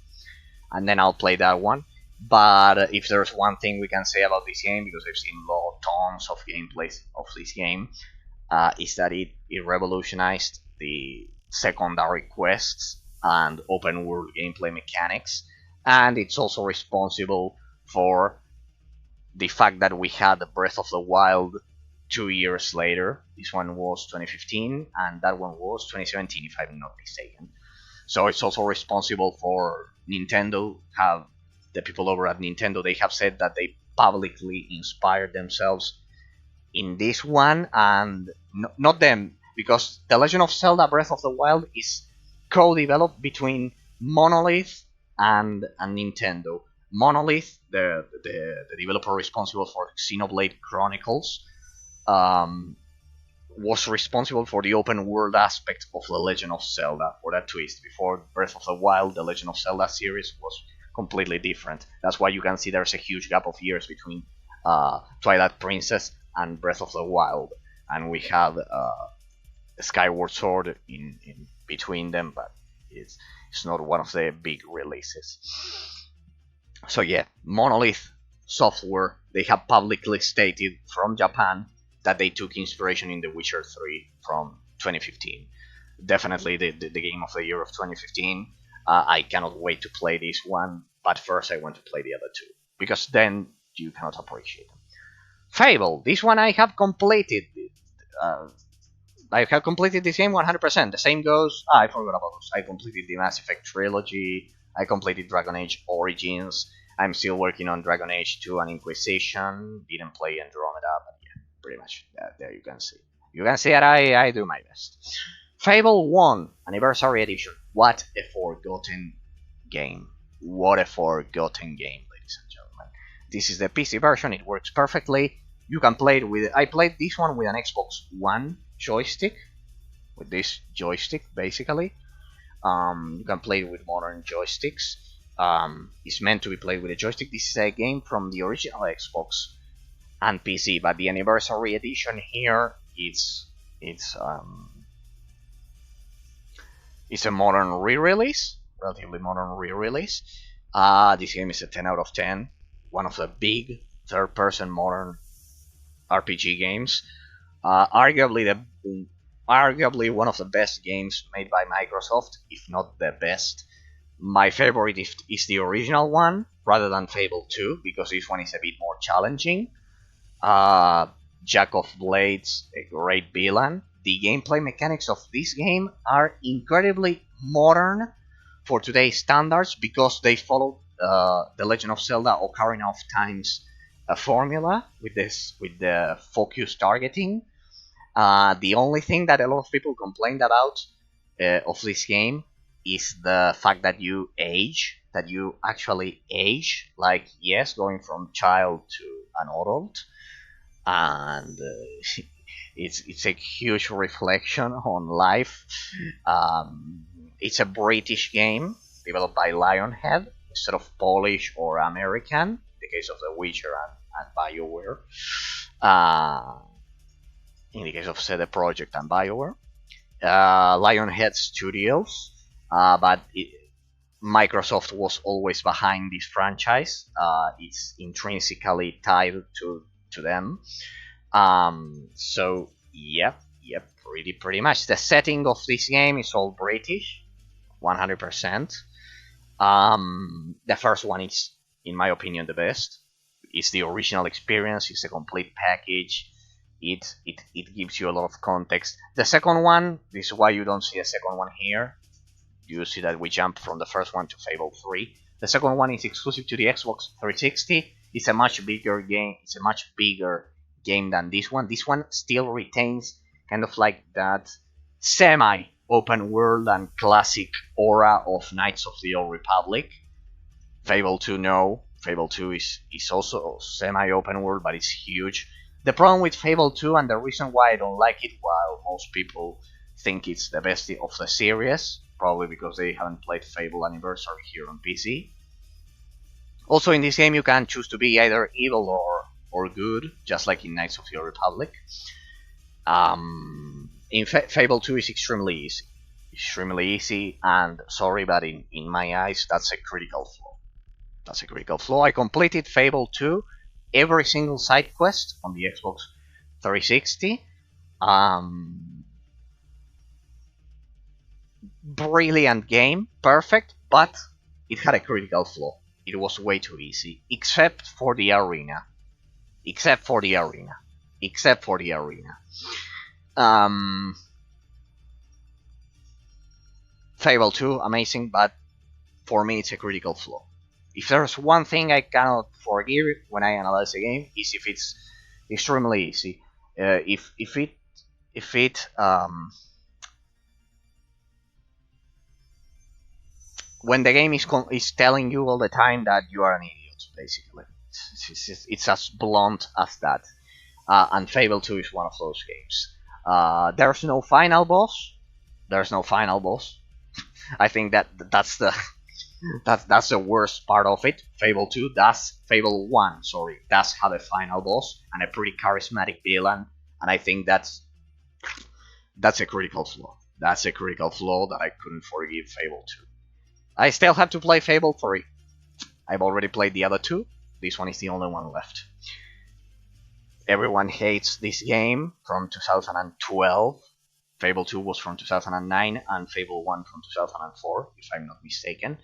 and then I'll play that one. But if there's one thing we can say about this game, because I've seen tons of gameplays of this game, is that it revolutionized the secondary quests and open world gameplay mechanics, and it's also responsible for the fact that we had the Breath of the Wild 2 years later. This one was 2015, and that one was 2017, if I'm not mistaken. So it's also responsible for Nintendo. The people over at Nintendo, they have said that they publicly inspired themselves in this one, and not them, because The Legend of Zelda Breath of the Wild is co-developed between Monolith and Nintendo. Monolith, the developer responsible for Xenoblade Chronicles, was responsible for the open world aspect of The Legend of Zelda, for that twist. Before Breath of the Wild, The Legend of Zelda series was completely different. That's why you can see there's a huge gap of years between Twilight Princess and Breath of the Wild, and we have Skyward Sword in between them, but it's not one of the big releases. So yeah, Monolith Software, they have publicly stated from Japan that they took inspiration in The Witcher 3 from 2015. Definitely the game of the year of 2015. I cannot wait to play this one, but first I want to play the other two, because then you cannot appreciate them. Fable, this one I have completed. I have completed this game 100%. The same goes. I forgot about those. I completed the Mass Effect trilogy. I completed Dragon Age Origins. I'm still working on Dragon Age 2 and Inquisition. Didn't play Andromeda, but yeah, pretty much. There you can see. You can see that I do my best. Fable 1 Anniversary Edition. What a forgotten game. What a forgotten game, ladies and gentlemen. This is the PC version. It works perfectly. You can play it with. I played this one with an Xbox One joystick, with this joystick basically. You can play it with modern joysticks. It's meant to be played with a joystick. This is a game from the original Xbox and PC, but the anniversary edition here it's a modern re-release, relatively modern re-release. This game is a 10 out of 10. One of the big third-person modern RPG games. Arguably one of the best games made by Microsoft, if not the best. My favorite is the original one rather than Fable 2, because this one is a bit more challenging. Jack of Blades, a great villain. The gameplay mechanics of this game are incredibly modern for today's standards because they follow the Legend of Zelda Ocarina of Time's formula with the focus targeting. The only thing that a lot of people complained about of this game is the fact that you actually age, like, yes, going from child to an adult, and it's a huge reflection on life. It's a British game developed by Lionhead instead of Polish or American, in the case of The Witcher and BioWare. In the case of CD Projekt and BioWare. Lionhead Studios, but Microsoft was always behind this franchise. It's intrinsically tied to them. So yep, pretty much. The setting of this game is all British, 100%. The first one is, in my opinion, the best. It's the original experience. It's a complete package. It gives you a lot of context. The second one, this is why you don't see a second one here. You see that we jump from the first one to Fable 3. The second one is exclusive to the Xbox 360. It's a much bigger game. It's a much bigger game than this one. This one still retains kind of like that semi-open world and classic aura of Knights of the Old Republic. Fable 2, no. Fable 2 is also semi-open world, but it's huge. The problem with Fable 2, and the reason why I don't like it, while most people think it's the best of the series, probably because they haven't played Fable Anniversary here on PC. Also in this game you can choose to be either evil or good, just like in Knights of the Old Republic. In Fable 2 is extremely easy. Extremely easy, and sorry, but in my eyes that's a critical flaw. That's a critical flaw. I completed Fable 2, every single side quest on the Xbox 360. Brilliant game, perfect, but it had a critical flaw. It was way too easy, except for the arena. Fable 2, amazing, but for me it's a critical flaw. If there's one thing I cannot forgive when I analyze a game, is if it's extremely easy. When the game is telling you all the time that you are an idiot, basically. It's as blunt as that. And Fable 2 is one of those games. There's no final boss. I think that's the worst part of it. Fable 1, does have a final boss and a pretty charismatic villain, and I think that's a critical flaw. That's a critical flaw that I couldn't forgive Fable 2. I still have to play Fable 3. I've already played the other two. This one is the only one left. Everyone hates this game from 2012. Fable 2 was from 2009 and Fable 1 from 2004, if I'm not mistaken.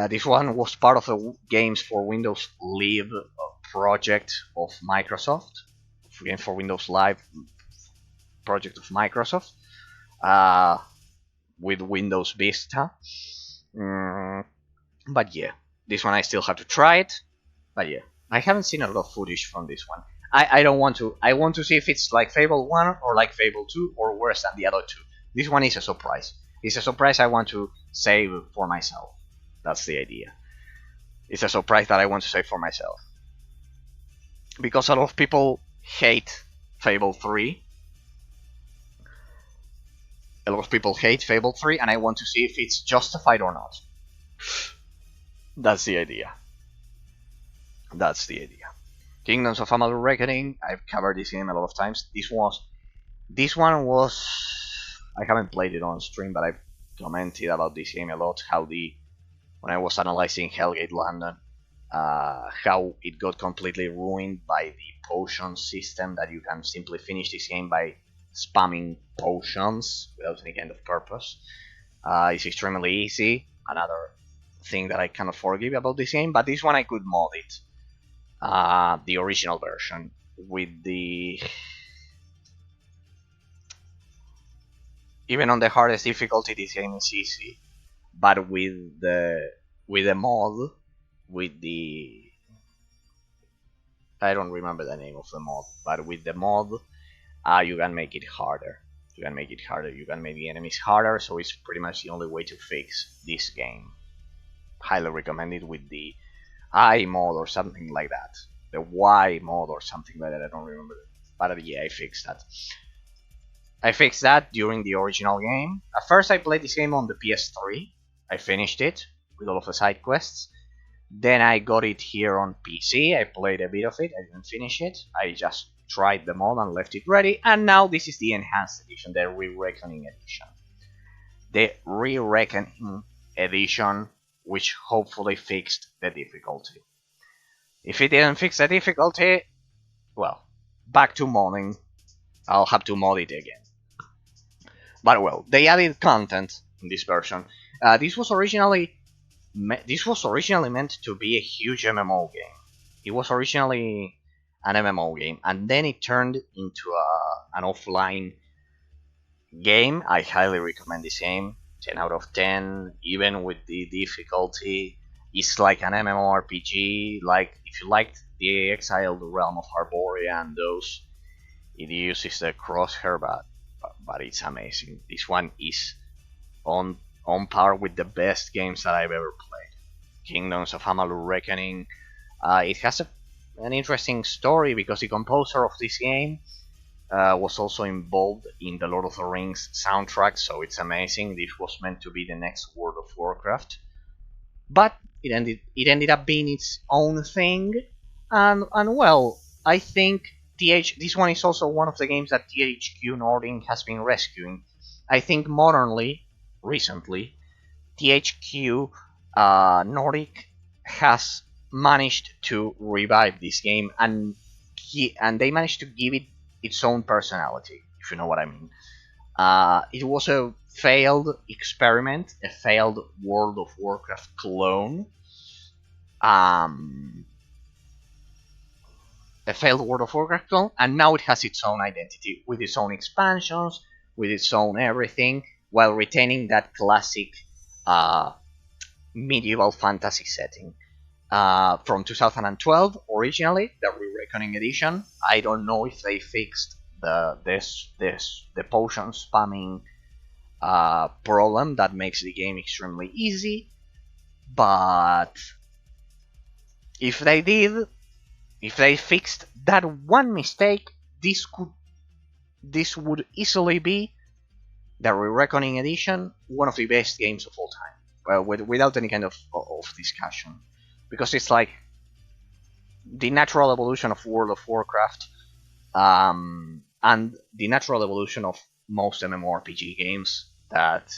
This one was part of the Games for Windows Live project of Microsoft. Games for Windows Live project of Microsoft. With Windows Vista. But yeah, this one I still have to try it. But yeah, I haven't seen a lot of footage from this one. I don't want to. I want to see if it's like Fable 1 or like Fable 2 or worse than the other two. This one is a surprise. It's a surprise I want to save for myself. That's the idea. It's a surprise that I want to save for myself. because a lot of people hate Fable 3. A lot of people hate Fable 3, and I want to see if it's justified or not. That's the idea. That's the idea. Kingdoms of Amalur Reckoning. I've covered this game a lot of times. This one was. I haven't played it on stream, but I've commented about this game a lot. When I was analyzing Hellgate London, how it got completely ruined by the potion system, that you can simply finish this game by spamming potions without any kind of purpose. It's extremely easy. Another thing that I cannot forgive about this game, but this one I could mod it. The original version with the. Even on the hardest difficulty, this game is easy, but with the mod, with the. I don't remember the name of the mod, but with the mod, you can make it harder. You can make the enemies harder, so it's pretty much the only way to fix this game. Highly recommended with the I mod or something like that. The Y mod or something like that, I don't remember. But yeah, I fixed that. I fixed that during the original game. At first I played this game on the PS3. I finished it with all of the side quests. Then I got it here on PC. I played a bit of it. I didn't finish it. I just tried the mod and left it ready. And now this is the enhanced edition, the Re-Reckoning edition. The Re-Reckoning edition, which hopefully fixed the difficulty. If it didn't fix the difficulty, well, back to modding. I'll have to mod it again. But well, they added content in this version. This was originally meant to be a huge MMO game. It was originally an MMO game, and then it turned into an offline game. I highly recommend this game. 10 out of 10, even with the difficulty. It's like an MMORPG. Like if you liked the Exiled Realm of Arborea and those, it uses the crosshair, but it's amazing. This one is on par with the best games that I've ever played. Kingdoms of Amalur Reckoning. It has an interesting story because the composer of this game was also involved in the Lord of the Rings soundtrack, so it's amazing. This was meant to be the next World of Warcraft, but it ended up being its own thing, and well, I think this one is also one of the games that THQ Nordic has been rescuing. I think recently, THQ Nordic has managed to revive this game, and they managed to give it its own personality, if you know what I mean. It was a failed experiment, a failed World of Warcraft clone. A failed World of Warcraft clone, and now it has its own identity, with its own expansions, with its own everything, while retaining that classic medieval fantasy setting. From 2012, originally, the Re-Reckoning edition. I don't know if they fixed the potion spamming problem that makes the game extremely easy, but if they did, if they fixed that one mistake, this would easily be the Re-Reckoning edition, one of the best games of all time. Well, without any kind of discussion, because it's like the natural evolution of World of Warcraft, and the natural evolution of most MMORPG games that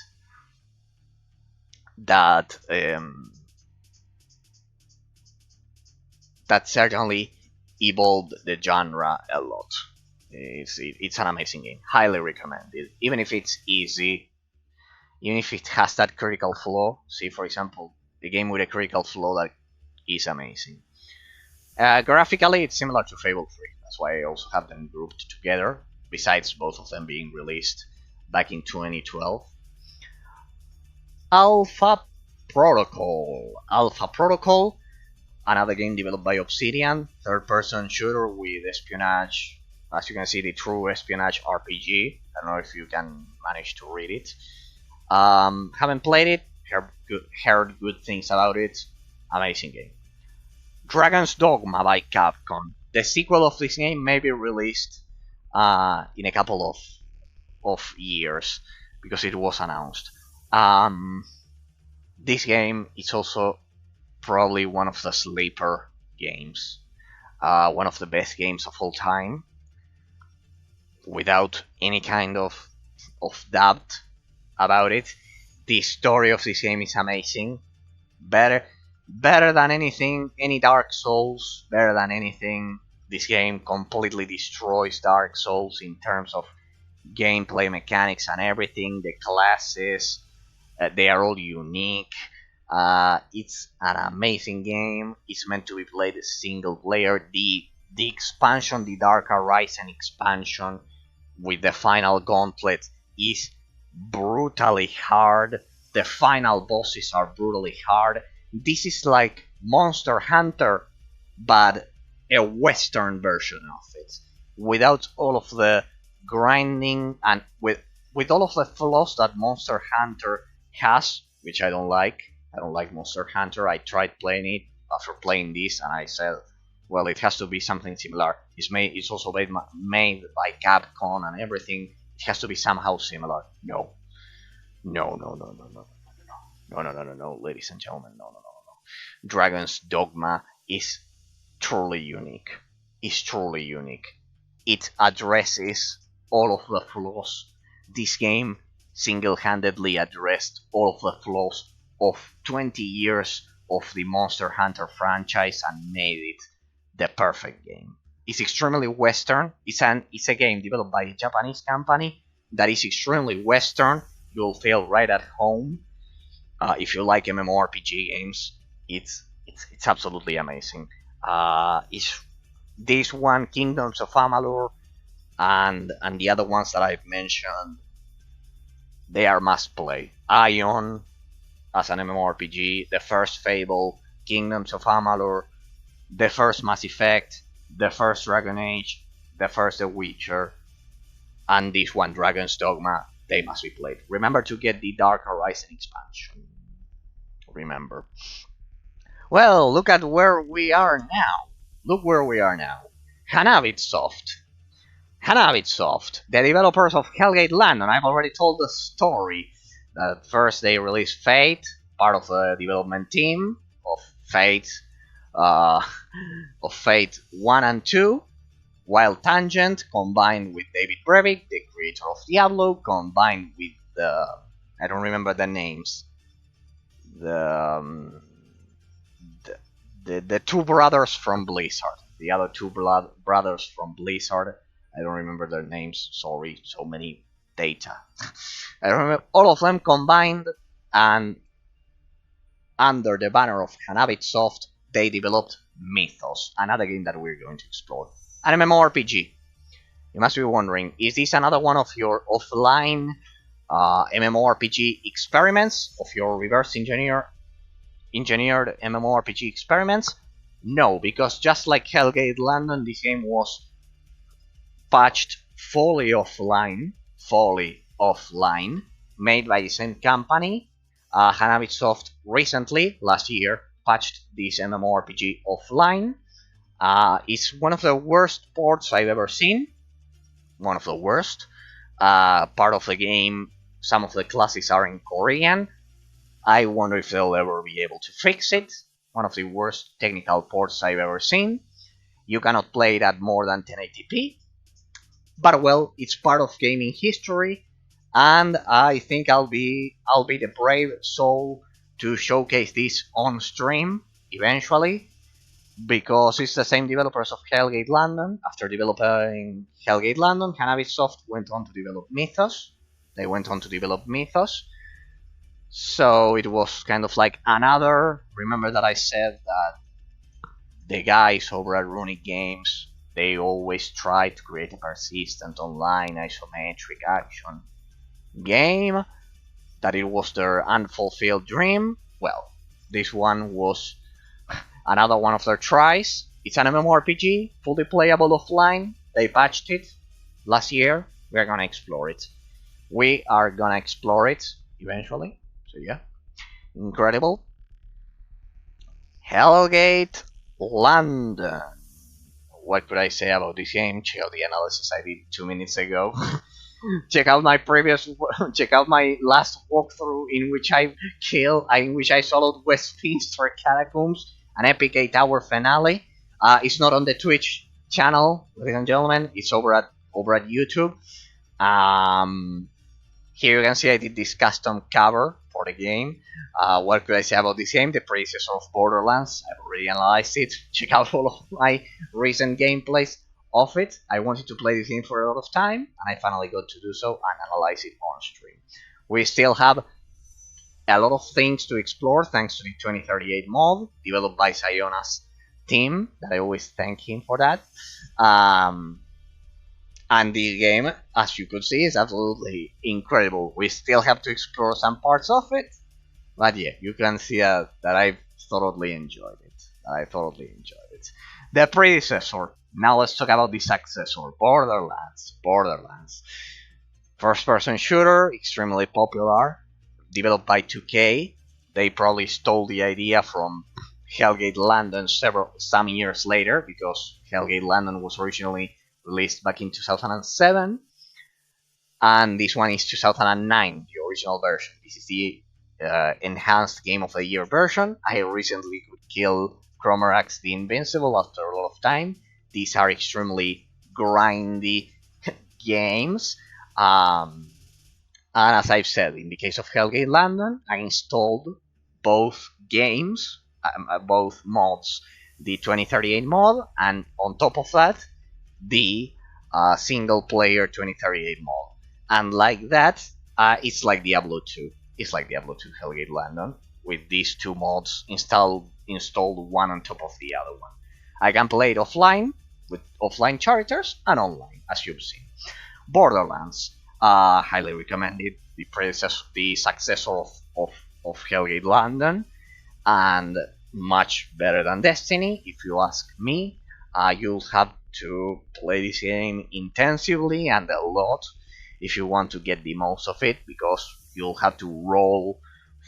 certainly evolved the genre a lot. It's an amazing game, highly recommended. Even if it's easy, even if it has that critical flaw. See, for example, the game with a critical flaw that is amazing. Graphically, it's similar to Fable 3. That's why I also have them grouped together, besides both of them being released back in 2012. Alpha Protocol, another game developed by Obsidian, third-person shooter with espionage. As you can see, the true espionage RPG. I don't know if you can manage to read it. Haven't played it, heard good things about it. Amazing game. Dragon's Dogma by Capcom. The sequel of this game may be released in a couple of years because it was announced. This game is also probably one of the sleeper games, one of the best games of all time, without any kind of doubt about it. The story of this game is amazing, better than anything, any Dark Souls, better than anything. This game completely destroys Dark Souls in terms of gameplay mechanics and everything. The classes, they are all unique. It's an amazing game. It's meant to be played single player. The expansion, the Dark Horizon expansion with the final gauntlet is brutally hard. The final bosses are brutally hard. This is like Monster Hunter, but a Western version of it, without all of the grinding and with all of the flaws that Monster Hunter has, which I don't like. I don't like Monster Hunter. I tried playing it after playing this, and I said, well, it has to be something similar. It's also made by Capcom and everything. It has to be somehow similar. No, ladies and gentlemen, no. Dragon's Dogma is truly unique. It addresses all of the flaws. This game single-handedly addressed all of the flaws of 20 years of the Monster Hunter franchise and made it the perfect game. It's extremely Western. It's a game developed by a Japanese company that is extremely Western. You'll feel right at home. If you like MMORPG games, it's absolutely amazing. It's this one, Kingdoms of Amalur, and the other ones that I've mentioned, they are must play. Ion as an MMORPG, the first Fable, Kingdoms of Amalur, the first Mass Effect, the first Dragon Age, the first The Witcher, and this one, Dragon's Dogma, they must be played. Remember to get the Dark Horizon expansion. Remember. Well, look at where we are now. Hanabi Soft, the developers of Hellgate London. I've already told the story that first they released Fate, part of the development team of Fate, of Fate 1 and 2, Wild Tangent, combined with David Brevik, the creator of Diablo, combined with I don't remember the names, the two brothers from Blizzard, the other two brothers from Blizzard. I don't remember their names. Sorry, so many data. I remember all of them combined, and under the banner of Hanabi Soft, they developed Mythos, another game that we're going to explore. An MMORPG. You must be wondering, is this another one of your offline MMORPG experiments, of your reverse engineered MMORPG experiments? No, because just like Hellgate London, this game was patched fully offline, made by the same company. Hanabi Soft recently, last year, patched this MMORPG offline. It's one of the worst ports I've ever seen. One of the worst. Part of the game, some of the classes are in Korean. I wonder if they'll ever be able to fix it. One of the worst technical ports I've ever seen. You cannot play it at more than 1080p. But well, it's part of gaming history, and I think I'll be the brave soul to showcase this on stream eventually, because it's the same developers of Hellgate London. After developing Hellgate London, Hanabi Soft went on to develop Mythos. So it was kind of like another. Remember that I said that the guys over at Runic Games, they always try to create a persistent online isometric action game, that it was their unfulfilled dream. Well, this one was another one of their tries. It's an MMORPG, fully playable offline. They patched it last year. We're gonna explore it. Eventually. So yeah, incredible. Hellgate London. what could I say about this game? Check out the analysis I did 2 minutes ago. check out my previous, check out my last walkthrough in which in which I soloed Westminster Catacombs, an epic 8-hour finale. It's not on the Twitch channel, ladies and gentlemen. It's over at YouTube. Here you can see I did this custom cover for the game. What could I say about this game? The predecessor of Borderlands. I've already analyzed it. Check out all of my recent gameplays of it. I wanted to play this game for a lot of time, and I finally got to do so and analyze it on stream. We still have a lot of things to explore thanks to the 2038 mod developed by Siona's team. That I always thank him for that. And the game, as you could see, is absolutely incredible. We still have to explore some parts of it, but yeah, you can see that I thoroughly enjoyed it. The predecessor. Now let's talk about the successor, Borderlands. First-person shooter, extremely popular, developed by 2K. They probably stole the idea from Hellgate London some years later, because Hellgate London was originally released back in 2007, and this one is 2009, the original version. This is the enhanced Game of the Year version. I recently could kill Cromarax the Invincible after a lot of time. These are extremely grindy games, and as I've said, in the case of Hellgate London, I installed both games, both mods, the 2038 mod, and on top of that, the single player 2038 mod. And like that, it's like Diablo 2. It's like Diablo 2 Hellgate London, with these two mods installed one on top of the other one. I can play it offline, with offline characters, and online, as you've seen. Borderlands, highly recommended, the successor of Hellgate London, and much better than Destiny, if you ask me. You'll have to play this game intensively and a lot if you want to get the most of it, because you'll have to roll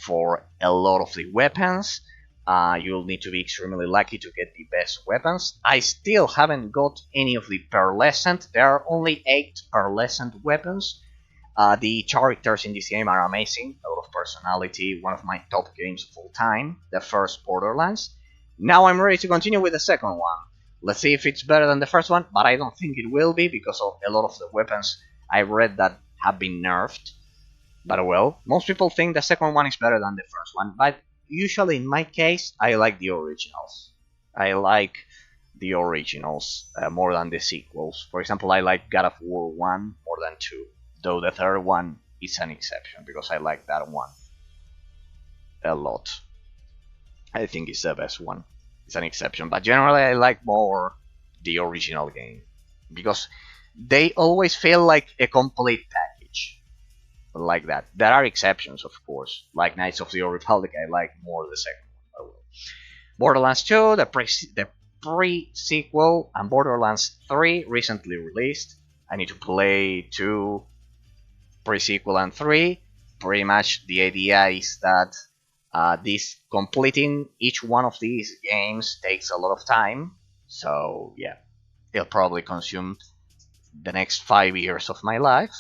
for a lot of the weapons. You'll need to be extremely lucky to get the best weapons. I still haven't got any of the pearlescent. There are only 8 pearlescent weapons. The characters in this game are amazing, a lot of personality, one of my top games of all time, the first Borderlands. Now I'm ready to continue with the second one. Let's see if it's better than the first one, but I don't think it will be, because of a lot of the weapons I read that have been nerfed. But well, most people think the second one is better than the first one, but usually in my case, I like the originals. I like the originals more than the sequels. For example, I like God of War 1 more than 2, though the third one is an exception, because I like that one a lot. I think it's the best one. It's an exception, but generally I like more the original game, because they always feel like a complete package, like that. There are exceptions, of course, like Knights of the Old Republic. I like more the second one. Borderlands 2, the pre-sequel, and Borderlands 3 recently released. I need to play 2, pre-sequel, and 3. Pretty much the idea is that completing each one of these games takes a lot of time, so yeah, it'll probably consume the next 5 years of my life,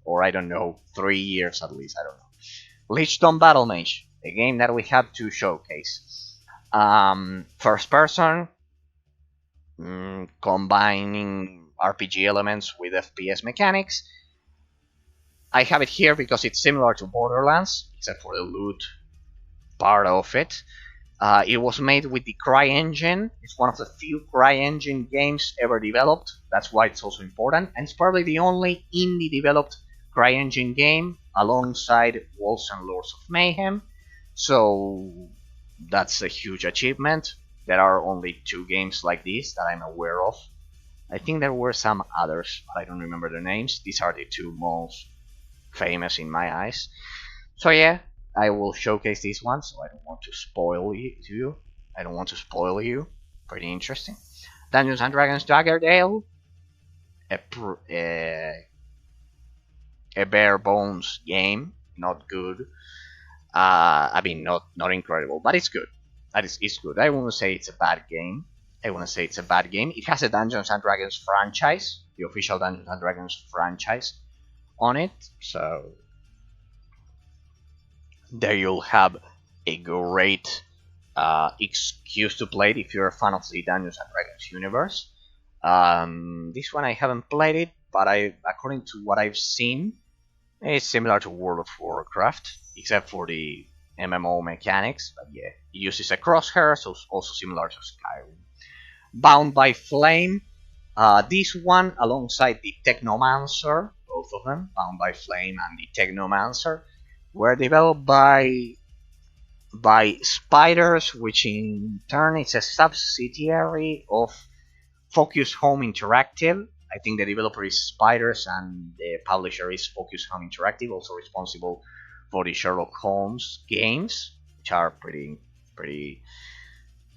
or I don't know, 3 years at least, I don't know. Lichdom Battle Mage, a game that we have to showcase. First person, combining RPG elements with FPS mechanics. I have it here because it's similar to Borderlands, except for the loot part of it. It was made with the CryEngine. It's one of the few CryEngine games ever developed. That's why it's also important. And it's probably the only indie developed CryEngine game alongside Wolves and Lords of Mayhem. So that's a huge achievement. There are only 2 games like this that I'm aware of. I think there were some others, but I don't remember their names. These are the 2 most famous in my eyes. So yeah, I will showcase this one, so I don't want to spoil you. Pretty interesting. Dungeons and Dragons Daggerdale, a bare bones game, not good. I mean, not incredible, but it's good. It's good. I won't say it's a bad game. I wouldn't say it's a bad game. It has a Dungeons and Dragons franchise, the official Dungeons and Dragons franchise on it. So there you'll have a great excuse to play it if you're a fan of the Dungeons and Dragons universe. This one I haven't played it, but according to what I've seen, it's similar to World of Warcraft, except for the MMO mechanics. But yeah, it uses a crosshair, so it's also similar to Skyrim. Bound by Flame. This one, alongside the Technomancer, both of them, Bound by Flame and the Technomancer, were developed by Spiders, which in turn is a subsidiary of Focus Home Interactive. I think the developer is Spiders and the publisher is Focus Home Interactive, also responsible for the Sherlock Holmes games, which are pretty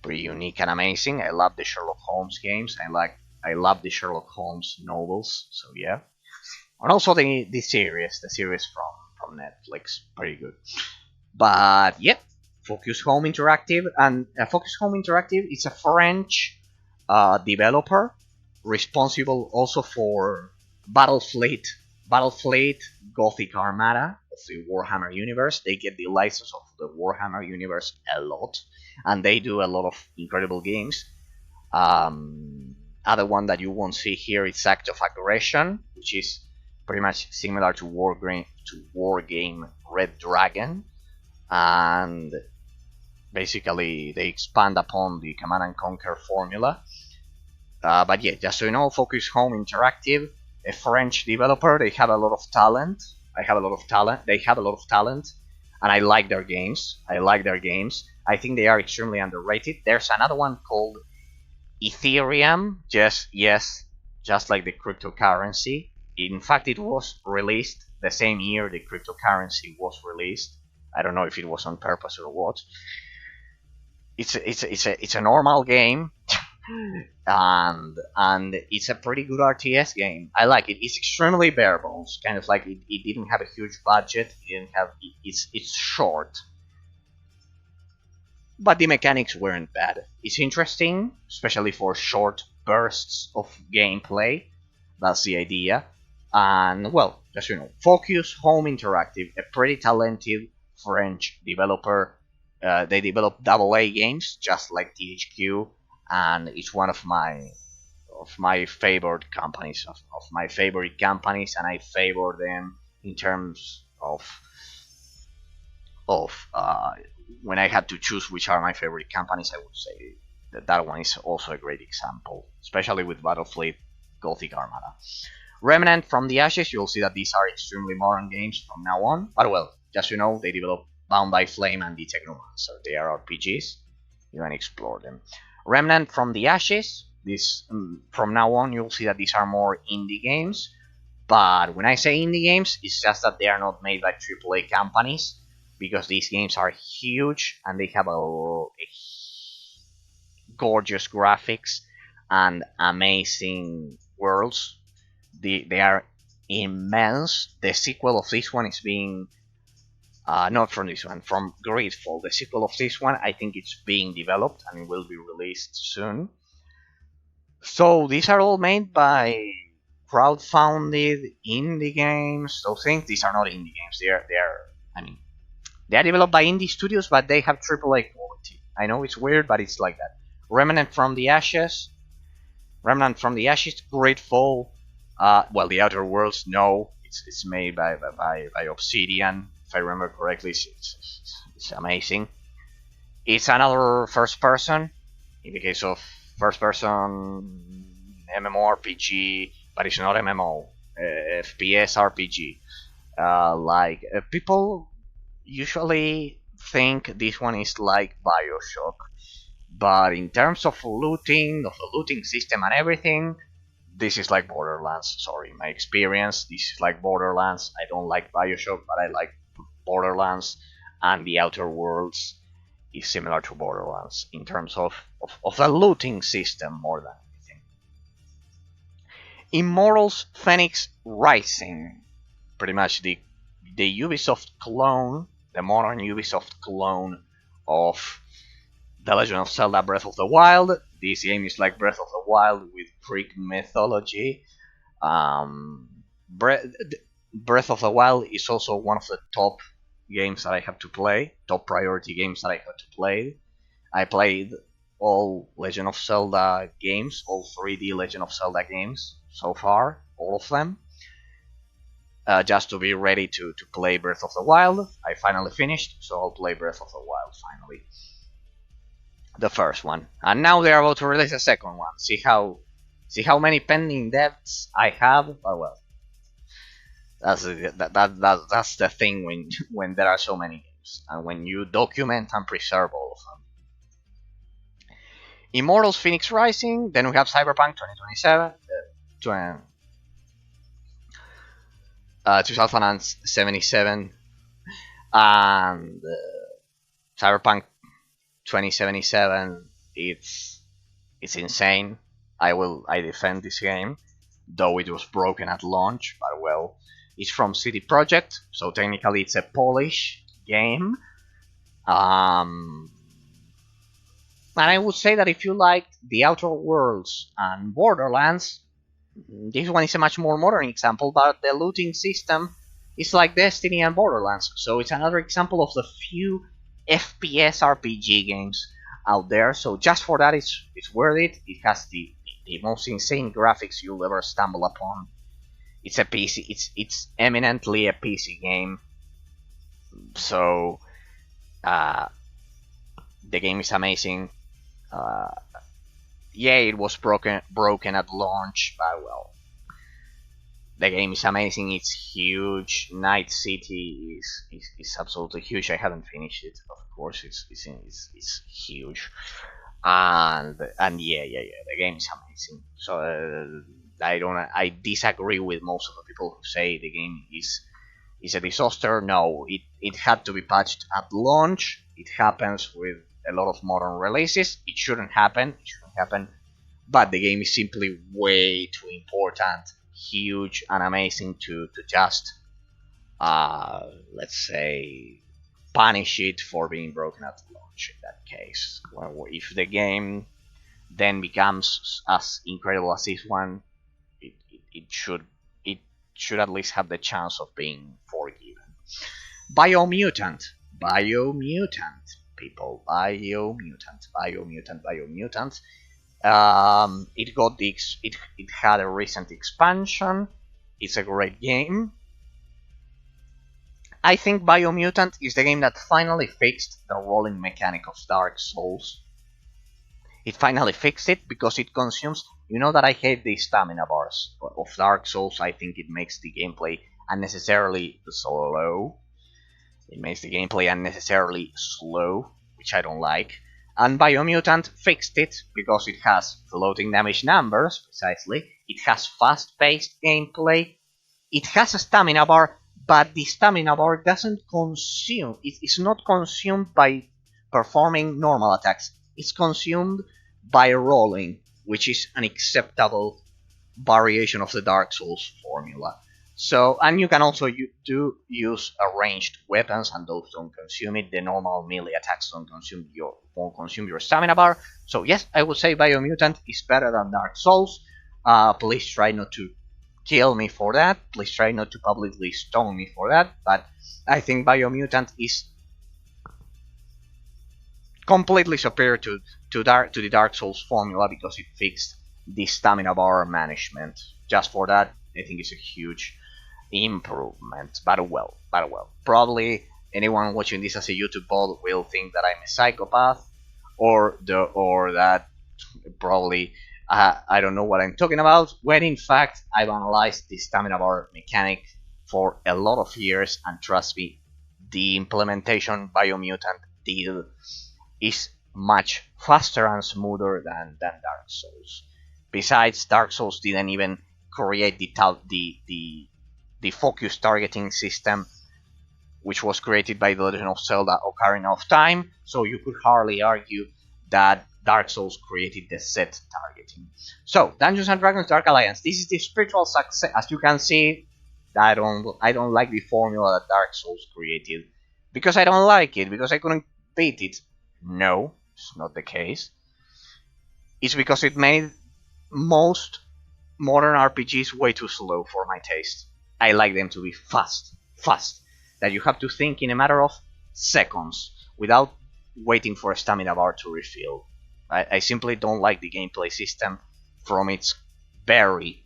unique and amazing. I love the Sherlock Holmes games. I love the Sherlock Holmes novels. So yeah, and also the series from Netflix, pretty good. But yeah, Focus Home Interactive, and Focus Home Interactive is a French developer responsible also for Battlefleet, Gothic Armada of the Warhammer universe. They get the license of the Warhammer universe a lot, and they do a lot of incredible games. Other one that you won't see here is Act of Aggression, which is pretty much similar to Wargame Red Dragon, and basically they expand upon the Command and Conquer formula. But yeah, just so you know, Focus Home Interactive, a French developer, they have a lot of talent. They have a lot of talent, and I like their games. I think they are extremely underrated. There's another one called Ethereum, just like the cryptocurrency. In fact, it was released the same year the cryptocurrency was released. I don't know if it was on purpose or what. It's a normal game, and it's a pretty good RTS game. I like it. It's extremely bare bones, kind of like it didn't have a huge budget. It's short, but the mechanics weren't bad. It's interesting, especially for short bursts of gameplay. That's the idea. And well, just you know, Focus Home Interactive, a pretty talented French developer. They develop AA games, just like THQ, and it's one of my favorite companies, of my favorite companies, and I favor them in terms of when I had to choose which are my favorite companies. I would say that one is also a great example, especially with Battlefleet Gothic Armada. Remnant from the Ashes, you'll see that these are extremely modern games from now on, but well, just you know, they develop Bound by Flame and the Technomancer. They are RPGs. You can explore them. Remnant from the Ashes. This from now on, you'll see that these are more indie games. But when I say indie games, it's just that they are not made by AAA companies, because these games are huge and they have a gorgeous graphics and amazing worlds. They are immense. The sequel of this one is being not from this one, from Gridfall. The sequel of this one, I think it's being developed and it will be released soon. So these are all made by crowdfunded indie games. Those things, these are not indie games. They are developed by indie studios, but they have AAA quality. I know it's weird, but it's like that. Remnant from the Ashes, Gridfall. Well, the Outer Worlds, no, it's made by Obsidian. If I remember correctly, it's amazing. It's another first person. In the case of first person MMORPG, but it's not MMO. FPS RPG. People usually think this one is like Bioshock, but in terms of the looting system and everything, this is like Borderlands. Sorry, my experience, this is like Borderlands. I don't like Bioshock, but I like Borderlands, and the Outer Worlds is similar to Borderlands in terms of the looting system more than anything. Immortals Phoenix Rising, pretty much the Ubisoft clone, the modern Ubisoft clone of The Legend of Zelda Breath of the Wild. This game is like Breath of the Wild with Greek mythology. Um, Breath of the Wild is also one of the top games that I have to play, top priority games that I have to play. I played all Legend of Zelda games, all 3D Legend of Zelda games so far, all of them, just to be ready to play Breath of the Wild. I finally finished, so I'll play Breath of the Wild finally. The first one, and now they're about to release a second one. See how many pending devs I have. Oh well, that's the thing when there are so many games and when you document and preserve all of them. Immortals Phoenix Rising. Then we have Cyberpunk 2077, 2077, and Cyberpunk 2077. It's insane. I defend this game, though it was broken at launch. But well, it's from CD Projekt, so technically it's a Polish game. And I would say that if you like the Outer Worlds and Borderlands, this one is a much more modern example, but the looting system is like Destiny and Borderlands, so it's another example of the few FPS RPG games out there. So just for that, it's worth it. It has the most insane graphics you'll ever stumble upon. It's a PC. It's eminently a PC game. So the game is amazing. Yeah, it was broken at launch, but well, the game is amazing. It's huge. Night City is absolutely huge. I haven't finished it, of course. It's huge, and yeah, the game is amazing. So I disagree with most of the people who say the game is a disaster. No, it had to be patched at launch. It happens with a lot of modern releases. It shouldn't happen. But the game is simply way too important, huge, and amazing to just let's say punish it for being broken at launch. In that case, well, if the game then becomes as incredible as this one, it should at least have the chance of being forgiven. Biomutant, people, Biomutant. It had a recent expansion. It's a great game. I think Biomutant is the game that finally fixed the rolling mechanic of Dark Souls. It finally fixed it because it consumes. You know that I hate the stamina bars of Dark Souls. I think it makes the gameplay unnecessarily slow. It makes the gameplay unnecessarily slow, which I don't like. And Biomutant fixed it because it has floating damage numbers, precisely. It has fast-paced gameplay. It has a stamina bar, but the stamina bar doesn't consume. It's not consumed by performing normal attacks. It's consumed by rolling, which is an acceptable variation of the Dark Souls formula. So, and you can also use ranged weapons, and those don't consume it. The normal melee attacks won't consume your stamina bar. So yes, I would say Biomutant is better than Dark Souls. Please try not to kill me for that. Please try not to publicly stone me for that. But I think Biomutant is completely superior to the Dark Souls formula because it fixed the stamina bar management. Just for that, I think it's a huge improvement. But well, probably anyone watching this as a YouTube bot will think that I'm a psychopath, or that probably I don't know what I'm talking about, when in fact I've analyzed the stamina bar mechanic for a lot of years, and trust me, the implementation Biomutant did is much faster and smoother than Dark Souls. Besides, Dark Souls didn't even create the focus targeting system, which was created by The Legend of Zelda: Ocarina of Time, so you could hardly argue that Dark Souls created the set targeting. So, Dungeons and Dragons Dark Alliance. This is the spiritual success. As you can see, I don't like the formula that Dark Souls created because I don't like it, because I couldn't beat it. No, is not the case, is because it made most modern RPGs way too slow for my taste. I like them to be fast, that you have to think in a matter of seconds without waiting for a stamina bar to refill. I simply don't like the gameplay system from its very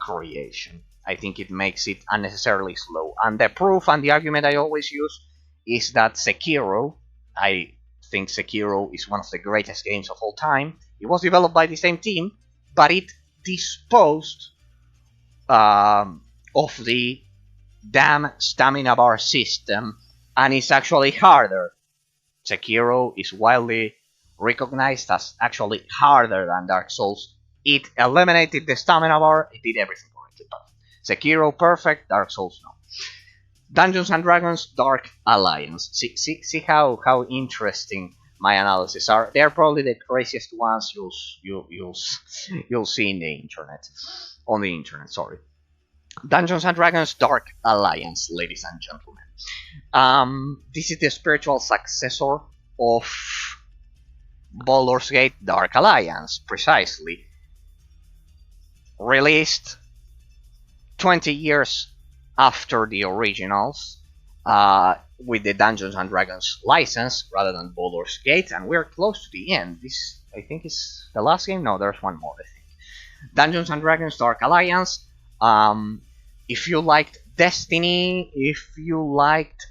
creation. I think it makes it unnecessarily slow. And the proof and the argument I always use is that Sekiro, I think Sekiro is one of the greatest games of all time. It was developed by the same team, but it disposed of the damn stamina bar system, and it's actually harder. Sekiro is widely recognized as actually harder than Dark Souls. It eliminated the stamina bar, it did everything correctly. Sekiro perfect, Dark Souls no. Dungeons and Dragons Dark Alliance. See how interesting my analysis are. They're probably the craziest ones you'll see in the internet. On the internet, sorry. Dungeons and Dragons Dark Alliance, ladies and gentlemen. This is the spiritual successor of Baldur's Gate Dark Alliance, precisely. Released 20 years after the originals, with the Dungeons and Dragons license rather than Baldur's Gate, and we're close to the end. This, I think, is the last game. No, there's one more, I think. Dungeons and Dragons Dark Alliance. If you liked Destiny, if you liked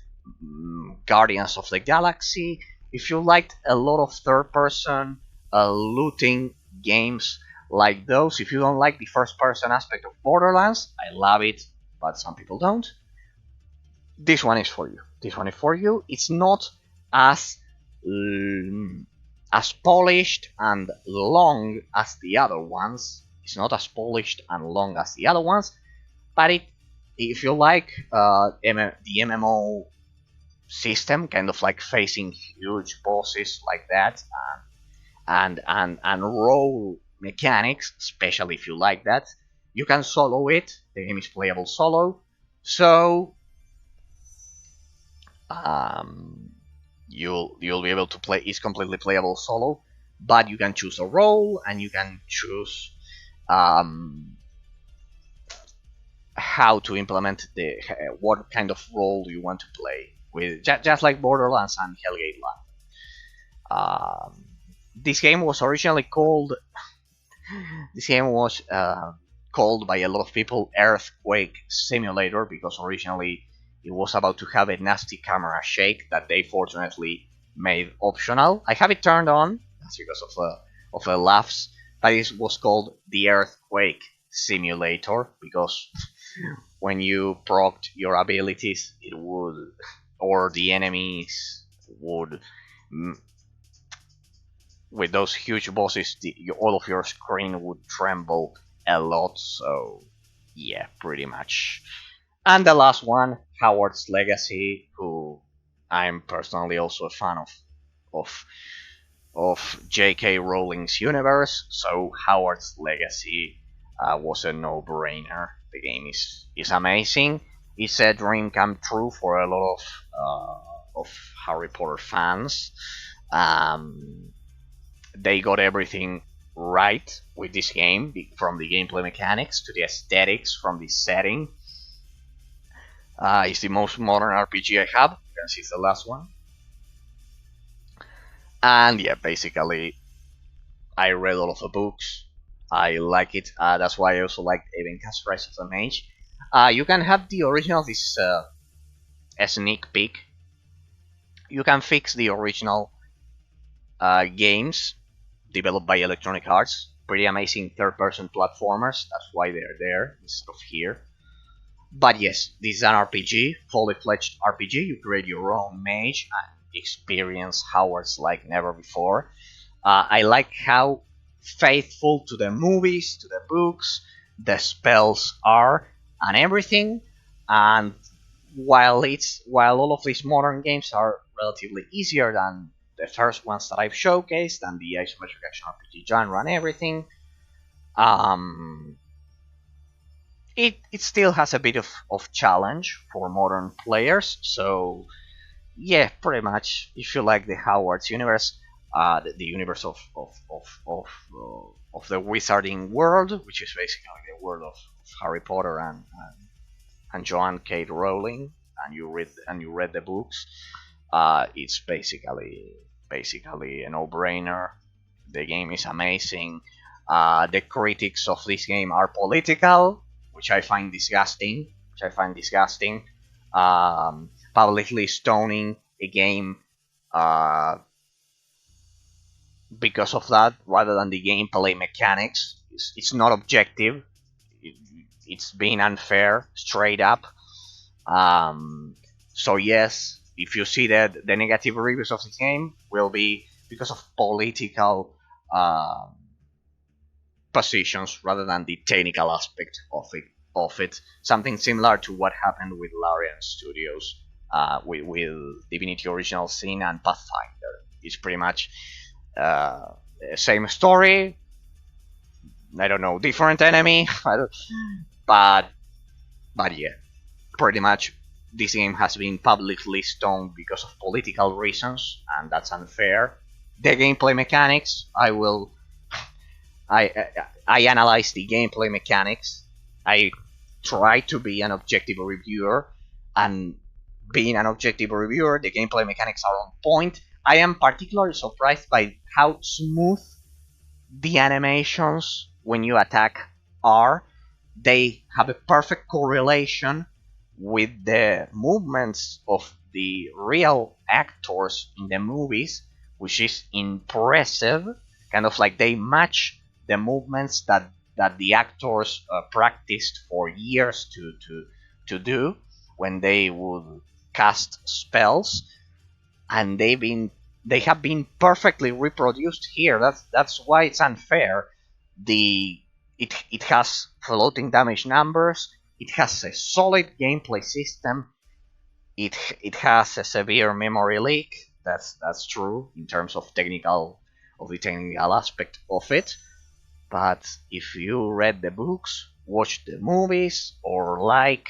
Guardians of the Galaxy, if you liked a lot of third-person looting games like those, if you don't like the first-person aspect of Borderlands, I love it, but some people don't. This one is for you. This one is for you. It's not as polished and long as the other ones. It's not as polished and long as the other ones, but if you like the MMO system, kind of like facing huge bosses like that, and role mechanics, especially if you like that, you can solo it. The game is playable solo, so you'll be able to play. It's completely playable solo, but you can choose a role and you can choose how to implement what kind of role you want to play with, just like Borderlands and Hellgate Live. This game was originally called. This game was called by a lot of people Earthquake Simulator because originally it was about to have a nasty camera shake that they fortunately made optional. I have it turned on, that's because of the laughs, but it was called the Earthquake Simulator because when you procced your abilities, it would, or the enemies would, with those huge bosses, all of your screen would tremble a lot. So yeah, pretty much. And the last one, Howard's Legacy, who I'm personally also a fan of J.K. Rowling's universe. So Howard's Legacy was a no-brainer. The game is amazing. It's a dream come true for a lot of Harry Potter fans. They got everything right with this game, from the gameplay mechanics to the aesthetics, from the setting. It's the most modern RPG I have. You can see it's the last one. And yeah, basically, I read all of the books. I like it. That's why I also like Evenka's Rise of the Mage. You can have the original, this a sneak peek. You can fix the original games developed by Electronic Arts. Pretty amazing third-person platformers. That's why they're there instead of here. But yes, this is an RPG, fully fledged RPG. You create your own mage and experience Hogwarts like never before. I like how faithful to the movies, to the books, the spells are, and everything. And while all of these modern games are relatively easier than the first ones that I've showcased and the Isometric Action RPG genre and everything, it still has a bit of challenge for modern players. So yeah, pretty much, if you like the Hogwarts universe, the universe of the wizarding world, which is basically the world of Harry Potter and Joanne K. Rowling, and you read the books. It's basically a no-brainer. The game is amazing. The critics of this game are political, which I find disgusting. Publicly stoning a game uh, because of that, rather than the gameplay mechanics. It's not objective. It, it's being unfair, straight up. Um, so yes, if you see that the negative reviews of the game will be because of political positions rather than the technical aspect of it. Something similar to what happened with Larian Studios with Divinity Original Sin and Pathfinder. It's pretty much same story. I don't know, different enemy, but yeah, pretty much this game has been publicly stoned because of political reasons, and that's unfair. The gameplay mechanics, I I analyze the gameplay mechanics. I try to be an objective reviewer, and being an objective reviewer, the gameplay mechanics are on point. I am particularly surprised by how smooth the animations when you attack are. They have a perfect correlation with the movements of the real actors in the movies, which is impressive. Kind of like they match the movements that the actors practiced for years to do when they would cast spells, and they have been perfectly reproduced here. That's why it's unfair. It has floating damage numbers. It has a solid gameplay system. It has a severe memory leak. That's true in terms of the technical aspect of it. But if you read the books, watch the movies, or like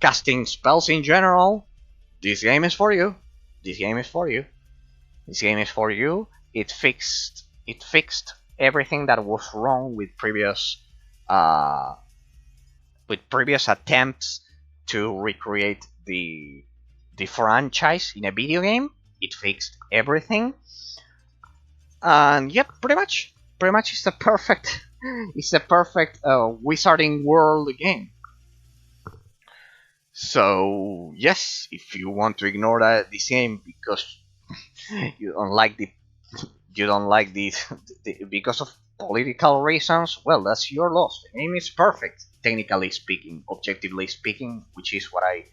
casting spells in general, this game is for you. This game is for you. This game is for you. It fixed everything that was wrong with previous attempts to recreate the franchise in a video game. It fixed everything, and yep, pretty much it's the perfect wizarding world game. So yes, if you want to ignore this game because you don't like this because of political reasons, well, that's your loss. The game is perfect, technically speaking, objectively speaking, which is what I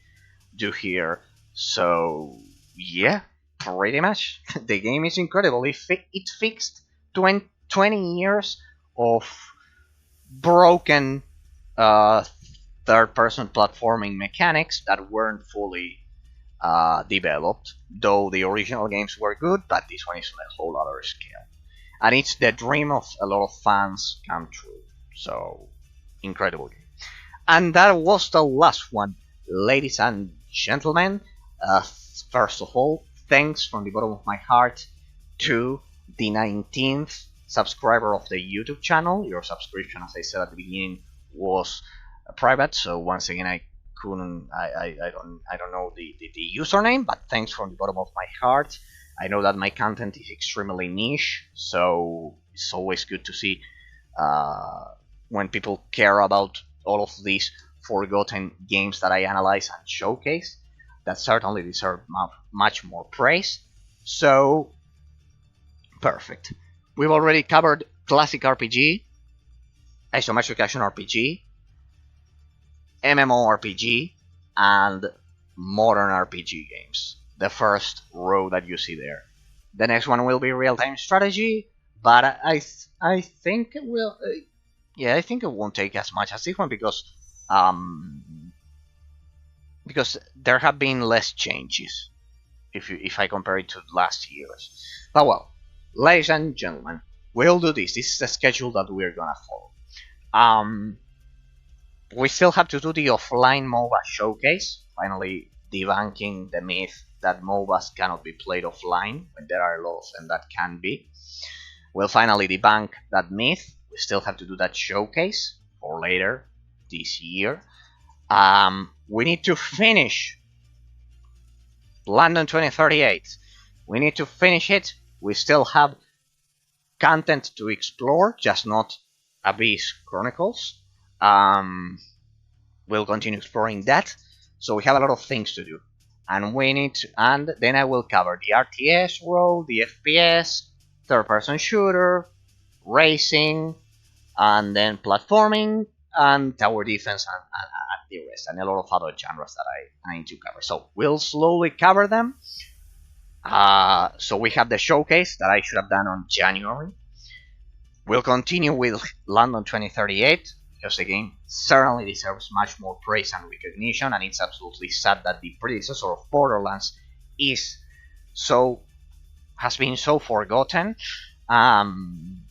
do here. So yeah, pretty much the game is incredible. It fixed 20 years of broken third-person platforming mechanics that weren't fully developed, though the original games were good, but this one is on a whole other scale. And it's the dream of a lot of fans come true. So, incredible game. And that was the last one, ladies and gentlemen. First of all, thanks from the bottom of my heart to the 19th subscriber of the YouTube channel. Your subscription, as I said at the beginning, was private, so once again I don't know the username, but thanks from the bottom of my heart. I know that my content is extremely niche, so it's always good to see when people care about all of these forgotten games that I analyze and showcase. That certainly deserve much more praise. So perfect. We've already covered classic RPG, isometric action RPG, MMORPG, and modern RPG games. The first row that you see there. The next one will be real-time strategy, but I think it will. I think it won't take as much as this one because there have been less changes if I compare it to last year's. But well, ladies and gentlemen, we'll do this. This is the schedule that we're gonna follow. We still have to do the offline MOBA showcase. Finally, debunking the myth that MOBAs cannot be played offline when there are a lot of them that can be. We'll finally debunk that myth. We still have to do that showcase for later this year. We need to finish London 2038. We need to finish it. We still have content to explore, just not Abyss Chronicles. We'll continue exploring that. So we have a lot of things to do. And we need to, and then I will cover the RTS role, the FPS, third-person shooter, racing, and then platforming, and tower defense, and the rest, and a lot of other genres that I need to cover. So we'll slowly cover them. So we have the showcase that I should have done on January. We'll continue with London 2038, because the game certainly deserves much more praise and recognition, and it's absolutely sad that the predecessor of Borderlands has been so forgotten. And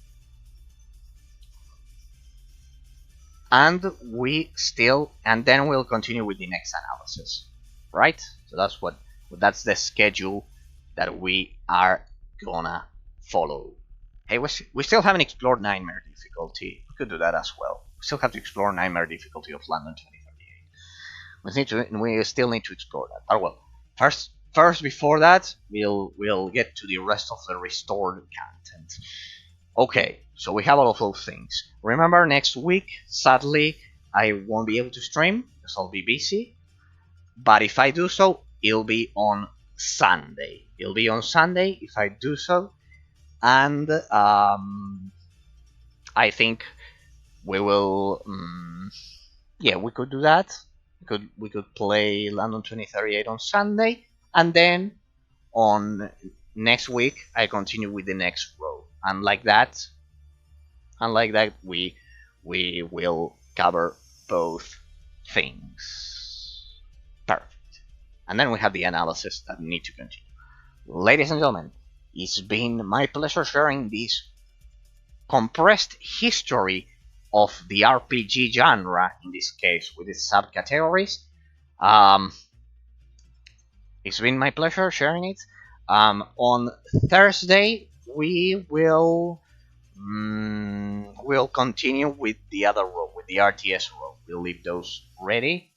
then we'll continue with the next analysis, right? So that's the schedule that we are gonna follow. Hey, we still haven't explored Nightmare difficulty. We could do that as well. We still have to explore Nightmare difficulty of London 2038. We still need to explore that. But well, first before that, we'll get to the rest of the restored content. Okay, so we have all of those things. Remember, next week, sadly, I won't be able to stream because I'll be busy. But if I do so, it'll be on Sunday. It'll be on Sunday if I do so. And I think we will. We could do that. We could play London 2038 on Sunday, and then on next week I continue with the next row. And like that, we will cover both things. Perfect. And then we have the analysis that need to continue. Ladies and gentlemen, it's been my pleasure sharing this compressed history of the RPG genre, in this case with its subcategories. It's been my pleasure sharing it. On Thursday, we'll continue with the other row, with the RTS row. We'll leave those ready,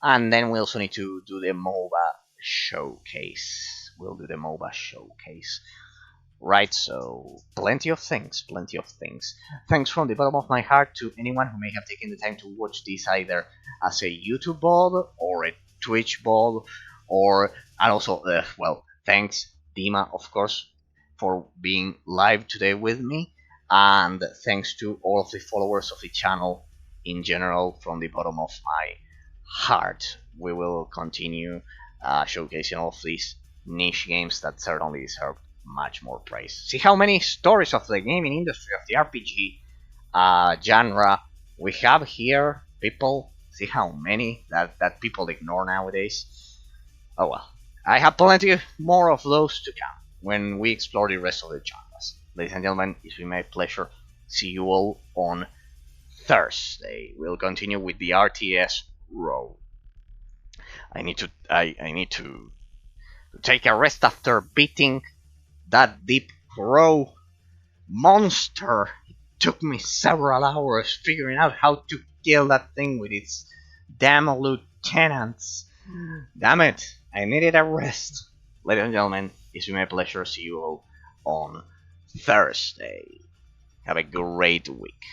and then we also need to do the MOBA showcase. We'll do the MOBA showcase. Right, so plenty of things. Thanks from the bottom of my heart to anyone who may have taken the time to watch this either as a YouTube VOD or a Twitch VOD, and also, thanks Dima, of course, for being live today with me, and thanks to all of the followers of the channel in general from the bottom of my heart. We will continue showcasing all of these niche games that certainly deserve much more praise. See how many stories of the gaming industry, of the RPG genre we have here, people. See how many that people ignore nowadays. Oh well, I have plenty more of those to come when we explore the rest of the genres. Ladies and gentlemen, it's been my pleasure. See you all on Thursday. We'll continue with the RTS row. I need to take a rest after beating that Deep Crow monster. It took me several hours figuring out how to kill that thing with its damn lieutenants. Damn it, I needed a rest. Ladies and gentlemen, it's been my pleasure. See you all on Thursday. Have a great week.